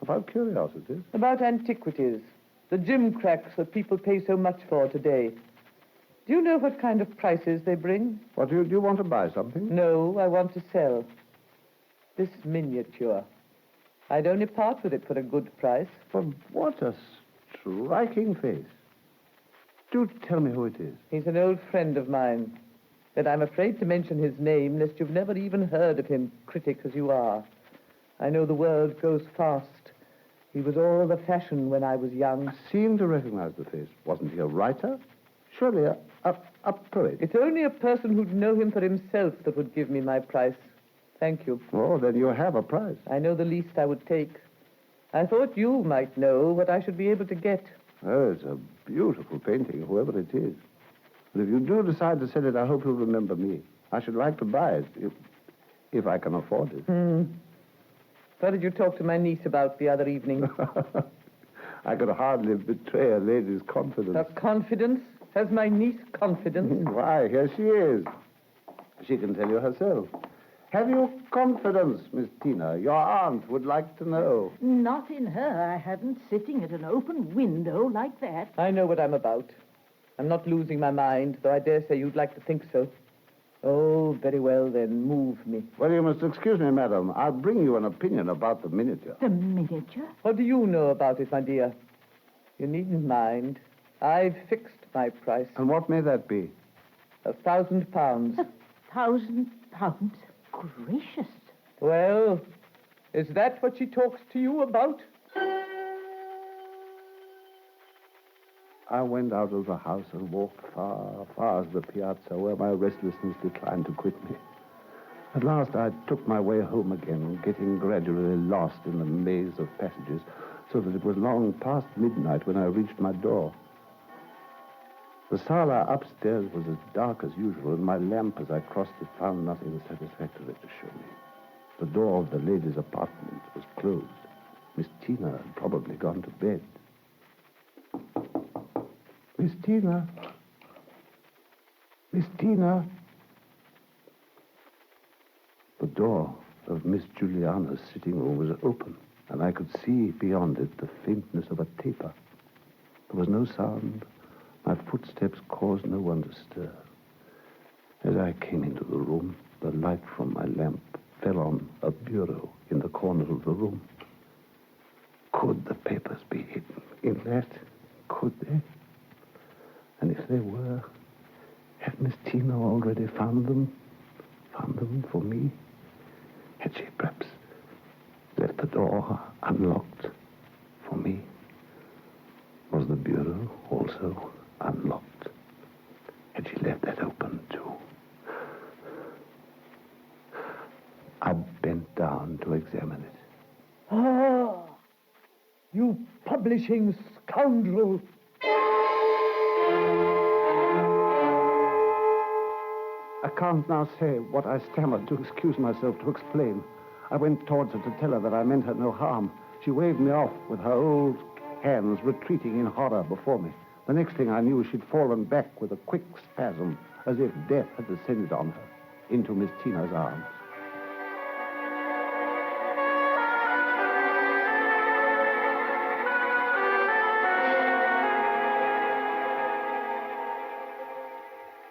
[SPEAKER 2] About curiosities?
[SPEAKER 16] About antiquities. The gimcracks that people pay so much for today. Do you know what kind of prices they bring?
[SPEAKER 2] What, do you want to buy something?
[SPEAKER 16] No, I want to sell. This miniature. I'd only part with it for a good price.
[SPEAKER 2] But what a striking face. Do tell me who it is.
[SPEAKER 16] He's an old friend of mine. But I'm afraid to mention his name, lest you've never even heard of him, critic as you are. I know the world goes fast. He was all the fashion when I was young.
[SPEAKER 2] I seem to recognize the face. Wasn't he a writer? Surely a poet.
[SPEAKER 16] It's only a person who'd know him for himself that would give me my price. Thank you.
[SPEAKER 2] Oh, then you have a price.
[SPEAKER 16] I know the least I would take. I thought you might know what I should be able to get.
[SPEAKER 2] Oh, it's a beautiful painting, whoever it is. And if you do decide to sell it, I hope you'll remember me. I should like to buy it, if I can afford it.
[SPEAKER 16] What did you talk to my niece about the other evening?
[SPEAKER 2] I could hardly betray a lady's confidence.
[SPEAKER 16] Her confidence? Has my niece confidence?
[SPEAKER 2] Why, here she is. She can tell you herself. Have you confidence, Miss Tina? Your aunt would like to know.
[SPEAKER 17] Not in her. I hadn't sitting at an open window like that.
[SPEAKER 16] I know what I'm about. I'm not losing my mind, though I dare say you'd like to think so. Oh, very well, then. Move me.
[SPEAKER 2] Well, you must excuse me, madam. I'll bring you an opinion about the miniature.
[SPEAKER 17] The miniature?
[SPEAKER 16] What do you know about it, my dear? You needn't mind. I've fixed my price.
[SPEAKER 2] And what may that be?
[SPEAKER 16] £1,000.
[SPEAKER 17] £1,000? Gracious.
[SPEAKER 16] Well, is that what she talks to you about?
[SPEAKER 2] I went out of the house and walked far, far as the piazza where my restlessness declined to quit me. At last I took my way home again, getting gradually lost in the maze of passages, so that it was long past midnight when I reached my door. The sala upstairs was as dark as usual, and my lamp, as I crossed it, found nothing satisfactory to show me. The door of the ladies' apartment was closed. Miss Tina had probably gone to bed. Miss Tina? Miss Tina? The door of Miss Juliana's sitting room was open, and I could see beyond it the faintness of a taper. There was no sound. My footsteps caused no one to stir. As I came into the room, the light from my lamp fell on a bureau in the corner of the room. Could the papers be hidden in that? Could they? And if they were, had Miss Tina already found them? Found them for me? Had she perhaps left the door unlocked for me? Was the bureau also unlocked? Had she left that open, too? I bent down to examine it.
[SPEAKER 16] Ah, you publishing scoundrel!
[SPEAKER 2] I can't now say what I stammered to excuse myself, to explain. I went towards her to tell her that I meant her no harm. She waved me off with her old hands retreating in horror before me. The next thing I knew, she'd fallen back with a quick spasm, as if death had descended on her, into Miss Tina's arms.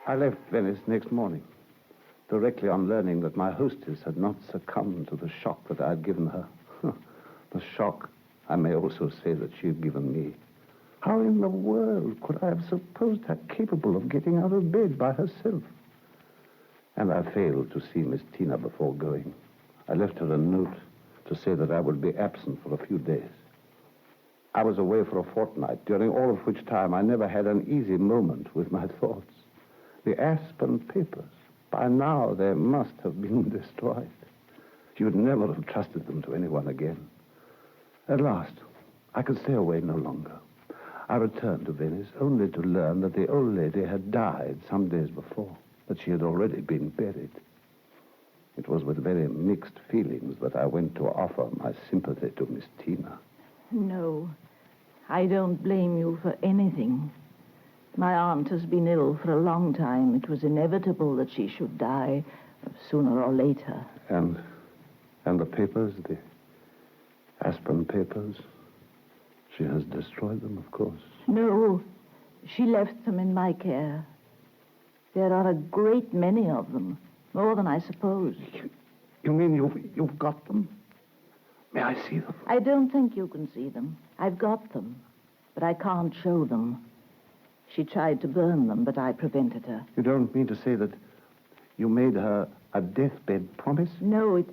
[SPEAKER 2] I left Venice next morning, directly on learning that my hostess had not succumbed to the shock that I had given her. The shock, I may also say, that she had given me. How in the world could I have supposed her capable of getting out of bed by herself? And I failed to see Miss Tina before going. I left her a note to say that I would be absent for a few days. I was away for a fortnight, during all of which time I never had an easy moment with my thoughts. The Aspen papers, by now they must have been destroyed. She would never have trusted them to anyone again. At last, I could stay away no longer. I returned to Venice only to learn that the old lady had died some days before, that she had already been buried. It was with very mixed feelings that I went to offer my sympathy to Miss Tina.
[SPEAKER 17] No, I don't blame you for anything. My aunt has been ill for a long time. It was inevitable that she should die sooner or later.
[SPEAKER 2] And the papers, the Aspen papers, she has destroyed them, of course.
[SPEAKER 17] No, she left them in my care. There are a great many of them, more than I suppose.
[SPEAKER 2] You mean you've got them? May I see them?
[SPEAKER 17] I don't think you can see them. I've got them, but I can't show them. She tried to burn them, but I prevented her.
[SPEAKER 2] You don't mean to say that you made her a deathbed promise?
[SPEAKER 17] No, it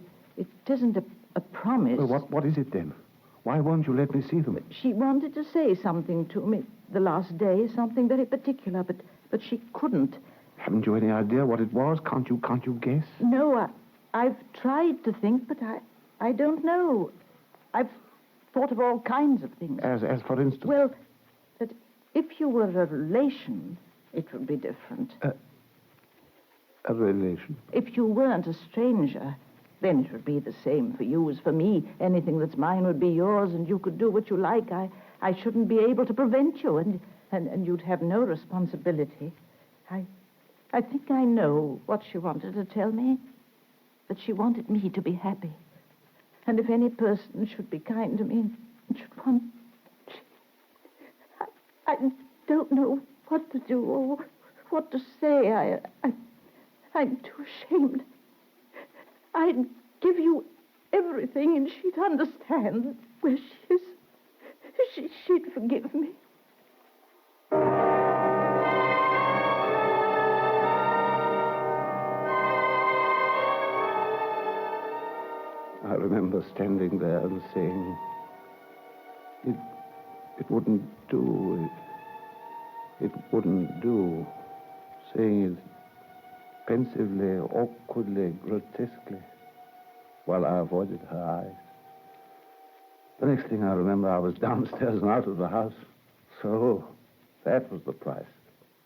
[SPEAKER 17] isn't a promise.
[SPEAKER 2] Well, what is it then? Why won't you let me see them?
[SPEAKER 17] She wanted to say something to me the last day, something very particular, but she couldn't.
[SPEAKER 2] Haven't you any idea what it was? Can't you guess?
[SPEAKER 17] No, I've tried to think, but I don't know. I've thought of all kinds of things.
[SPEAKER 2] As for instance?
[SPEAKER 17] Well, that if you were a relation, it would be different.
[SPEAKER 2] A relation?
[SPEAKER 17] If you weren't a stranger, then it would be the same for you as for me. Anything that's mine would be yours, and you could do what you like. I shouldn't be able to prevent you, and you'd have no responsibility. I think I know what she wanted to tell me. That she wanted me to be happy. And if any person should be kind to me and should want... I don't know what to do or what to say. I'm too ashamed. I'd give you everything and she'd understand where she is. She'd forgive me.
[SPEAKER 2] I remember standing there and saying, it wouldn't do. It wouldn't do. Saying it pensively, awkwardly, grotesquely, while I avoided her eyes. The next thing I remember, I was downstairs and out of the house. So, that was the price.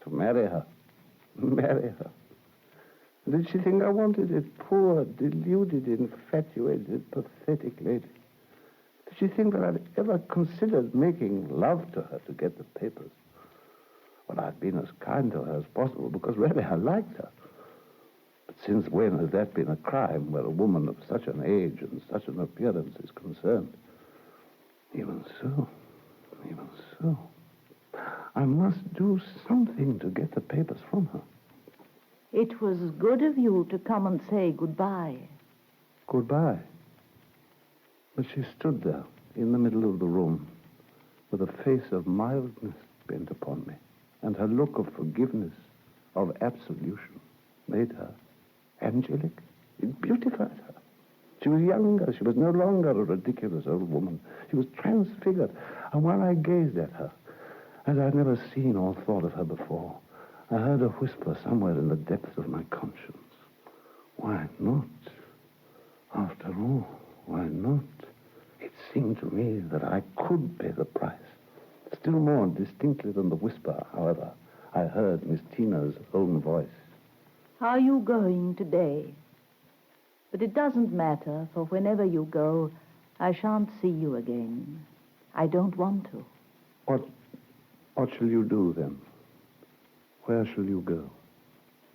[SPEAKER 2] To marry her. Marry her. Did she think I wanted it? Poor, deluded, infatuated, pathetic lady. Did she think that I'd ever considered making love to her to get the papers? Well, I'd been as kind to her as possible because really I liked her. But since when has that been a crime where a woman of such an age and such an appearance is concerned? Even so, I must do something to get the papers from her.
[SPEAKER 17] It was good of you to come and say goodbye.
[SPEAKER 2] Goodbye. But she stood there in the middle of the room with a face of mildness bent upon me, and her look of forgiveness, of absolution, made her angelic. It beautified her. She was younger. She was no longer a ridiculous old woman. She was transfigured. And while I gazed at her, as I'd never seen or thought of her before, I heard a whisper somewhere in the depths of my conscience. Why not? After all, why not? It seemed to me that I could pay the price. Still more distinctly than the whisper, however, I heard Miss Tina's own voice.
[SPEAKER 17] How are you going today? But it doesn't matter, for whenever you go, I shan't see you again. I don't want to.
[SPEAKER 2] What shall you do, then? Where shall you go?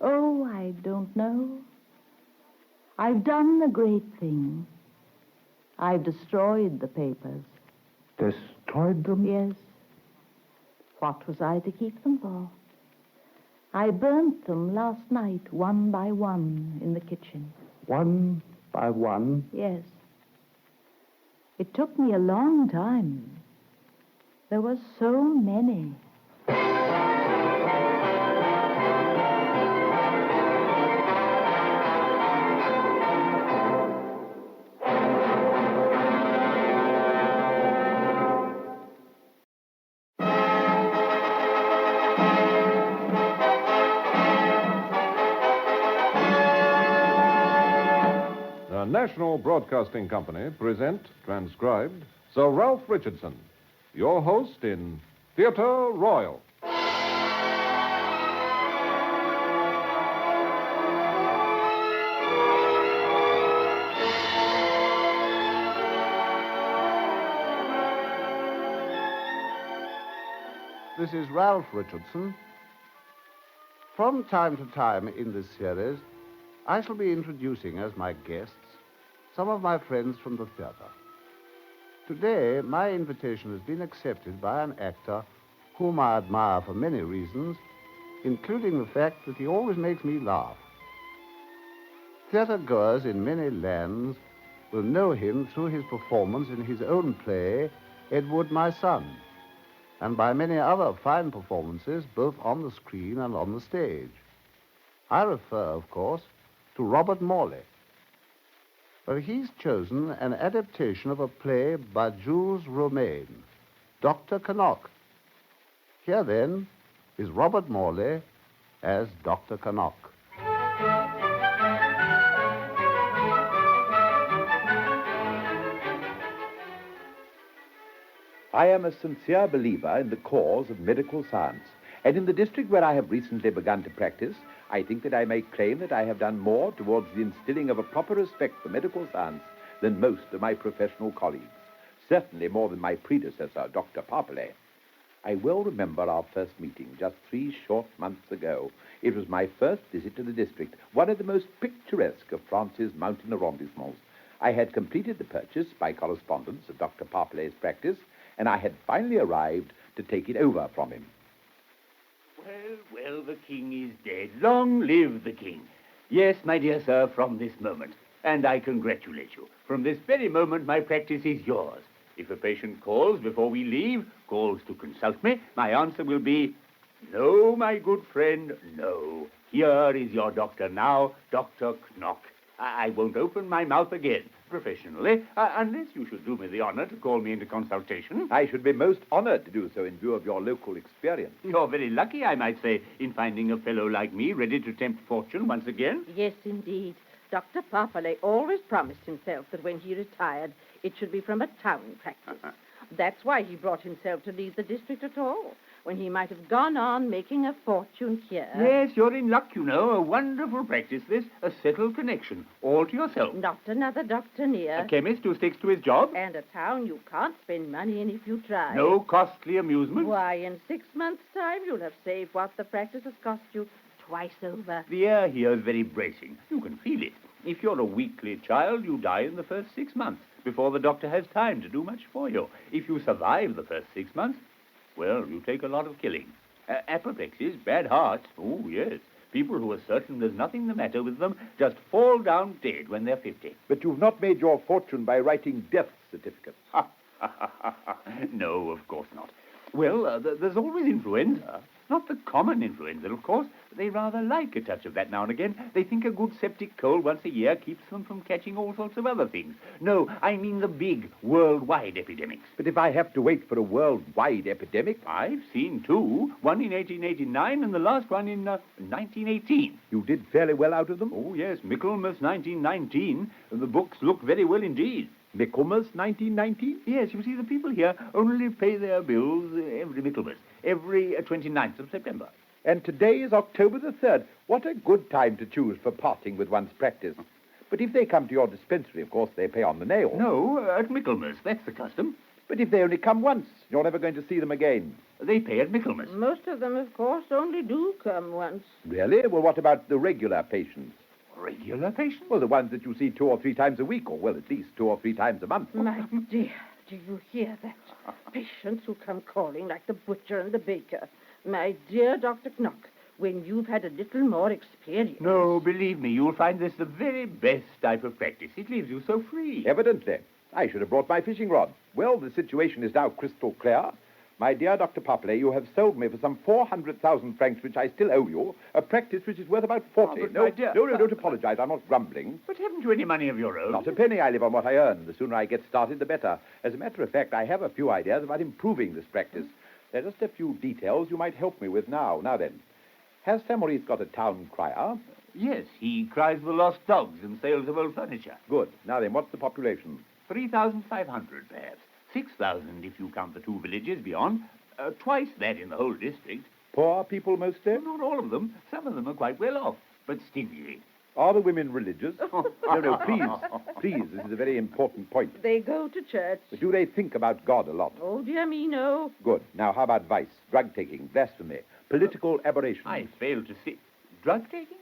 [SPEAKER 17] Oh, I don't know. I've done a great thing. I've destroyed the papers.
[SPEAKER 2] Destroyed them?
[SPEAKER 17] Yes. What was I to keep them for? I burnt them last night, one by one, in the kitchen.
[SPEAKER 2] One by one?
[SPEAKER 17] Yes. It took me a long time. There were so many.
[SPEAKER 1] The National Broadcasting Company present, transcribed, Sir Ralph Richardson, your host in Theatre Royal.
[SPEAKER 2] This is Ralph Richardson. From time to time in this series, I shall be introducing as my guests some of my friends from the theater. Today, my invitation has been accepted by an actor whom I admire for many reasons, including the fact that he always makes me laugh. Theater goers in many lands will know him through his performance in his own play, Edward, My Son, and by many other fine performances, both on the screen and on the stage. I refer, of course, to Robert Morley. But he's chosen an adaptation of a play by Jules Romaine, Dr. Canuck. Here, then, is Robert Morley as Dr. Canuck.
[SPEAKER 18] I am a sincere believer in the cause of medical science, and in the district where I have recently begun to practice, I think that I may claim that I have done more towards the instilling of a proper respect for medical science than most of my professional colleagues, certainly more than my predecessor, Dr. Parpellet. I well remember our first meeting just 3 short months ago. It was my first visit to the district, one of the most picturesque of France's mountain arrondissements. I had completed the purchase by correspondence of Dr. Parpellet's practice, and I had finally arrived to take it over from him.
[SPEAKER 12] Well, the king is dead. Long live the king. Yes, my dear sir, from this moment. And I congratulate you. From this very moment, my practice is yours. If a patient calls before we leave, calls to consult me, my answer will be, no, my good friend, no. Here is your doctor now, Dr. Knock. I won't open my mouth again, professionally, unless you should do me the honor to call me into consultation.
[SPEAKER 18] I should be most honored to do so in view of your local experience.
[SPEAKER 12] You're very lucky, I might say, in finding a fellow like me ready to tempt fortune once again.
[SPEAKER 9] Yes, indeed. Dr. Parpellet always promised himself that when he retired, it should be from a town practice. That's why he brought himself to leave the district at all, when he might have gone on making a fortune here.
[SPEAKER 12] Yes, you're in luck, you know. A wonderful practice, this. A settled connection. All to yourself.
[SPEAKER 9] Not another doctor near.
[SPEAKER 12] A chemist who sticks to his job.
[SPEAKER 9] And a town you can't spend money in if you try.
[SPEAKER 12] No costly amusement.
[SPEAKER 9] Why, in 6 months' time, you'll have saved what the practice has cost you twice over.
[SPEAKER 12] The air here is very bracing. You can feel it. If you're a weakly child, you die in the first 6 months, before the doctor has time to do much for you. If you survive the first 6 months, well, you take a lot of killing. Apoplexies, bad hearts, oh, yes. People who are certain there's nothing the matter with them just fall down dead when they're 50.
[SPEAKER 18] But you've not made your fortune by writing death certificates.
[SPEAKER 12] No, of course not. Well, there's always influenza. Not the common influenza, of course. They rather like a touch of that now and again. They think a good septic cold once a year keeps them from catching all sorts of other things. No, I mean the big worldwide epidemics.
[SPEAKER 18] But if I have to wait for a worldwide epidemic...
[SPEAKER 12] I've seen 2. One in 1889 and the last one in 1918.
[SPEAKER 18] You did fairly well out of them?
[SPEAKER 12] Oh, yes. Michaelmas 1919. The books look very well indeed.
[SPEAKER 18] Michaelmas 1919?
[SPEAKER 12] Yes, you see, the people here only pay their bills every Michaelmas, every 29th of September.
[SPEAKER 18] And today is October the 3rd. What a good time to choose for parting with one's practice. But if they come to your dispensary, of course, they pay on the nail.
[SPEAKER 12] No, at Michaelmas. That's the custom.
[SPEAKER 18] But if they only come once, you're never going to see them again.
[SPEAKER 12] They pay at Michaelmas.
[SPEAKER 19] Most of them, of course, only do come once.
[SPEAKER 18] Really? Well, what about the regular patients?
[SPEAKER 12] Regular patients?
[SPEAKER 18] Well, the ones that you see 2 or 3 times a week, or, well, at least 2 or 3 times a month.
[SPEAKER 19] My dear, do you hear that? Patients who come calling like the butcher and the baker. My dear Dr. Knock, when you've had a little more experience...
[SPEAKER 12] No, believe me, you'll find this the very best type of practice. It leaves you so free.
[SPEAKER 18] Evidently. I should have brought my fishing rod. Well, the situation is now crystal clear. My dear Dr. Popley, you have sold me for some 400,000 francs, which I still owe you, a practice which is worth about 40.
[SPEAKER 12] but
[SPEAKER 18] no,
[SPEAKER 12] my dear...
[SPEAKER 18] no, don't apologize. I'm not grumbling.
[SPEAKER 12] But haven't you any money of your own?
[SPEAKER 18] Not a penny. I live on what I earn. The sooner I get started, the better. As a matter of fact, I have a few ideas about improving this practice. There are just a few details you might help me with now. Now then, has St. Maurice got a town crier?
[SPEAKER 12] Yes, he cries for lost dogs and sales of old furniture.
[SPEAKER 18] Good. Now then, what's the population?
[SPEAKER 12] 3,500, perhaps. 6,000 if you count the 2 villages beyond. Twice that in the whole district.
[SPEAKER 18] Poor people mostly?
[SPEAKER 12] Well, not all of them. Some of them are quite well off, but stingy.
[SPEAKER 18] Are the women religious? No, please. Please, this is a very important point.
[SPEAKER 19] They go to church.
[SPEAKER 18] But do they think about God a lot?
[SPEAKER 19] Oh, dear me, no.
[SPEAKER 18] Good. Now, how about vice, drug-taking, blasphemy, political aberration?
[SPEAKER 12] I fail to see. Drug-taking?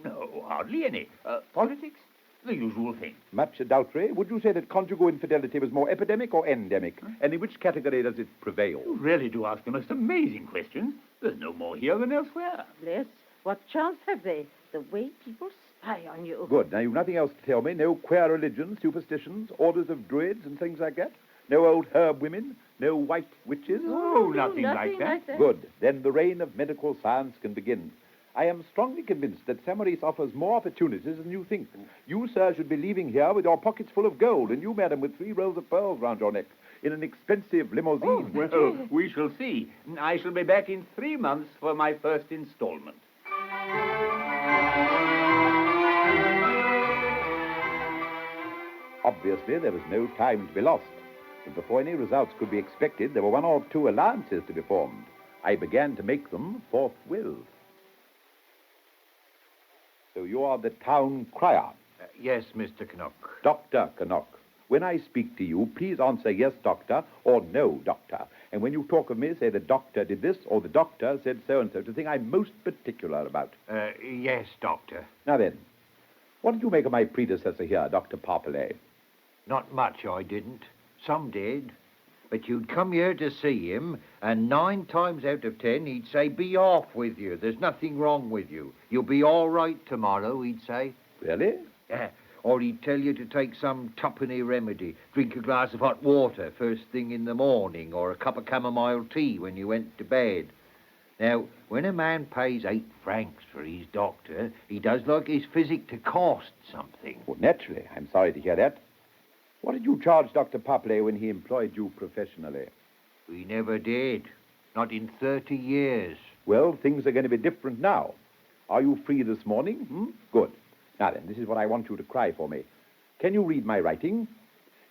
[SPEAKER 12] No, hardly any. Politics? The usual thing.
[SPEAKER 18] Much adultery? Would you say that conjugal infidelity was more epidemic or endemic? And in which category does it prevail?
[SPEAKER 12] You really do ask the most amazing questions. There's no more here than elsewhere.
[SPEAKER 19] Bless. What chance have they? The way people spy on you.
[SPEAKER 18] Good. Now, you've nothing else to tell me? No queer religions, superstitions, orders of druids and things like that? No old herb women? No white witches?
[SPEAKER 12] No, nothing like that.
[SPEAKER 18] Good. Then the reign of medical science can begin. I am strongly convinced that St. Maurice offers more opportunities than you think. You, sir, should be leaving here with your pockets full of gold, and you, madam, with 3 rows of pearls round your neck, in an expensive limousine.
[SPEAKER 12] Oh, well, we shall see. I shall be back in 3 months for my first installment.
[SPEAKER 18] Obviously, there was no time to be lost. But before any results could be expected, there were 1 or 2 alliances to be formed. I began to make them forthwith. So you are the town crier?
[SPEAKER 12] Yes, Mr. Knock.
[SPEAKER 18] Dr. Knock. When I speak to you, please answer yes, doctor, or no, doctor. And when you talk of me, say the doctor did this, or the doctor said so-and-so, to thing I'm most particular about.
[SPEAKER 12] Yes, doctor.
[SPEAKER 18] Now then, what did you make of my predecessor here, Dr. Parpellet?
[SPEAKER 20] Not much, I didn't. Some did. But you'd come here to see him, and 9 times out of 10, he'd say, be off with you. There's nothing wrong with you. You'll be all right tomorrow, he'd say.
[SPEAKER 18] Really?
[SPEAKER 20] Yeah. Or he'd tell you to take some tuppenny remedy. Drink a glass of hot water first thing in the morning, or a cup of chamomile tea when you went to bed. Now, when a man pays 8 francs for his doctor, he does like his physic to cost something.
[SPEAKER 18] Well, naturally. I'm sorry to hear that. What did you charge Dr. Popley when he employed you professionally?
[SPEAKER 20] We never did. Not in 30 years.
[SPEAKER 18] Well, things are going to be different now. Are you free this morning? Good. Now then, this is what I want you to cry for me. Can you read my writing?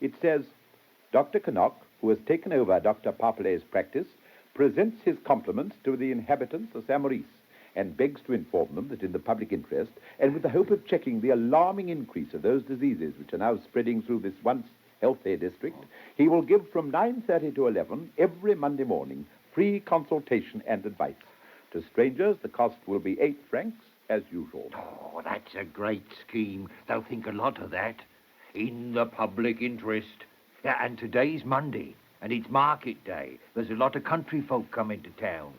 [SPEAKER 18] It says, Dr. Knock, who has taken over Dr. Popley's practice, presents his compliments to the inhabitants of St. Maurice, and begs to inform them that in the public interest, and with the hope of checking the alarming increase of those diseases which are now spreading through this once healthy district, he will give from 9:30 to 11 every Monday morning free consultation and advice. To strangers, the cost will be 8 francs, as usual.
[SPEAKER 20] Oh, that's a great scheme. They'll think a lot of that. In the public interest. Yeah, and today's Monday, and it's market day. There's a lot of country folk coming to town.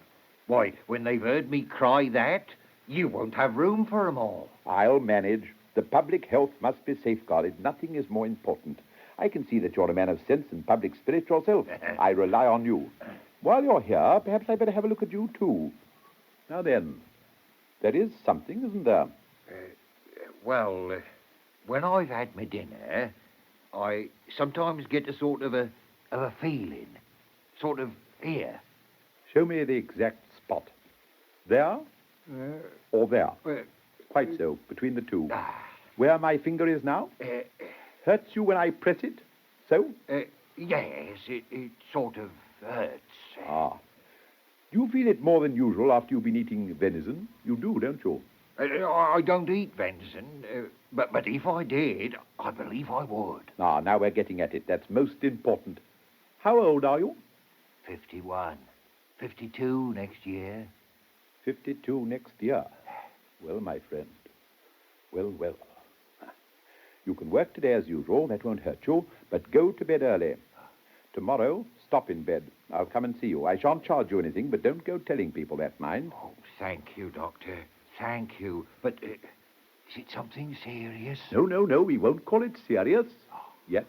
[SPEAKER 20] Why, when they've heard me cry that, you won't have room for 'em all.
[SPEAKER 18] I'll manage. The public health must be safeguarded. Nothing is more important. I can see that you're a man of sense and public spirit yourself. I rely on you. While you're here, perhaps I'd better have a look at you, too. Now then, there is something, isn't there?
[SPEAKER 20] Well, when I've had my dinner, I sometimes get a sort of a feeling. Sort of here.
[SPEAKER 18] Show me the exact spot. There? Or there? Quite so, between the two. Where my finger is now? Hurts you when I press it? So?
[SPEAKER 20] Yes, it sort of hurts.
[SPEAKER 18] Ah. You feel it more than usual after you've been eating venison? You do, don't you?
[SPEAKER 20] I don't eat venison, but if I did, I believe I would.
[SPEAKER 18] Ah, now we're getting at it. That's most important. How old are you?
[SPEAKER 20] 51. 52 next year.
[SPEAKER 18] 52 next year. Well, my friend. Well, well. You can work today as usual. That won't hurt you. But go to bed early. Tomorrow, stop in bed. I'll come and see you. I shan't charge you anything, but don't go telling people that, mind.
[SPEAKER 20] Oh, thank you, Doctor. Thank you. But is it something serious?
[SPEAKER 18] No, no, no. We won't call it serious yet.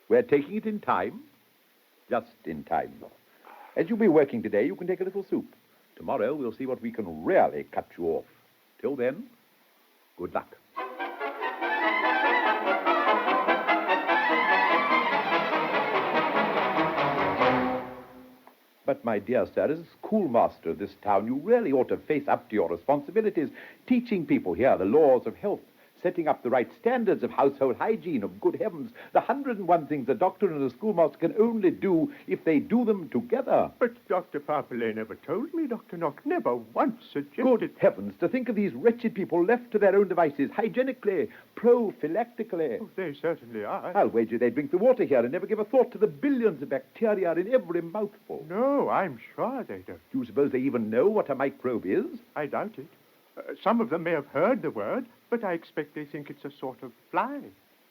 [SPEAKER 18] We're taking it in time. Just in time. As you'll be working today, you can take a little soup. Tomorrow, we'll see what we can really cut you off. Till then, good luck. But, my dear sir, as schoolmaster of this town, you really ought to face up to your responsibilities, teaching people here the laws of health, setting up the right standards of household hygiene. Of good heavens, the 101 things a doctor and a schoolmaster can only do if they do them together.
[SPEAKER 21] But Dr. Parpillay never told me, Dr. Knock, never once suggested...
[SPEAKER 18] Good heavens, to think of these wretched people left to their own devices, hygienically, prophylactically.
[SPEAKER 21] Oh, they certainly are.
[SPEAKER 18] I'll wager they drink the water here and never give a thought to the billions of bacteria in every mouthful.
[SPEAKER 21] No, I'm sure they don't.
[SPEAKER 18] Do you suppose they even know what a microbe is?
[SPEAKER 21] I doubt it. Some of them may have heard the word, but I expect they think it's a sort of fly.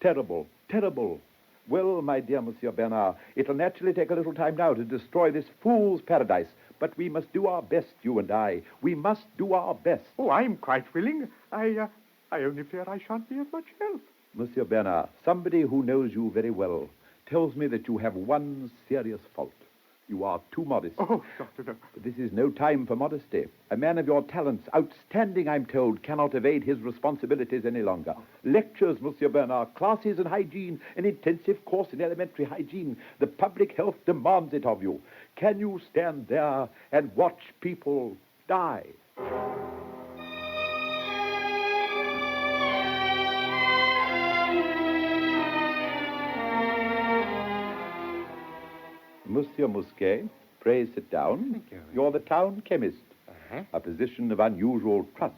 [SPEAKER 18] Terrible, terrible. Well, my dear Monsieur Bernard, it'll naturally take a little time now to destroy this fool's paradise. But we must do our best, you and I. We must do our best.
[SPEAKER 21] Oh, I'm quite willing. I only fear I shan't be of much help.
[SPEAKER 18] Monsieur Bernard, somebody who knows you very well tells me that you have one serious fault. You are too modest.
[SPEAKER 21] Oh, Doctor, no.
[SPEAKER 18] But this is no time for modesty. A man of your talents, outstanding, I'm told, cannot evade his responsibilities any longer. Lectures, Monsieur Bernard, classes in hygiene, an intensive course in elementary hygiene. The public health demands it of you. Can you stand there and watch people die? Monsieur Mousquet, pray sit down.
[SPEAKER 22] Thank you.
[SPEAKER 18] You're the town chemist. A position of unusual trust.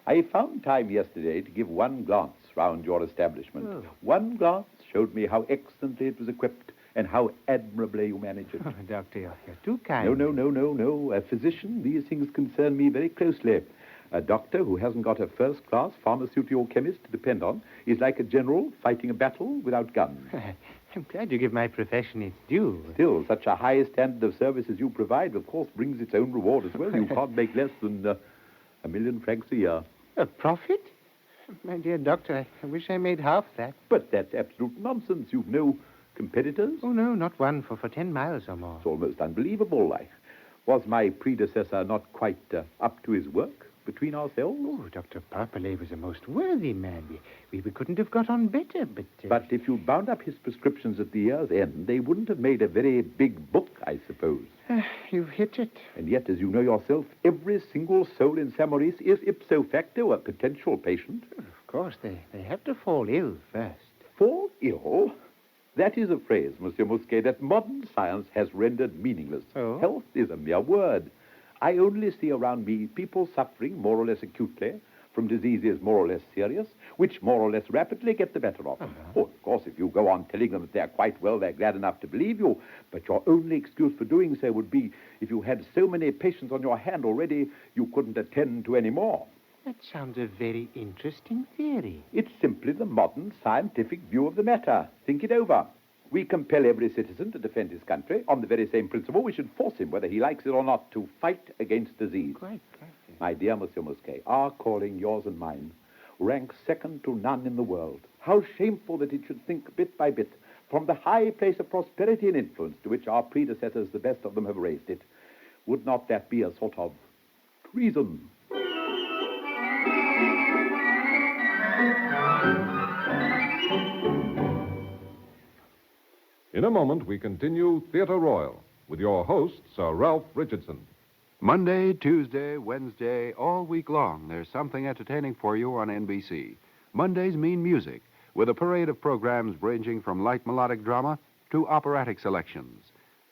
[SPEAKER 18] I found time yesterday to give one glance round your establishment.
[SPEAKER 22] Oh.
[SPEAKER 18] One glance showed me how excellently it was equipped and how admirably you manage it.
[SPEAKER 22] Oh, Doctor, you're too kind.
[SPEAKER 18] No. A physician, these things concern me very closely. A doctor who hasn't got a first-class pharmaceutical chemist to depend on is like a general fighting a battle without guns.
[SPEAKER 22] I'm glad you give my profession its due.
[SPEAKER 18] Still, such a high standard of service as you provide, of course, brings its own reward as well. You can't make less than £1,000,000 francs a year.
[SPEAKER 22] A profit? My dear doctor, I wish I made half that.
[SPEAKER 18] But that's absolute nonsense. You've no competitors?
[SPEAKER 22] Oh, no, not one for 10 miles or more.
[SPEAKER 18] It's almost unbelievable. Was my predecessor not quite up to his work? Between ourselves?
[SPEAKER 22] Oh, Dr. Parpillay was a most worthy man. We couldn't have got on better, but...
[SPEAKER 18] But if you'd bound up his prescriptions at the year's end, they wouldn't have made a very big book, I suppose.
[SPEAKER 22] You've hit it.
[SPEAKER 18] And yet, as you know yourself, every single soul in St. Maurice is ipso facto a potential patient.
[SPEAKER 22] Of course, they have to fall ill first.
[SPEAKER 18] Fall ill? That is a phrase, Monsieur Mousquet, that modern science has rendered meaningless.
[SPEAKER 22] Oh?
[SPEAKER 18] Health is a mere word. I only see around me people suffering more or less acutely from diseases more or less serious, which more or less rapidly get the better of them. Oh, of course, if you go on telling them that they're quite well, they're glad enough to believe you. But your only excuse for doing so would be if you had so many patients on your hand already, you couldn't attend to any more.
[SPEAKER 22] That sounds a very interesting theory.
[SPEAKER 18] It's simply the modern scientific view of the matter. Think it over. We compel every citizen to defend his country. On the very same principle, we should force him, whether he likes it or not, to fight against disease.
[SPEAKER 22] Quite.
[SPEAKER 18] My dear Monsieur Mousquet, our calling, yours and mine, ranks second to none in the world. How shameful that it should sink bit by bit from the high place of prosperity and influence to which our predecessors, the best of them, have raised it. Would not that be a sort of treason?
[SPEAKER 1] In a moment, we continue Theatre Royal with your host, Sir Ralph Richardson.
[SPEAKER 8] Monday, Tuesday, Wednesday, all week long, there's something entertaining for you on NBC. Mondays mean music, with a parade of programs ranging from light melodic drama to operatic selections.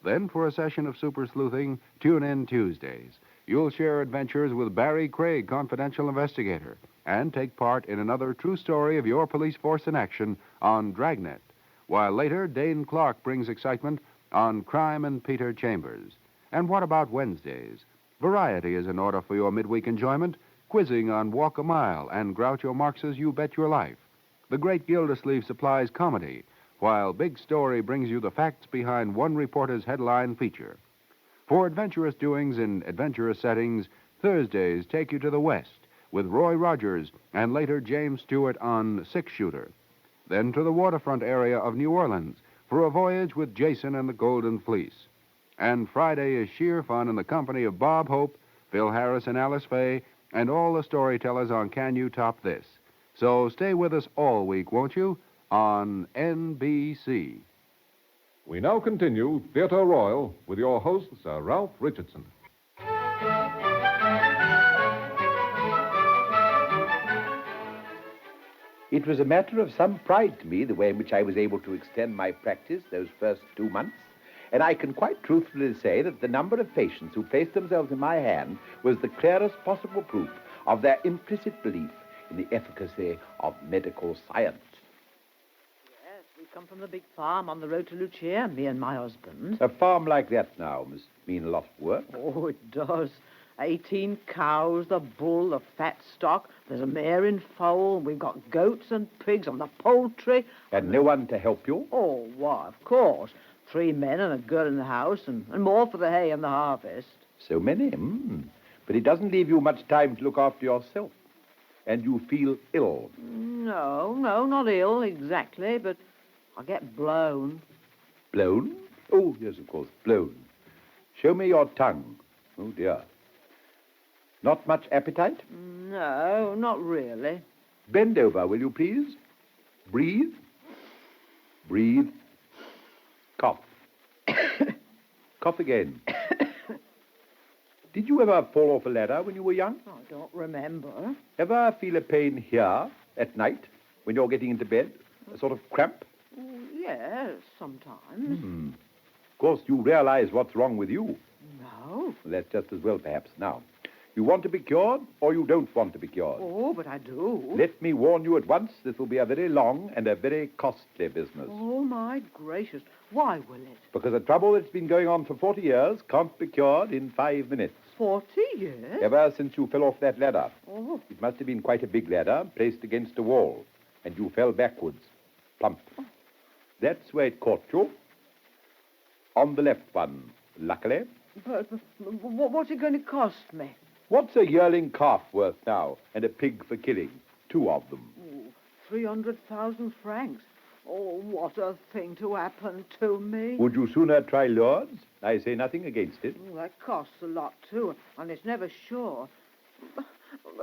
[SPEAKER 8] Then, for a session of super sleuthing, tune in Tuesdays. You'll share adventures with Barry Craig, confidential investigator, and take part in another true story of your police force in action on Dragnet. While later, Dane Clark brings excitement on Crime and Peter Chambers. And what about Wednesdays? Variety is in order for your midweek enjoyment, quizzing on Walk a Mile and Groucho Marx's You Bet Your Life. The Great Gildersleeve supplies comedy, while Big Story brings you the facts behind one reporter's headline feature. For adventurous doings in adventurous settings, Thursdays take you to the West with Roy Rogers and later James Stewart on Six Shooter. Then to the waterfront area of New Orleans for a voyage with Jason and the Golden Fleece. And Friday is sheer fun in the company of Bob Hope, Phil Harris, and Alice Faye, and all the storytellers on Can You Top This? So stay with us all week, won't you, on NBC.
[SPEAKER 1] We now continue Theatre Royal with your host, Sir Ralph Richardson.
[SPEAKER 18] It was a matter of some pride to me the way in which I was able to extend my practice those first 2 months, and I can quite truthfully say that the number of patients who placed themselves in my hand was the clearest possible proof of their implicit belief in the efficacy of medical science.
[SPEAKER 9] Yes, we come from the big farm on the road to Lucia, me and my husband.
[SPEAKER 18] A farm like that now must mean a lot of work.
[SPEAKER 9] Oh, it does. 18 cows, the bull, the fat stock. There's a mare in foal. We've got goats and pigs and the poultry.
[SPEAKER 18] And no one to help you?
[SPEAKER 9] Oh, why, of course. 3 men and a girl in the house and more for the hay and the harvest.
[SPEAKER 18] So many? But it doesn't leave you much time to look after yourself. And you feel ill.
[SPEAKER 9] No, not ill exactly, but I get blown.
[SPEAKER 18] Blown? Oh, yes, of course, blown. Show me your tongue. Oh, dear. Not much appetite?
[SPEAKER 9] No, not really.
[SPEAKER 18] Bend over, will you please? Breathe. Breathe. Cough. Cough again. Did you ever fall off a ladder when you were young?
[SPEAKER 9] I don't remember.
[SPEAKER 18] Ever feel a pain here at night when you're getting into bed? A sort of cramp?
[SPEAKER 9] Yes, sometimes.
[SPEAKER 18] Of course, you realize what's wrong with you.
[SPEAKER 9] No.
[SPEAKER 18] That's just as well, perhaps. Now, you want to be cured or you don't want to be cured?
[SPEAKER 9] Oh, but I do.
[SPEAKER 18] Let me warn you at once, this will be a very long and a very costly business.
[SPEAKER 9] Oh, my gracious. Why will it?
[SPEAKER 18] Because a trouble that's been going on for 40 years can't be cured in 5 minutes.
[SPEAKER 9] 40 years?
[SPEAKER 18] Ever since you fell off that ladder.
[SPEAKER 9] Oh.
[SPEAKER 18] It must have been quite a big ladder, placed against a wall. And you fell backwards. Plump. That's where it caught you. On the left one, luckily.
[SPEAKER 9] But what's it going to cost me?
[SPEAKER 18] What's a yearling calf worth now, and a pig for killing? 2 of them.
[SPEAKER 9] 300,000 francs. Oh, what a thing to happen to me.
[SPEAKER 18] Would you sooner try Lourdes? I say nothing against it.
[SPEAKER 9] Oh, that costs a lot, too, and it's never sure.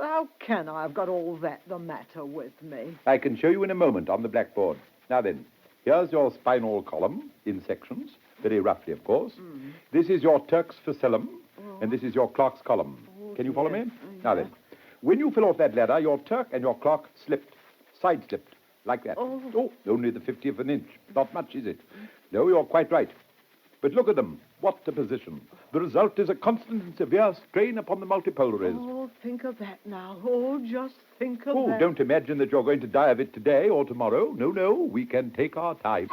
[SPEAKER 9] How can I have got all that the matter with me?
[SPEAKER 18] I can show you in a moment on the blackboard. Now then, here's your spinal column in sections, very roughly, of course. This is your Turk's facellum, and this is your Clark's column. Can you follow me? Now then, when you fell off that ladder, your Turk and your Clark slipped, side-slipped, like that. Oh, only the 50th of an inch. Not much, is it? No, you're quite right. But look at them. What a position. The result is a constant and severe strain upon the multipolaries.
[SPEAKER 9] Oh, think of that now. Oh, just think of that.
[SPEAKER 18] Oh, don't imagine that you're going to die of it today or tomorrow. No, we can take our time.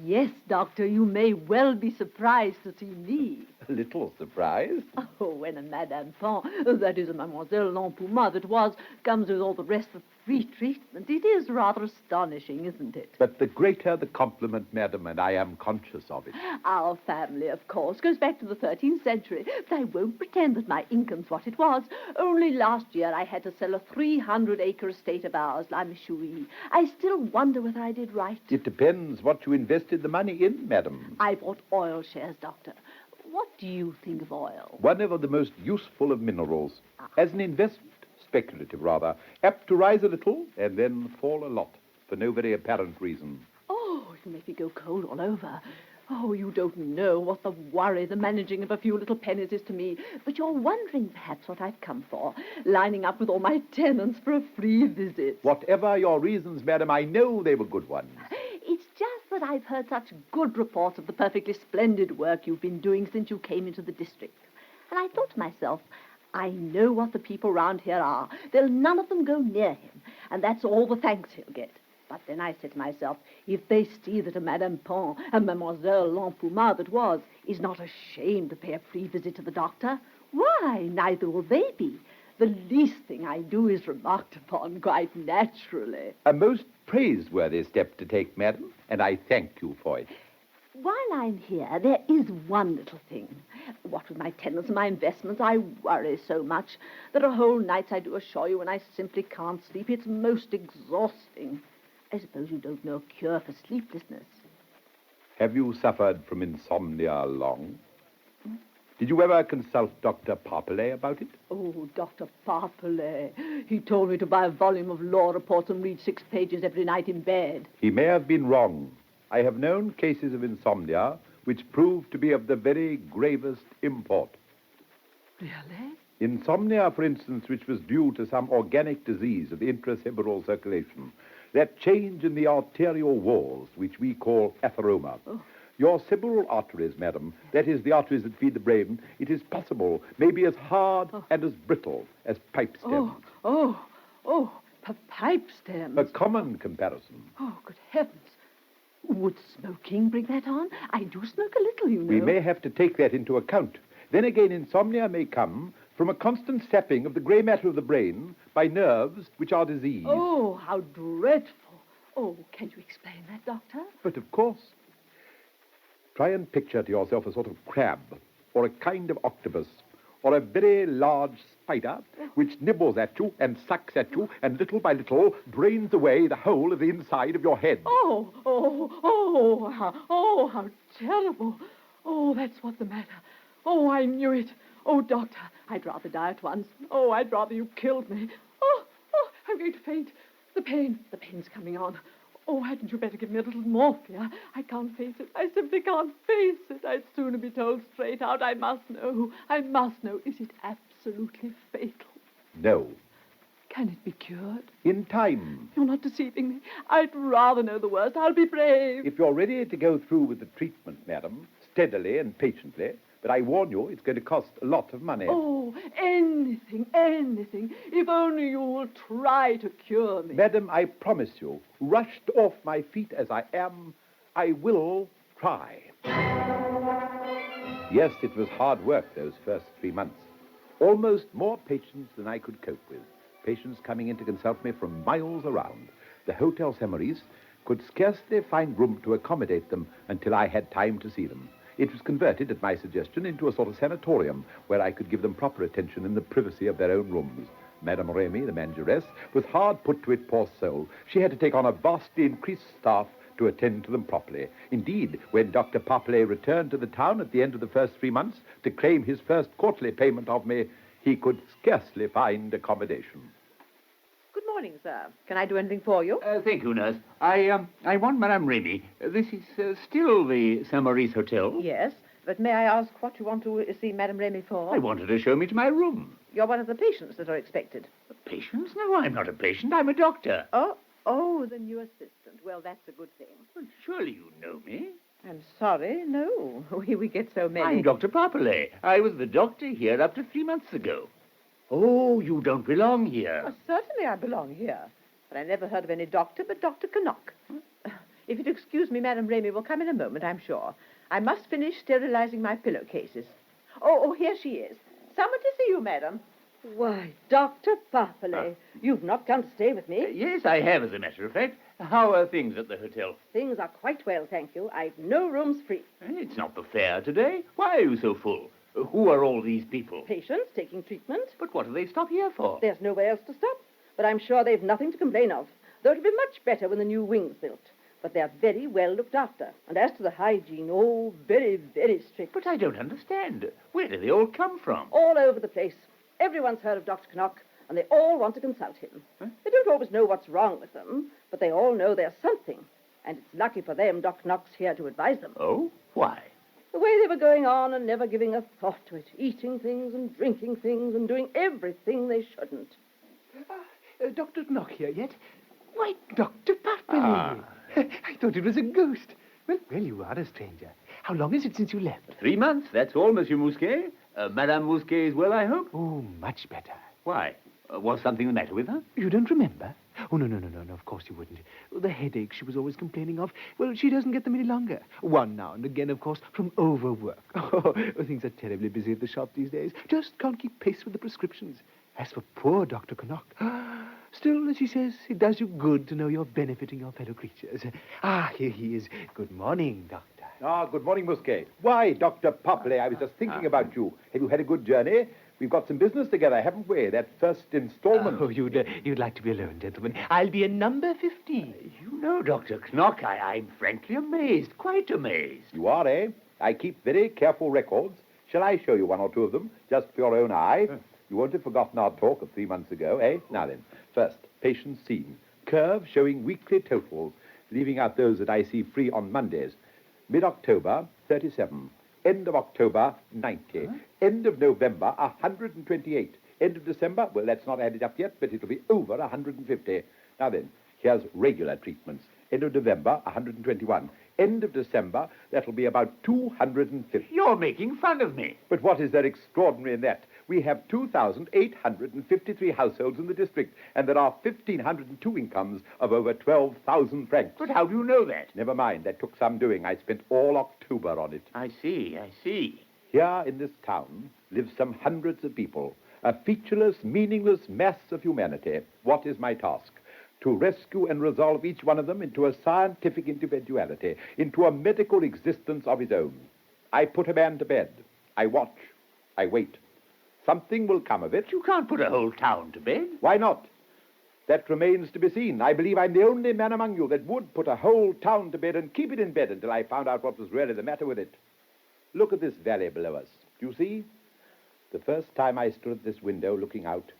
[SPEAKER 4] Yes, Doctor, you may well be surprised to see me.
[SPEAKER 18] A little surprised.
[SPEAKER 4] Oh, when a Madame Fan, that is a Mademoiselle Lampouma that was, comes with all the rest of free treatment, it is rather astonishing, isn't it?
[SPEAKER 18] But the greater the compliment, madam, and I am conscious of it.
[SPEAKER 4] Our family, of course, goes back to the 13th century, but I won't pretend that my income's what it was. Only last year I had to sell a 300-acre estate of ours, La Michoui. I still wonder whether I did right.
[SPEAKER 18] It depends what you invested the money in, madam.
[SPEAKER 4] I bought oil shares, Doctor. What do you think of oil?
[SPEAKER 18] One of the most useful of minerals. As an investment, speculative rather, apt to rise a little and then fall a lot, for no very apparent reason.
[SPEAKER 4] Oh, it'll make me go cold all over. Oh, you don't know what the worry the managing of a few little pennies is to me. But you're wondering perhaps what I've come for, lining up with all my tenants for a free visit.
[SPEAKER 18] Whatever your reasons, madam, I know they were good ones.
[SPEAKER 4] It's just that I've heard such good reports of the perfectly splendid work you've been doing since you came into the district. And I thought to myself, I know what the people round here are. They'll none of them go near him, and that's all the thanks he'll get. But then I said to myself, if they see that a Madame Pont, a Mademoiselle L'Empoumard that was, is not ashamed to pay a free visit to the doctor, why, neither will they be. The least thing I do is remarked upon quite naturally.
[SPEAKER 18] A most praiseworthy step to take, madam, and I thank you for it.
[SPEAKER 4] While I'm here, there is one little thing. What with my tenants and my investments, I worry so much. There are whole nights, I do assure you, when I simply can't sleep. It's most exhausting. I suppose you don't know a cure for sleeplessness.
[SPEAKER 18] Have you suffered from insomnia long? Did you ever consult Dr. Parpillay about it?
[SPEAKER 4] Oh, Dr. Parpillay. He told me to buy a volume of law reports and read 6 pages every night in bed.
[SPEAKER 18] He may have been wrong. I have known cases of insomnia which proved to be of the very gravest import.
[SPEAKER 4] Really?
[SPEAKER 18] Insomnia, for instance, which was due to some organic disease of the intracerebral circulation. That change in the arterial walls, which we call atheroma.
[SPEAKER 4] Oh.
[SPEAKER 18] Your cerebral arteries, madam, that is, the arteries that feed the brain, it is possible, may be as hard and as brittle as pipe stems.
[SPEAKER 4] Pipe stems.
[SPEAKER 18] A common comparison.
[SPEAKER 4] Oh, good heavens. Would smoking bring that on? I do smoke a little, you know.
[SPEAKER 18] We may have to take that into account. Then again, insomnia may come from a constant sapping of the grey matter of the brain by nerves which are diseased.
[SPEAKER 4] Oh, how dreadful. Oh, can you explain that, Doctor?
[SPEAKER 18] But of course. Try and picture to yourself a sort of crab, or a kind of octopus, or a very large spider which nibbles at you and sucks at you and little by little drains away the whole of the inside of your head.
[SPEAKER 6] How terrible. Oh, that's what's the matter. Oh, I knew it. Oh, Doctor, I'd rather die at once. Oh, I'd rather you killed me. Oh, I'm going to faint. The pain's coming on. Oh, hadn't you better give me a little morphia? I can't face it. I simply can't face it. I'd sooner be told straight out. I must know. Is it absolutely fatal?
[SPEAKER 18] No.
[SPEAKER 6] Can it be cured?
[SPEAKER 18] In time.
[SPEAKER 6] You're not deceiving me. I'd rather know the worst. I'll be brave.
[SPEAKER 18] If you're ready to go through with the treatment, madam, steadily and patiently, but I warn you, it's going to cost a lot of money.
[SPEAKER 6] Oh, anything. If only you will try to cure me.
[SPEAKER 18] Madam, I promise you, rushed off my feet as I am, I will try. Yes, it was hard work those first 3 months. Almost more patients than I could cope with. Patients coming in to consult me from miles around. The Hotel Saint-Maurice could scarcely find room to accommodate them until I had time to see them. It was converted, at my suggestion, into a sort of sanatorium where I could give them proper attention in the privacy of their own rooms. Madame Remy, the manageress, was hard put to it, poor soul. She had to take on a vastly increased staff to attend to them properly. Indeed, when Dr. Parpillay returned to the town at the end of the first 3 months to claim his first quarterly payment of me, he could scarcely find accommodation.
[SPEAKER 9] Good morning, sir. Can I do anything for you?
[SPEAKER 12] Thank you, nurse. I want Madame Remy. This is still the Saint-Maurice Hotel?
[SPEAKER 9] Yes, but may I ask what you want to see Madame Remy for?
[SPEAKER 12] I want her to show me to my room.
[SPEAKER 9] You're one of the patients that are expected.
[SPEAKER 12] Patients? No, I'm not a patient. I'm a doctor.
[SPEAKER 9] Oh, the new assistant. Well, that's a good thing.
[SPEAKER 12] Well, surely you know me.
[SPEAKER 9] I'm sorry, no. We get so many.
[SPEAKER 12] I'm Dr. Parpillay. I was the doctor here up to 3 months ago. Oh, you don't belong here.
[SPEAKER 9] Well, certainly I belong here. But I never heard of any doctor but Dr. Knock. If you'd excuse me, Madame Remy will come in a moment, I'm sure. I must finish sterilizing my pillowcases. Oh, here she is. Someone to see you, madam.
[SPEAKER 19] Why, Dr. Parpillay, you've not come to stay with me.
[SPEAKER 12] Yes, I have, as a matter of fact. How are things at the hotel?
[SPEAKER 19] Things are quite well, thank you. I've no rooms free.
[SPEAKER 12] It's not the fair today. Why are you so full? Who are all these people?
[SPEAKER 19] Patients taking treatment.
[SPEAKER 12] But what do they stop here for?
[SPEAKER 19] There's nowhere else to stop. But I'm sure they've nothing to complain of. Though it'll be much better when the new wing's built. But they're very well looked after. And as to the hygiene, very, very strict.
[SPEAKER 12] But I don't understand. Where do they all come from?
[SPEAKER 19] All over the place. Everyone's heard of Dr. Knock, and they all want to consult him.
[SPEAKER 12] Huh?
[SPEAKER 19] They don't always know what's wrong with them, but they all know there's something. And it's lucky for them Dr. Knock's here to advise them.
[SPEAKER 12] Oh? Why?
[SPEAKER 19] The way they were going on and never giving a thought to it, eating things and drinking things and doing everything they shouldn't.
[SPEAKER 22] Dr. Knock here yet? Why, Dr. Potbelly. I thought it was a ghost. Well, you are a stranger. How long is it since you left?
[SPEAKER 12] 3 months, that's all, Monsieur Mousquet. Madame Mousquet is well, I hope?
[SPEAKER 22] Oh, much better.
[SPEAKER 12] Why? Was something the matter with her?
[SPEAKER 22] You don't remember? Oh, no, of course you wouldn't. The headache she was always complaining of, well, she doesn't get them any longer. One now and again, of course, from overwork. Oh, things are terribly busy at the shop these days. Just can't keep pace with the prescriptions. As for poor Dr. Knock, still, as he says, it does you good to know you're benefiting your fellow creatures. Here he is. Good morning, Doctor.
[SPEAKER 18] Good morning, Mousquet. Why, Dr. Popley, I was just thinking about you. Have you had a good journey? We've got some business together, haven't we? That first installment.
[SPEAKER 22] Oh, you'd like to be alone, gentlemen. I'll be in number 15.
[SPEAKER 12] You know, Dr. Knock, I'm frankly amazed, quite amazed.
[SPEAKER 18] You are, eh? I keep very careful records. Shall I show you one or two of them, just for your own eye? You won't have forgotten our talk of 3 months ago, eh? Now then, first, patient seen. Curve showing weekly totals, leaving out those that I see free on Mondays. Mid-October, 37. End of October, 90. End of November, 128. End of December, well, that's not added up yet, but it'll be over 150. Now then, here's regular treatments. End of November, 121. End of December, that'll be about 250.
[SPEAKER 12] You're making fun of me.
[SPEAKER 18] But what is there extraordinary in that? We have 2,853 households in the district, and there are 1,502 incomes of over 12,000 francs.
[SPEAKER 12] But how do you know that?
[SPEAKER 18] Never mind, that took some doing. I spent all October on it.
[SPEAKER 12] I see.
[SPEAKER 18] Here in this town live some hundreds of people, a featureless, meaningless mass of humanity. What is my task? To rescue and resolve each one of them into a scientific individuality, into a medical existence of his own. I put a man to bed. I watch. I wait. Something will come of it.
[SPEAKER 12] You can't put a whole town to bed.
[SPEAKER 18] Why not? That remains to be seen. I believe I'm the only man among you that would put a whole town to bed and keep it in bed until I found out what was really the matter with it. Look at this valley below us. Do you see? The first time I stood at this window looking out,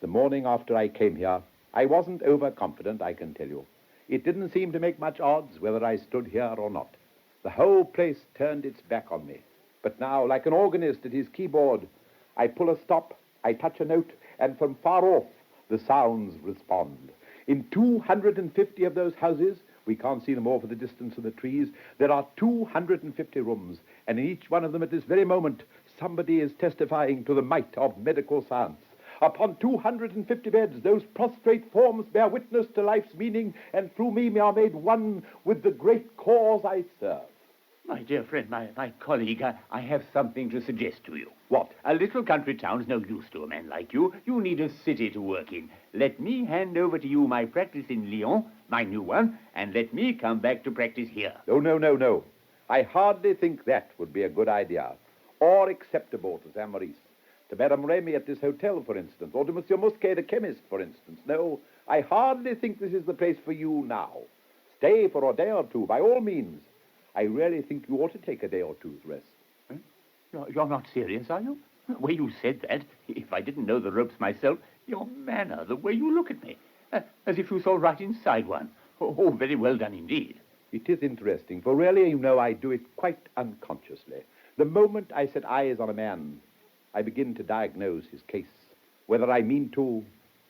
[SPEAKER 18] the morning after I came here, I wasn't overconfident, I can tell you. It didn't seem to make much odds whether I stood here or not. The whole place turned its back on me. But now, like an organist at his keyboard, I pull a stop, I touch a note, and from far off, the sounds respond. In 250 of those houses, we can't see them all for the distance of the trees, there are 250 rooms, and in each one of them at this very moment, somebody is testifying to the might of medical science. Upon 250 beds, those prostrate forms bear witness to life's meaning, and through me are made one with the great cause I serve.
[SPEAKER 12] My dear friend, my colleague, I have something to suggest to you.
[SPEAKER 18] What?
[SPEAKER 12] A little country town's no use to a man like you. You need a city to work in. Let me hand over to you my practice in Lyon, my new one, and let me come back to practice here.
[SPEAKER 18] Oh, no. I hardly think that would be a good idea, or acceptable to Saint Maurice. To Madame Remy at this hotel, for instance, or to Monsieur Mousquet, the chemist, for instance. No, I hardly think this is the place for you now. Stay for a day or two, by all means. I really think you ought to take a day or two's rest.
[SPEAKER 12] You're not serious, are you? The way you said that, if I didn't know the ropes myself, your manner, the way you look at me, as if you saw right inside one. Oh, very well done indeed.
[SPEAKER 18] It is interesting, for really, you know, I do it quite unconsciously. The moment I set eyes on a man, I begin to diagnose his case, whether I mean to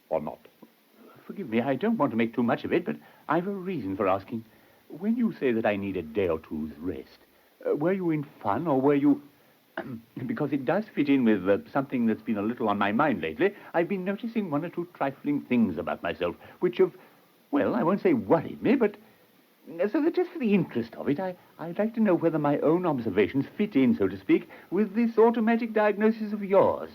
[SPEAKER 18] or not.
[SPEAKER 12] Forgive me, I don't want to make too much of it, but I've a reason for asking. When you say that I need a day or two's rest, were you in fun or were you... because it does fit in with something that's been a little on my mind lately. I've been noticing one or two trifling things about myself, which have, well, I won't say worried me, but... So that just for the interest of it, I'd like to know whether my own observations fit in, so to speak, with this automatic diagnosis of yours.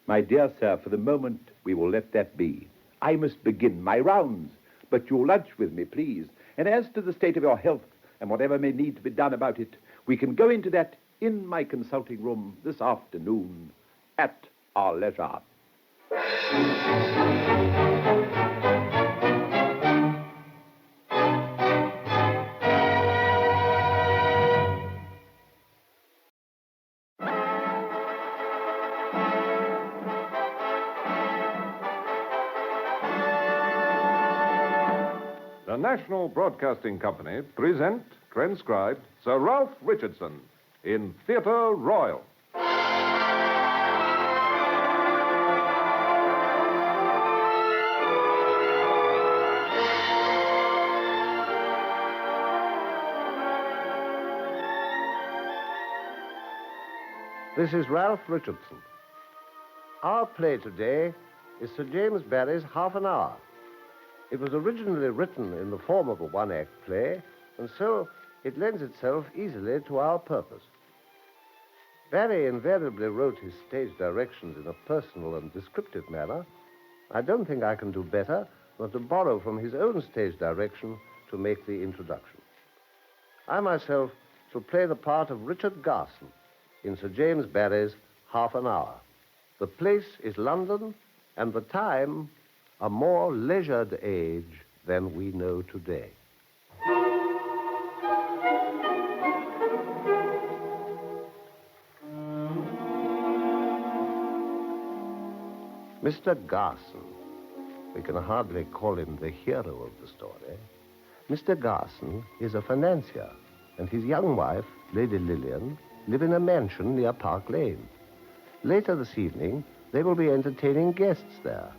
[SPEAKER 18] My dear sir, for the moment, we will let that be. I must begin my rounds, but you'll lunch with me, please. And as to the state of your health and whatever may need to be done about it, we can go into that in my consulting room this afternoon at our leisure.
[SPEAKER 1] The National Broadcasting Company present, transcribed, Sir Ralph Richardson in Theater Royal.
[SPEAKER 7] This is Ralph Richardson. Our play today is Sir James Barrie's Half an Hour. It was originally written in the form of a one-act play, and so it lends itself easily to our purpose. Barrie invariably wrote his stage directions in a personal and descriptive manner. I don't think I can do better than to borrow from his own stage direction to make the introduction. I myself shall play the part of Richard Garson in Sir James Barrie's Half an Hour. The place is London, and the time a more leisured age than we know today. Mr. Garson, we can hardly call him the hero of the story. Mr. Garson is a financier, and his young wife, Lady Lillian, live in a mansion near Park Lane. Later this evening, they will be entertaining guests there.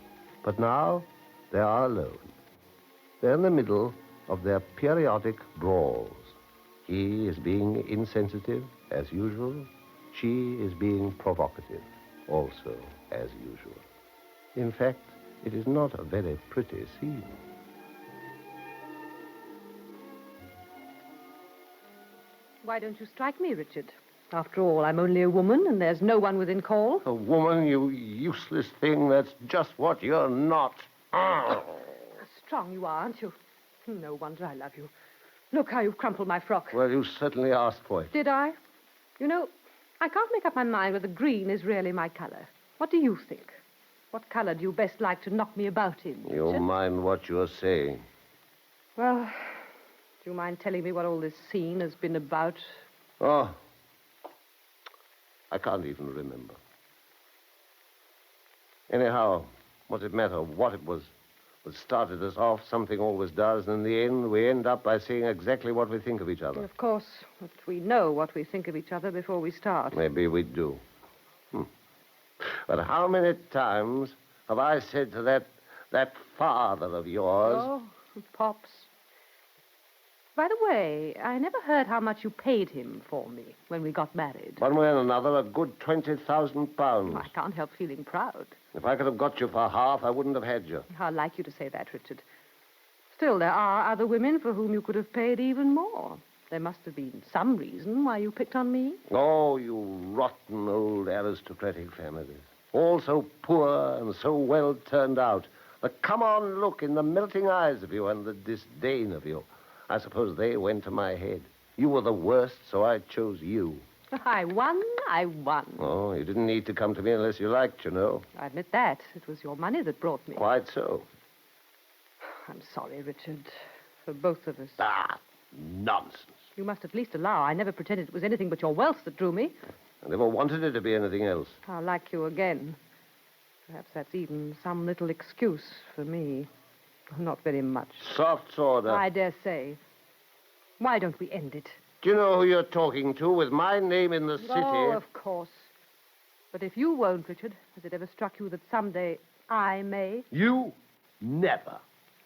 [SPEAKER 7] But now, they are alone. They're in the middle of their periodic brawls. He is being insensitive, as usual. She is being provocative, also as usual. In fact, it is not a very pretty scene.
[SPEAKER 3] Why don't you strike me, Richard? After all, I'm only a woman, and there's no one within call.
[SPEAKER 7] A woman, you useless thing. That's just what you're not.
[SPEAKER 3] How strong you are, aren't you? No wonder I love you. Look how you've crumpled my frock.
[SPEAKER 7] Well, you certainly asked for it.
[SPEAKER 3] Did I? You know, I can't make up my mind whether green is really my color. What do you think? What color do you best like to knock me about in, Richard?
[SPEAKER 7] You mind what you're saying.
[SPEAKER 3] Well, do you mind telling me what all this scene has been about?
[SPEAKER 7] Oh, I can't even remember. Anyhow, what's it matter what it was that started us off? Something always does, and in the end, we end up by saying exactly what we think of each other.
[SPEAKER 3] Of course, but we know what we think of each other before we start.
[SPEAKER 7] Maybe we do. But how many times have I said to that father of yours...
[SPEAKER 3] Oh, Pops. By the way, I never heard how much you paid him for me when we got married.
[SPEAKER 7] One way and another, a good £20,000.
[SPEAKER 3] I can't help feeling proud.
[SPEAKER 7] If I could have got you for half, I wouldn't have had you.
[SPEAKER 3] I'd like you to say that, Richard. Still, there are other women for whom you could have paid even more. There must have been some reason why you picked on me.
[SPEAKER 7] Oh, you rotten old aristocratic families. All so poor and so well turned out. The come-on look in the melting eyes of you and the disdain of you. I suppose they went to my head. You were the worst, so I chose you.
[SPEAKER 3] I won.
[SPEAKER 7] Oh, you didn't need to come to me unless you liked, you know.
[SPEAKER 3] I admit that. It was your money that brought me.
[SPEAKER 7] Quite so.
[SPEAKER 3] I'm sorry, Richard, for both of us.
[SPEAKER 7] Ah, nonsense.
[SPEAKER 3] You must at least allow I never pretended it was anything but your wealth that drew me.
[SPEAKER 7] I never wanted it to be anything else.
[SPEAKER 3] I'll like you again. Perhaps that's even some little excuse for me. Not very much.
[SPEAKER 7] Soft soda.
[SPEAKER 3] I dare say. Why don't we end it?
[SPEAKER 7] Do you know who you're talking to with my name in the city?
[SPEAKER 3] Oh, of course. But if you won't, Richard, has it ever struck you that someday I may?
[SPEAKER 7] You? Never.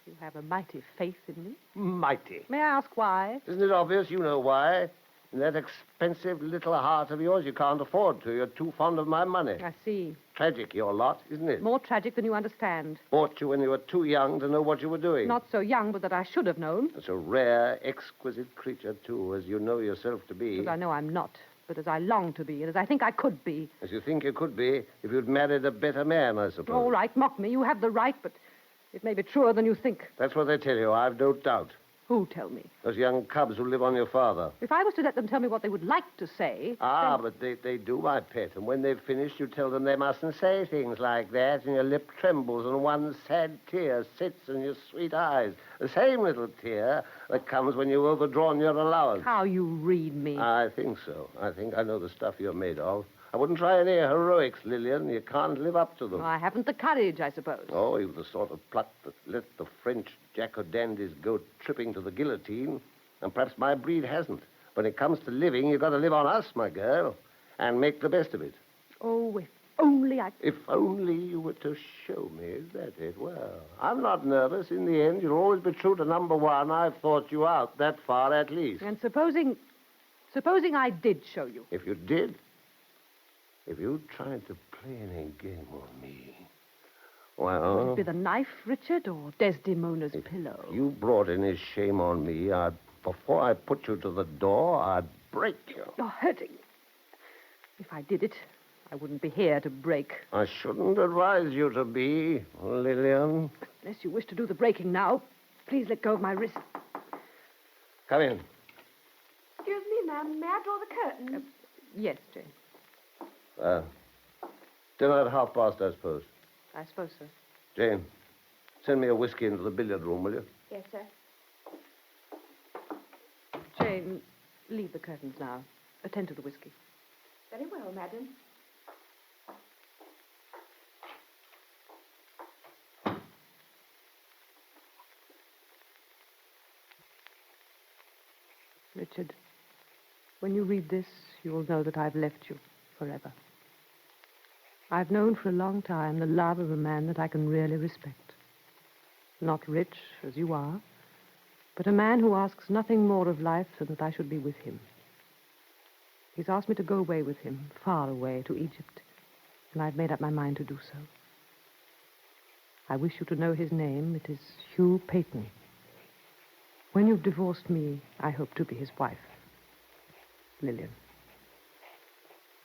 [SPEAKER 3] You have a mighty faith in me.
[SPEAKER 7] Mighty.
[SPEAKER 3] May I ask why?
[SPEAKER 7] Isn't it obvious? You know why. In that expensive little heart of yours, you can't afford to. You're too fond of my money.
[SPEAKER 3] I see.
[SPEAKER 7] Tragic, your lot, isn't it?
[SPEAKER 3] More tragic than you understand.
[SPEAKER 7] Bought you when you were too young to know what you were doing.
[SPEAKER 3] Not so young, but that I should have known.
[SPEAKER 7] It's a rare, exquisite creature, too, as you know yourself to be.
[SPEAKER 3] As I know I'm not, but as I long to be, and as I think I could be.
[SPEAKER 7] As you think you could be, if you'd married a better man, I suppose.
[SPEAKER 3] All right, mock me. You have the right, but it may be truer than you think.
[SPEAKER 7] That's what they tell you, I've no doubt.
[SPEAKER 3] Who tell me?
[SPEAKER 7] Those young cubs who live on your father.
[SPEAKER 3] If I was to let them tell me what they would like to say...
[SPEAKER 7] Ah,
[SPEAKER 3] then...
[SPEAKER 7] but they do, my pet. And when they've finished, you tell them they mustn't say things like that, and your lip trembles, and one sad tear sits in your sweet eyes. The same little tear that comes when you've overdrawn your allowance.
[SPEAKER 3] How you read me.
[SPEAKER 7] I think so. I think I know the stuff you're made of. I wouldn't try any heroics, Lillian. You can't live up to them.
[SPEAKER 3] I haven't the courage, I suppose.
[SPEAKER 7] Oh, you've the sort of pluck that let the French jack-o'-dandies go tripping to the guillotine. And perhaps my breed hasn't. When it comes to living, you've got to live on us, my girl, and make the best of it.
[SPEAKER 19] Oh, if only I...
[SPEAKER 7] If only you were to show me, is that it? Well, I'm not nervous. In the end, you'll always be true to number one. I've thought you out that far, at least.
[SPEAKER 19] And supposing I did show you.
[SPEAKER 7] If you did, if you tried to play any game on me, well...
[SPEAKER 19] Would it be the knife, Richard, or Desdemona's pillow?
[SPEAKER 7] You brought any shame on me, before I put you to the door, I'd break you.
[SPEAKER 19] You're hurting me. If I did it, I wouldn't be here to break.
[SPEAKER 7] I shouldn't advise you to be, Lillian.
[SPEAKER 19] Unless you wish to do the breaking now, please let go of my wrist.
[SPEAKER 7] Come in.
[SPEAKER 10] Excuse me, ma'am. May I draw the curtain?
[SPEAKER 19] Yes, Jane.
[SPEAKER 7] Dinner at past, I suppose.
[SPEAKER 19] I suppose so.
[SPEAKER 7] Jane, send me a whiskey into the billiard room, will you?
[SPEAKER 10] Yes, sir.
[SPEAKER 19] Jane, leave the curtains now. Attend to the whiskey.
[SPEAKER 10] Very well, madam.
[SPEAKER 19] Richard, when you read this, you will know that I've left you forever. I've known for a long time the love of a man that I can really respect. Not rich, as you are, but a man who asks nothing more of life than that I should be with him. He's asked me to go away with him, far away, to Egypt, and I've made up my mind to do so. I wish you to know his name. It is Hugh Peyton. When you've divorced me, I hope to be his wife. Lillian.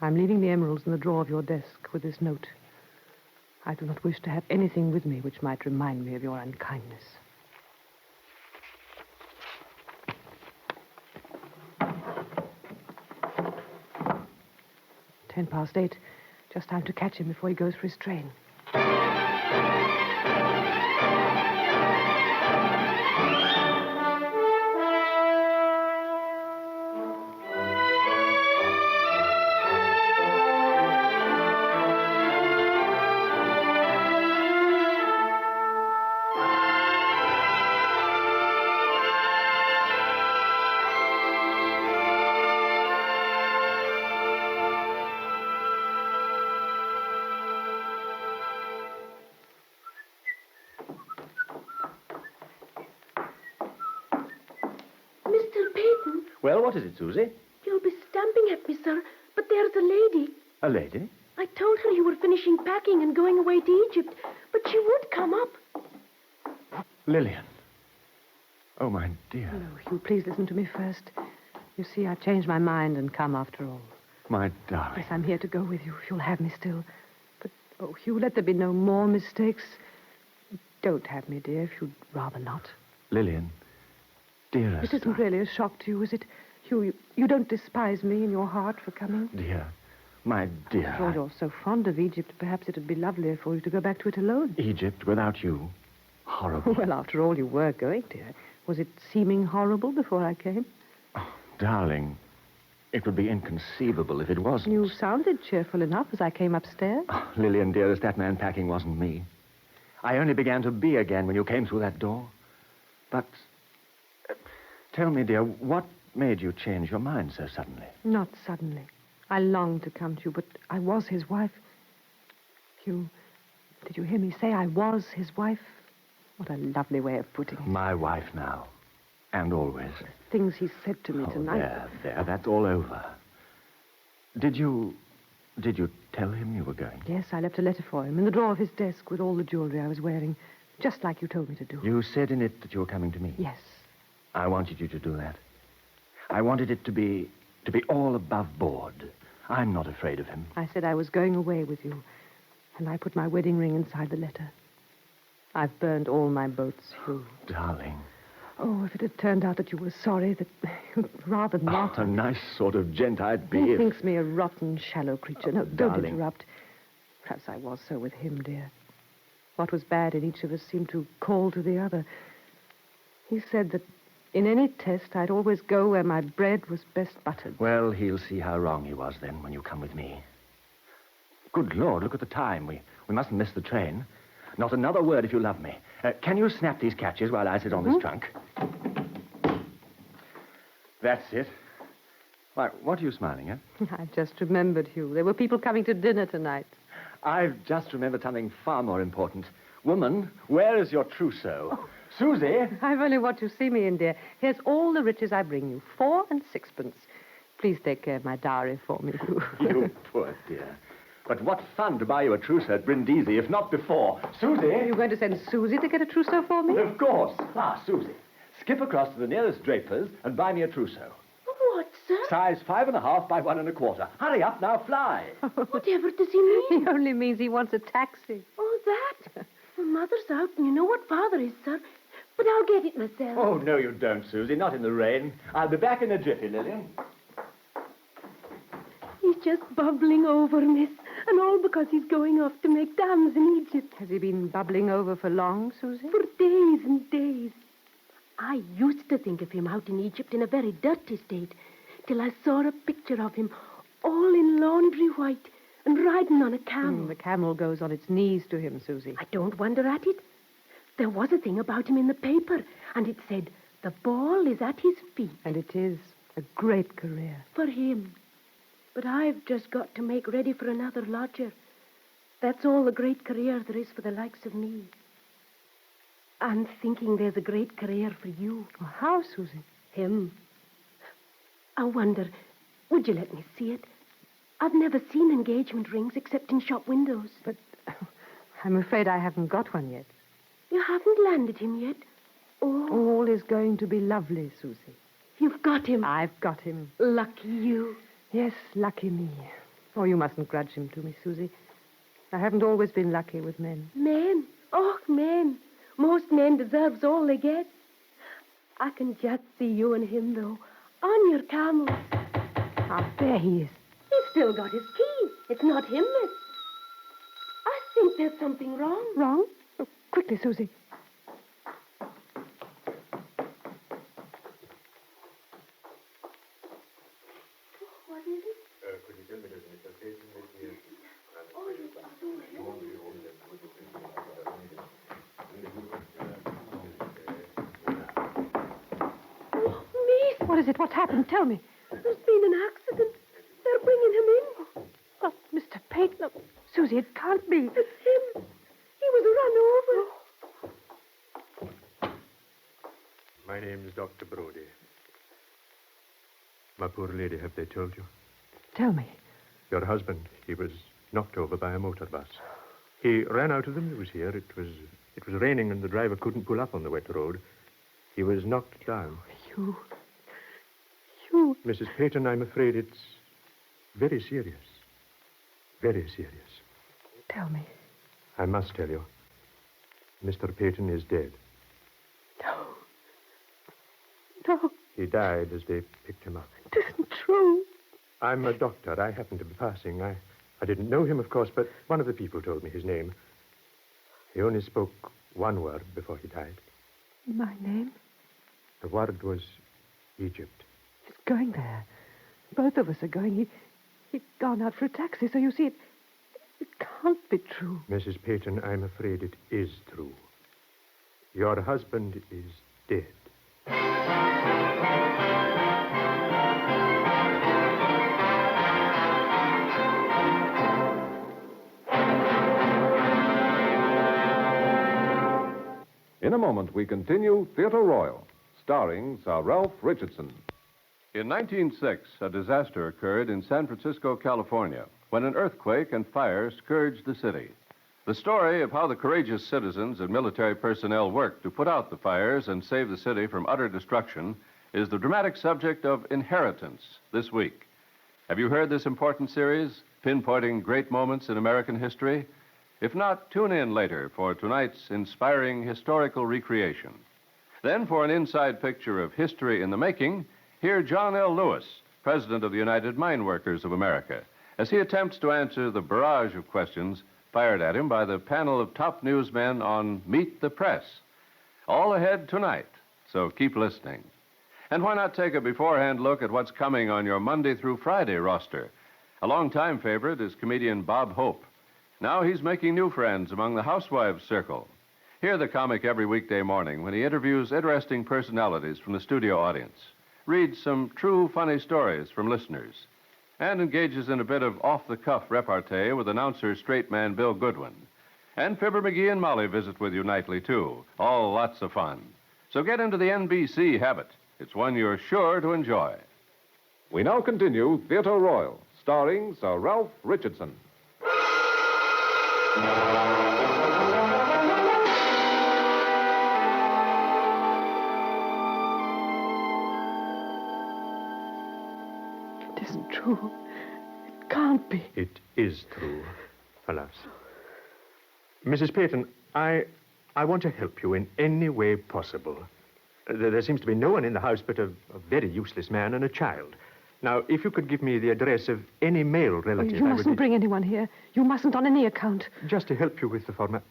[SPEAKER 19] I'm leaving the emeralds in the drawer of your desk with this note. I do not wish to have anything with me which might remind me of your unkindness. Ten past 8. Just time to catch him before he goes for his train.
[SPEAKER 11] Well, what is it, Susie?
[SPEAKER 10] You'll be stamping at me, sir, but there's a lady.
[SPEAKER 11] A lady?
[SPEAKER 10] I told her you were finishing packing and going away to Egypt, but she would come up.
[SPEAKER 11] Lillian. Oh, my dear.
[SPEAKER 19] No, Hugh, please listen to me first. You see, I've changed my mind and come after all.
[SPEAKER 11] My darling.
[SPEAKER 19] Yes, I'm here to go with you if you'll have me still. But, oh, Hugh, let there be no more mistakes. Don't have me, dear, if you'd rather not.
[SPEAKER 11] Lillian. Dearest.
[SPEAKER 19] This isn't really a shock to you, is it? Hugh, you don't despise me in your heart for coming?
[SPEAKER 11] Dear. My dear.
[SPEAKER 19] After all, you're so fond of Egypt, perhaps it'd be lovelier for you to go back to it alone.
[SPEAKER 11] Egypt without you. Horrible.
[SPEAKER 19] Well, after all, you were going, dear. Was it seeming horrible before I came?
[SPEAKER 11] Oh, darling, it would be inconceivable if it wasn't.
[SPEAKER 19] You sounded cheerful enough as I came upstairs.
[SPEAKER 11] Oh, Lillian, dearest, that man packing wasn't me. I only began to be again when you came through that door. But... tell me, dear, what made you change your mind so suddenly?
[SPEAKER 19] Not suddenly. I longed to come to you, but I was his wife. Hugh, did you hear me say I was his wife? What a lovely way of putting it.
[SPEAKER 11] My wife now. And always.
[SPEAKER 19] Things he said to me tonight.
[SPEAKER 11] There, that's all over. Did you tell him you were going?
[SPEAKER 19] Yes, I left a letter for him in the drawer of his desk with all the jewelry I was wearing, just like you told me to do.
[SPEAKER 11] You said in it that you were coming to me?
[SPEAKER 19] Yes.
[SPEAKER 11] I wanted you to do that. I wanted it to be all above board. I'm not afraid of him.
[SPEAKER 19] I said I was going away with you, and I put my wedding ring inside the letter. I've burned all my boats, Hugh.
[SPEAKER 11] Darling.
[SPEAKER 19] Oh, if it had turned out that you were sorry, that rather not.
[SPEAKER 11] Oh, a nice sort of gent I'd be
[SPEAKER 19] He
[SPEAKER 11] if...
[SPEAKER 19] thinks me a rotten, shallow creature. No, don't
[SPEAKER 11] darling.
[SPEAKER 19] interrupt. Perhaps I was so with him, dear. What was bad in each of us seemed to call to the other. He said that in any test, I'd always go where my bread was best buttered.
[SPEAKER 11] Well, he'll see how wrong he was then when you come with me. Good Lord, look at the time. We mustn't miss the train. Not another word if you love me. Can you snap these catches while I sit on this trunk? That's it. Why, what are you smiling at?
[SPEAKER 19] I just remembered, Hugh. There were people coming to dinner tonight.
[SPEAKER 11] I've just remembered something far more important. Woman, where is your trousseau? Susie!
[SPEAKER 19] I've only what you see me in, dear. Here's all the riches I bring you. 4 and 6pence. Please take care of my dowry for me, Hugh.
[SPEAKER 11] You poor dear. But what fun to buy you a trousseau at Brindisi, if not before. Susie!
[SPEAKER 19] Are you going to send Susie to get a trousseau for me?
[SPEAKER 11] Of course. Ah, Susie, skip across to the nearest draper's and buy me a trousseau.
[SPEAKER 10] What, sir?
[SPEAKER 11] Size 5.5 by 1 1/4. Hurry up now, fly.
[SPEAKER 10] Whatever does he mean?
[SPEAKER 19] He only means he wants a taxi.
[SPEAKER 10] Oh, that? Well, Mother's out, and you know what Father is, sir. But I'll get it myself.
[SPEAKER 11] Oh, no, you don't, Susie. Not in the rain. I'll be back in a jiffy, Lillian.
[SPEAKER 10] He's just bubbling over, miss. And all because he's going off to make dams in Egypt.
[SPEAKER 19] Has he been bubbling over for long, Susie?
[SPEAKER 10] For days and days. I used to think of him out in Egypt in a very dirty state, till I saw a picture of him all in laundry white and riding on a camel.
[SPEAKER 19] The camel goes on its knees to him, Susie.
[SPEAKER 10] I don't wonder at it. There was a thing about him in the paper, and it said, the ball is at his feet.
[SPEAKER 19] And it is a great career.
[SPEAKER 10] For him. But I've just got to make ready for another lodger. That's all the great career there is for the likes of me. I'm thinking there's a great career for you.
[SPEAKER 19] Well, how, Susie?
[SPEAKER 10] Him. I wonder, would you let me see it? I've never seen engagement rings except in shop windows.
[SPEAKER 19] But I'm afraid I haven't got one yet.
[SPEAKER 10] You haven't landed him yet? Oh.
[SPEAKER 19] All is going to be lovely, Susie.
[SPEAKER 10] You've got him.
[SPEAKER 19] I've got him.
[SPEAKER 10] Lucky you.
[SPEAKER 19] Yes, lucky me. Oh, you mustn't grudge him to me, Susie. I haven't always been lucky with men.
[SPEAKER 10] Men? Oh, men. Most men deserves all they get. I can just see you and him, though, on your camel.
[SPEAKER 19] Ah, there he is.
[SPEAKER 10] He's still got his key. It's not him, miss. I think there's something wrong.
[SPEAKER 19] Wrong? Oh, quickly, Susie.
[SPEAKER 10] What is it?
[SPEAKER 12] Could you tell me that Mr. Payton is here?
[SPEAKER 10] Oh, you are Oh, miss!
[SPEAKER 19] What is it? What's happened? Tell me.
[SPEAKER 10] There's been an accident. They're bringing him in.
[SPEAKER 19] Oh, Mr. Payton. Oh, Susie, it can't be.
[SPEAKER 10] It's him. He was run over.
[SPEAKER 21] My name is Dr. Brody. My poor lady, have they told you?
[SPEAKER 19] Tell me.
[SPEAKER 21] Your husband, he was knocked over by a motor bus. He ran out of the news here. It was raining and the driver couldn't pull up on the wet road. He was knocked down.
[SPEAKER 19] You.
[SPEAKER 21] Mrs. Payton, I'm afraid it's very serious. Very serious.
[SPEAKER 19] Tell me.
[SPEAKER 21] I must tell you. Mr. Payton is dead.
[SPEAKER 19] No.
[SPEAKER 21] He died as they picked him up.
[SPEAKER 19] It isn't true.
[SPEAKER 21] I'm a doctor. I happened to be passing. I didn't know him, of course, but one of the people told me his name. He only spoke one word before he died.
[SPEAKER 19] My name?
[SPEAKER 21] The word was Egypt.
[SPEAKER 19] He's going there. Both of us are going. He'd gone out for a taxi, so you see, it can't be true.
[SPEAKER 21] Mrs. Payton, I'm afraid it is true. Your husband is dead.
[SPEAKER 1] In a moment, we continue Theatre Royal, starring Sir Ralph Richardson. In 1906, a disaster occurred in San Francisco, California, when an earthquake and fire scourged the city. The story of how the courageous citizens and military personnel worked to put out the fires and save the city from utter destruction is the dramatic subject of Inheritance this week. Have you heard this important series, pinpointing great moments in American history? If not, tune in later for tonight's inspiring historical recreation. Then, for an inside picture of history in the making, hear John L. Lewis, President of the United Mine Workers of America, as he attempts to answer the barrage of questions fired at him by the panel of top newsmen on Meet the Press. All ahead tonight, so keep listening. And why not take a beforehand look at what's coming on your Monday through Friday roster? A longtime favorite is comedian Bob Hope. Now he's making new friends among the housewives' circle. Hear the comic every weekday morning when he interviews interesting personalities from the studio audience. reads some true funny stories from listeners and engages in a bit of off-the-cuff repartee with announcer straight man Bill Goodwin. And Fibber McGee and Molly visit with you nightly, too. All lots of fun. So get into the NBC habit. It's one you're sure to enjoy. We now continue Theatre Royal, starring Sir Ralph Richardson.
[SPEAKER 6] It isn't true. It can't be.
[SPEAKER 21] It is true, alas. Mrs. Peyton, I want to help you in any way possible. There seems to be no one in the house but a very useless man and a child. Now, if you could give me the address of any male relative...
[SPEAKER 6] You mustn't bring anyone here. You mustn't on any account.
[SPEAKER 21] Just to help you with the format...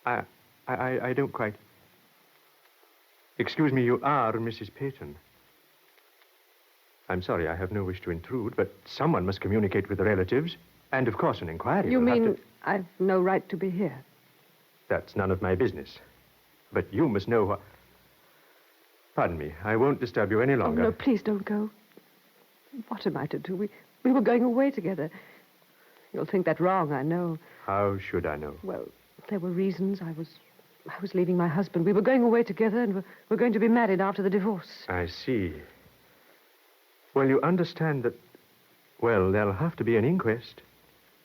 [SPEAKER 21] I don't quite... Excuse me, you are Mrs. Peyton. I'm sorry, I have no wish to intrude, but someone must communicate with the relatives, and of course an inquiry
[SPEAKER 6] You
[SPEAKER 21] will have
[SPEAKER 6] mean
[SPEAKER 21] to...
[SPEAKER 6] I've no right to be here?
[SPEAKER 21] That's none of my business. But you must know what... Pardon me, I won't disturb you any longer.
[SPEAKER 6] Oh, no, please don't go. What am I to do? We were going away together. You'll think that wrong, I know.
[SPEAKER 21] How should I know?
[SPEAKER 6] Well, there were reasons. I was leaving my husband. We were going away together, and we're going to be married after the divorce.
[SPEAKER 21] I see. Well, you understand that... Well, there'll have to be an inquest.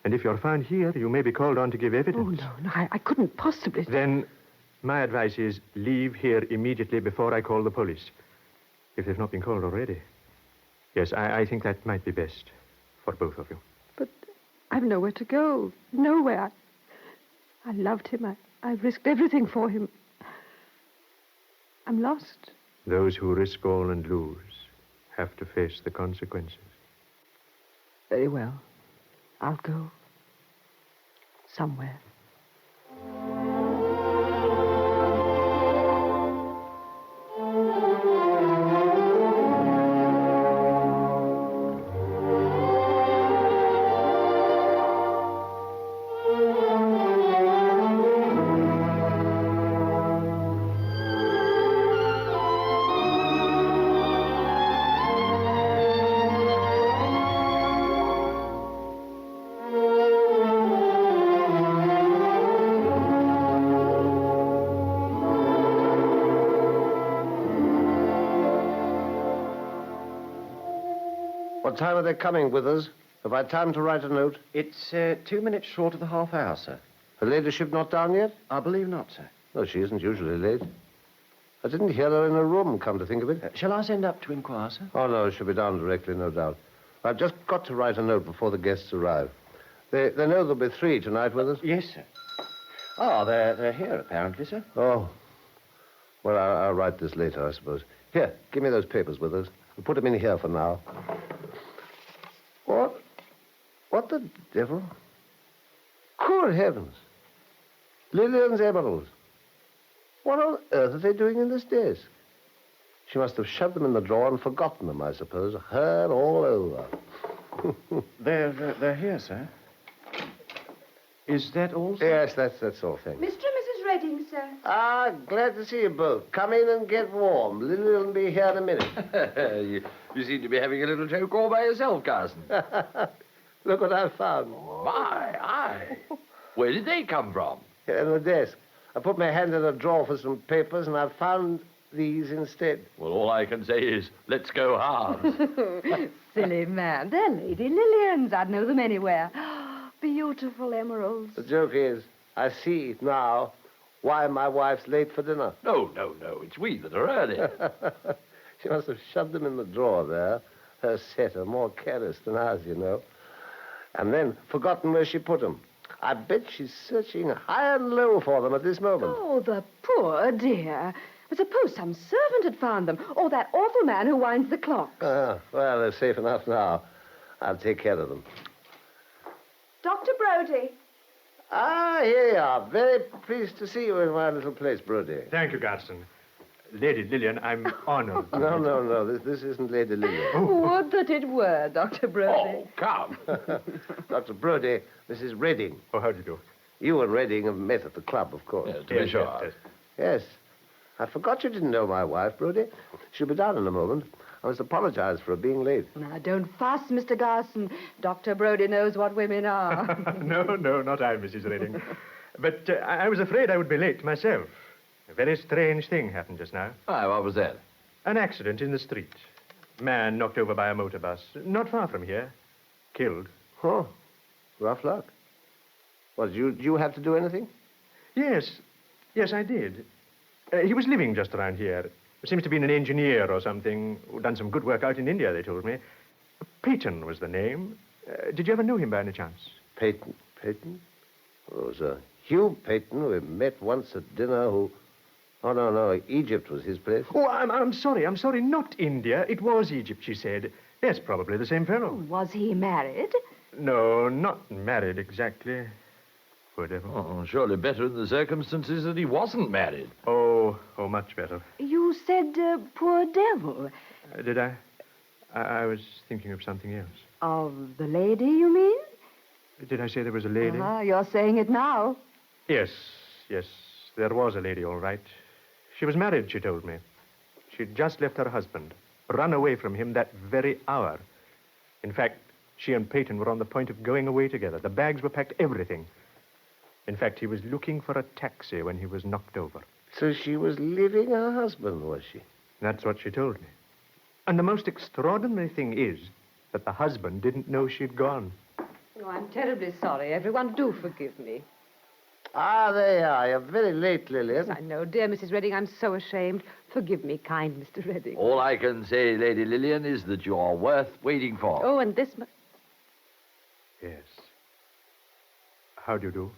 [SPEAKER 21] And if you're found here, you may be called on to give evidence.
[SPEAKER 6] Oh, no, I couldn't possibly...
[SPEAKER 21] Then my advice is leave here immediately before I call the police. If they've not been called already. Yes, I think that might be best for both of you.
[SPEAKER 6] But I've nowhere to go. Nowhere. I loved him. I've risked everything for him. I'm lost.
[SPEAKER 21] Those who risk all and lose have to face the consequences.
[SPEAKER 6] Very well. I'll go. Somewhere.
[SPEAKER 7] What time are they coming with us? Have I time to write a note?
[SPEAKER 11] It's 2 minutes short of the half hour, sir.
[SPEAKER 7] Her ladyship not down yet?
[SPEAKER 11] I believe not, sir.
[SPEAKER 7] No, she isn't usually late. I didn't hear her in her room, come to think of it.
[SPEAKER 11] Shall I send up to inquire, sir?
[SPEAKER 7] Oh, no, she'll be down directly, no doubt. I've just got to write a note before the guests arrive. They know there'll be 3 tonight with us?
[SPEAKER 11] Yes, sir. Oh, they're here, apparently, sir.
[SPEAKER 7] Oh. Well, I'll write this later, I suppose. Here, give me those papers with us. We'll put them in here for now. What the devil? Good heavens. Lillian's emeralds. What on earth are they doing in this desk? She must have shoved them in the drawer and forgotten them, I suppose. Her all over.
[SPEAKER 11] They're here, sir. Is that all, sir?
[SPEAKER 7] Yes, that's all, thank you.
[SPEAKER 10] Mr. and Mrs. Redding, sir.
[SPEAKER 7] Ah, glad to see you both. Come in and get warm. Lily will be here in a minute.
[SPEAKER 14] You seem to be having a little joke all by yourself, Carson.
[SPEAKER 7] Look what I found.
[SPEAKER 14] My. Where did they come from?
[SPEAKER 7] Here in the desk. I put my hand in a drawer for some papers, and I found these instead.
[SPEAKER 14] Well, all I can say is, let's go hard.
[SPEAKER 10] Silly man. They're Lady Lillian's. I'd know them anywhere. Beautiful emeralds.
[SPEAKER 7] The joke is, I see now why my wife's late for dinner.
[SPEAKER 14] No. It's we that are early.
[SPEAKER 7] She must have shoved them in the drawer there. Her set are more careless than ours, you know. And then forgotten where she put them. I bet she's searching high and low for them at this moment.
[SPEAKER 10] Oh, the poor dear. But suppose some servant had found them, or that awful man who winds the clock.
[SPEAKER 7] Well, they're safe enough now. I'll take care of them.
[SPEAKER 10] Dr. Brodie.
[SPEAKER 7] Ah, here you are. Very pleased to see you in my little place, Brodie.
[SPEAKER 21] Thank you, Garston. Lady Lillian, I'm honored.
[SPEAKER 7] No. This isn't Lady Lillian.
[SPEAKER 10] Would that it were, Dr. Brodie.
[SPEAKER 14] Oh, come.
[SPEAKER 7] Dr. Brodie, Mrs. Redding.
[SPEAKER 21] Oh, how do you do?
[SPEAKER 7] You and Redding have met at the club, of course.
[SPEAKER 14] Yes, to be sure.
[SPEAKER 7] Yes. I forgot you didn't know my wife, Brodie. She'll be down in a moment. I must apologize for her being late.
[SPEAKER 13] Now, don't fuss, Mr. Garson. Dr. Brodie knows what women are.
[SPEAKER 21] No, not I, Mrs. Redding. But I was afraid I would be late myself. A very strange thing happened just now.
[SPEAKER 14] Aye, what was that?
[SPEAKER 21] An accident in the street. Man knocked over by a motor bus. Not far from here. Killed.
[SPEAKER 7] Oh, rough luck. Well, did you have to do anything?
[SPEAKER 21] Yes, I did. He was living just around here. Seems to be an engineer or something. Done some good work out in India, they told me. Peyton was the name. Did you ever know him by any chance?
[SPEAKER 7] Peyton? Oh, it was Hugh Peyton we met once at dinner who... Oh, no, Egypt was his place.
[SPEAKER 21] Oh, I'm sorry, not India. It was Egypt, she said. Yes, probably the same fellow.
[SPEAKER 13] Was he married?
[SPEAKER 21] No, not married exactly. Poor devil.
[SPEAKER 14] Oh, surely better in the circumstances that he wasn't married.
[SPEAKER 21] Oh, much better.
[SPEAKER 13] You said, poor devil.
[SPEAKER 21] Did I? I was thinking of something else.
[SPEAKER 13] Of the lady, you mean?
[SPEAKER 21] Did I say there was a lady?
[SPEAKER 13] You're saying it now.
[SPEAKER 21] Yes, there was a lady, all right. She was married, she told me. She'd just left her husband, run away from him that very hour. In fact, she and Peyton were on the point of going away together. The bags were packed, everything. In fact, he was looking for a taxi when he was knocked over.
[SPEAKER 7] So she was leaving her husband, was she?
[SPEAKER 21] That's what she told me. And the most extraordinary thing is that the husband didn't know she'd gone.
[SPEAKER 19] Oh, I'm terribly sorry. Everyone, do forgive me.
[SPEAKER 7] Ah, there you are. You're very late, Lillian.
[SPEAKER 19] Yes, I know. Dear Mrs. Redding, I'm so ashamed. Forgive me, kind Mr. Redding.
[SPEAKER 14] All I can say, Lady Lillian, is that you're worth waiting for.
[SPEAKER 19] Oh, and this...
[SPEAKER 21] Yes. How do you do?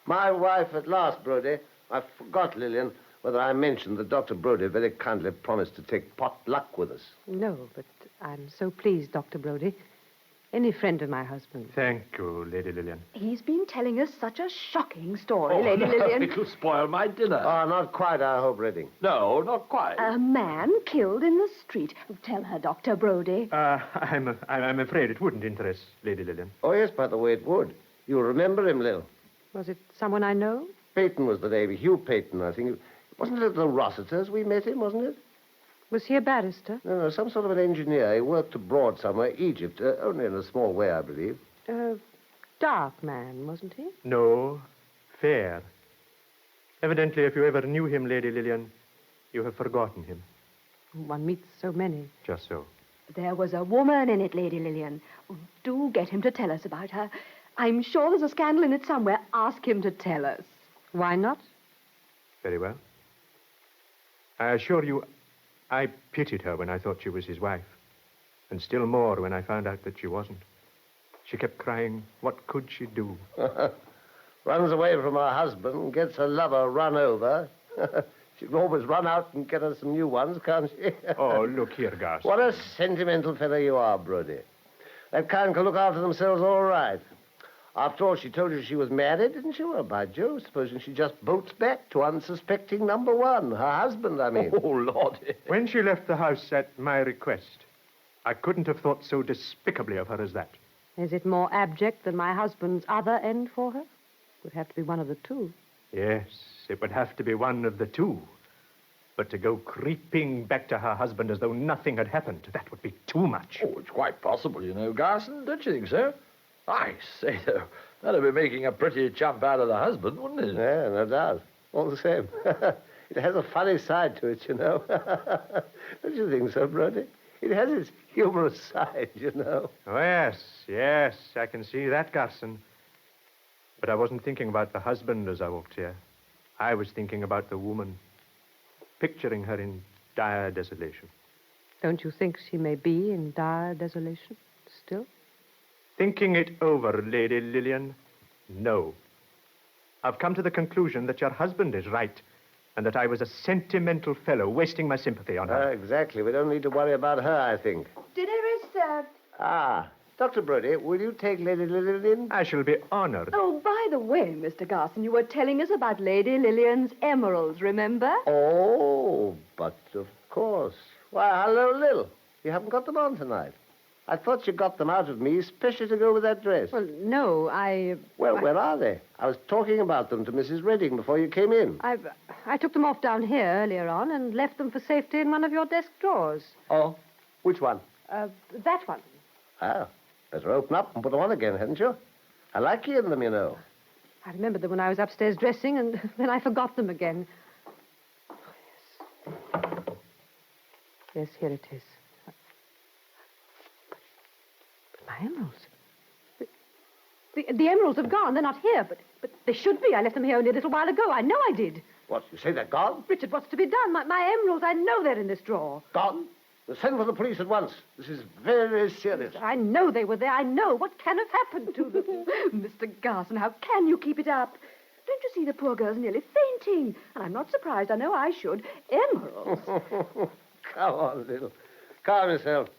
[SPEAKER 7] My wife at last, Brodie. I forgot, Lillian, whether I mentioned that Dr. Brodie very kindly promised to take pot luck with us.
[SPEAKER 19] No, but I'm so pleased, Dr. Brodie. Any friend of my husband.
[SPEAKER 21] Thank you, Lady Lillian.
[SPEAKER 13] He's been telling us such a shocking story, Lady Lillian.
[SPEAKER 14] It'll spoil my dinner.
[SPEAKER 7] Oh, not quite, I hope, Redding.
[SPEAKER 14] No, not quite.
[SPEAKER 13] A man killed in the street. Tell her, Dr. Brodie.
[SPEAKER 21] I'm afraid it wouldn't interest Lady Lillian.
[SPEAKER 7] Oh, yes, by the way, it would. You'll remember him, Lil.
[SPEAKER 19] Was it someone I know?
[SPEAKER 7] Peyton was the name. Hugh Peyton, I think. Wasn't it at the Rossiters we met him, wasn't it?
[SPEAKER 19] Was he a barrister?
[SPEAKER 7] No, some sort of an engineer. He worked abroad somewhere, Egypt. Only in a small way, I believe.
[SPEAKER 19] Dark man, wasn't he?
[SPEAKER 21] No, fair. Evidently, if you ever knew him, Lady Lillian, you have forgotten him.
[SPEAKER 19] One meets so many.
[SPEAKER 21] Just so.
[SPEAKER 13] There was a woman in it, Lady Lillian. Do get him to tell us about her. I'm sure there's a scandal in it somewhere. Ask him to tell us.
[SPEAKER 19] Why not?
[SPEAKER 21] Very well. I assure you, I pitied her when I thought she was his wife. And still more when I found out that she wasn't. She kept crying, what could she do?
[SPEAKER 7] Runs away from her husband, gets her lover run over. She can always run out and get her some new ones, can't she?
[SPEAKER 21] Oh, look here, Garson.
[SPEAKER 7] What a sentimental fellow you are, Brodie. That kind can look after themselves all right. After all, she told you she was married, didn't she? Well, by Jove, supposing she just bolts back to unsuspecting number one. Her husband, I mean.
[SPEAKER 14] Oh, Lord.
[SPEAKER 21] When she left the house at my request, I couldn't have thought so despicably of her as that.
[SPEAKER 19] Is it more abject than my husband's other end for her? Would have to be one of the two.
[SPEAKER 21] Yes, it would have to be one of the two. But to go creeping back to her husband as though nothing had happened, that would be too much.
[SPEAKER 14] Oh, it's quite possible, you know, Garson. Don't you think so? I say, though, that'd be making a pretty chump out of the husband, wouldn't it?
[SPEAKER 7] Yeah, no doubt. All the same. It has a funny side to it, you know. Don't you think so, Brodie? It has its humorous side, you know.
[SPEAKER 21] Oh, yes, I can see that, Garson. But I wasn't thinking about the husband as I walked here. I was thinking about the woman, picturing her in dire desolation.
[SPEAKER 19] Don't you think she may be in dire desolation still?
[SPEAKER 21] Thinking it over, Lady Lillian, no. I've come to the conclusion that your husband is right, and that I was a sentimental fellow wasting my sympathy on her.
[SPEAKER 7] Exactly. We don't need to worry about her, I think.
[SPEAKER 13] Dinner is served.
[SPEAKER 7] Ah, Dr. Brodie, will you take Lady Lillian in?
[SPEAKER 21] I shall be honored.
[SPEAKER 13] Oh, by the way, Mr. Garson, you were telling us about Lady Lillian's emeralds, remember?
[SPEAKER 7] Oh, but of course. Why, hello, Lil. You haven't got them on tonight. I thought you got them out of me, especially to go with that dress.
[SPEAKER 19] Well, no,
[SPEAKER 7] Well, where are they? I was talking about them to Mrs. Redding before you came in.
[SPEAKER 19] I took them off down here earlier on and left them for safety in one of your desk drawers.
[SPEAKER 7] Oh, which one?
[SPEAKER 19] That one.
[SPEAKER 7] Ah, better open up and put them on again, hadn't you? I like you in them, you know.
[SPEAKER 19] I remembered them when I was upstairs dressing, and then I forgot them again. Yes, here it is. But my emeralds. The emeralds have gone. They're not here, but they should be. I left them here only a little while ago. I know I did.
[SPEAKER 7] What, you say they're gone?
[SPEAKER 19] Richard, what's to be done? My emeralds, I know they're in this drawer.
[SPEAKER 7] Gone? Well, send for the police at once. This is very serious.
[SPEAKER 19] I know they were there. I know. What can have happened to them?
[SPEAKER 13] Mr. Garson, how can you keep it up? Don't you see the poor girl's nearly fainting? And I'm not surprised. I know I should. Emeralds.
[SPEAKER 7] Come on, little. Calm yourself.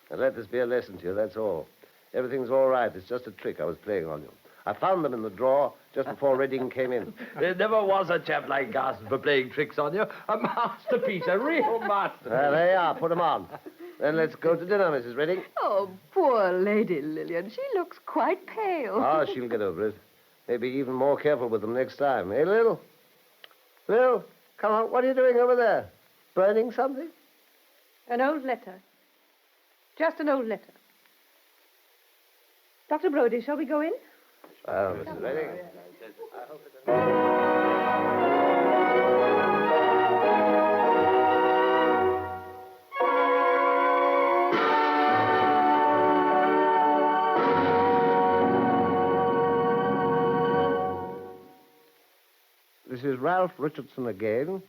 [SPEAKER 7] And let this be a lesson to you, that's all. Everything's all right. It's just a trick I was playing on you. I found them in the drawer just before Redding came in.
[SPEAKER 14] There never was a chap like Garson for playing tricks on you. A masterpiece, a real masterpiece.
[SPEAKER 7] Well, there you are. Put them on. Then let's go to dinner, Mrs. Redding.
[SPEAKER 13] Oh, poor Lady Lillian. She looks quite pale.
[SPEAKER 7] Oh, she'll get over it. Maybe even more careful with them next time. Eh, Lil? Lil, come on. What are you doing over there? Burning something?
[SPEAKER 19] An old letter. Just an old letter. Dr. Brodie, shall we go in?
[SPEAKER 7] Well, Mrs. Redding. This is Ralph Richardson again.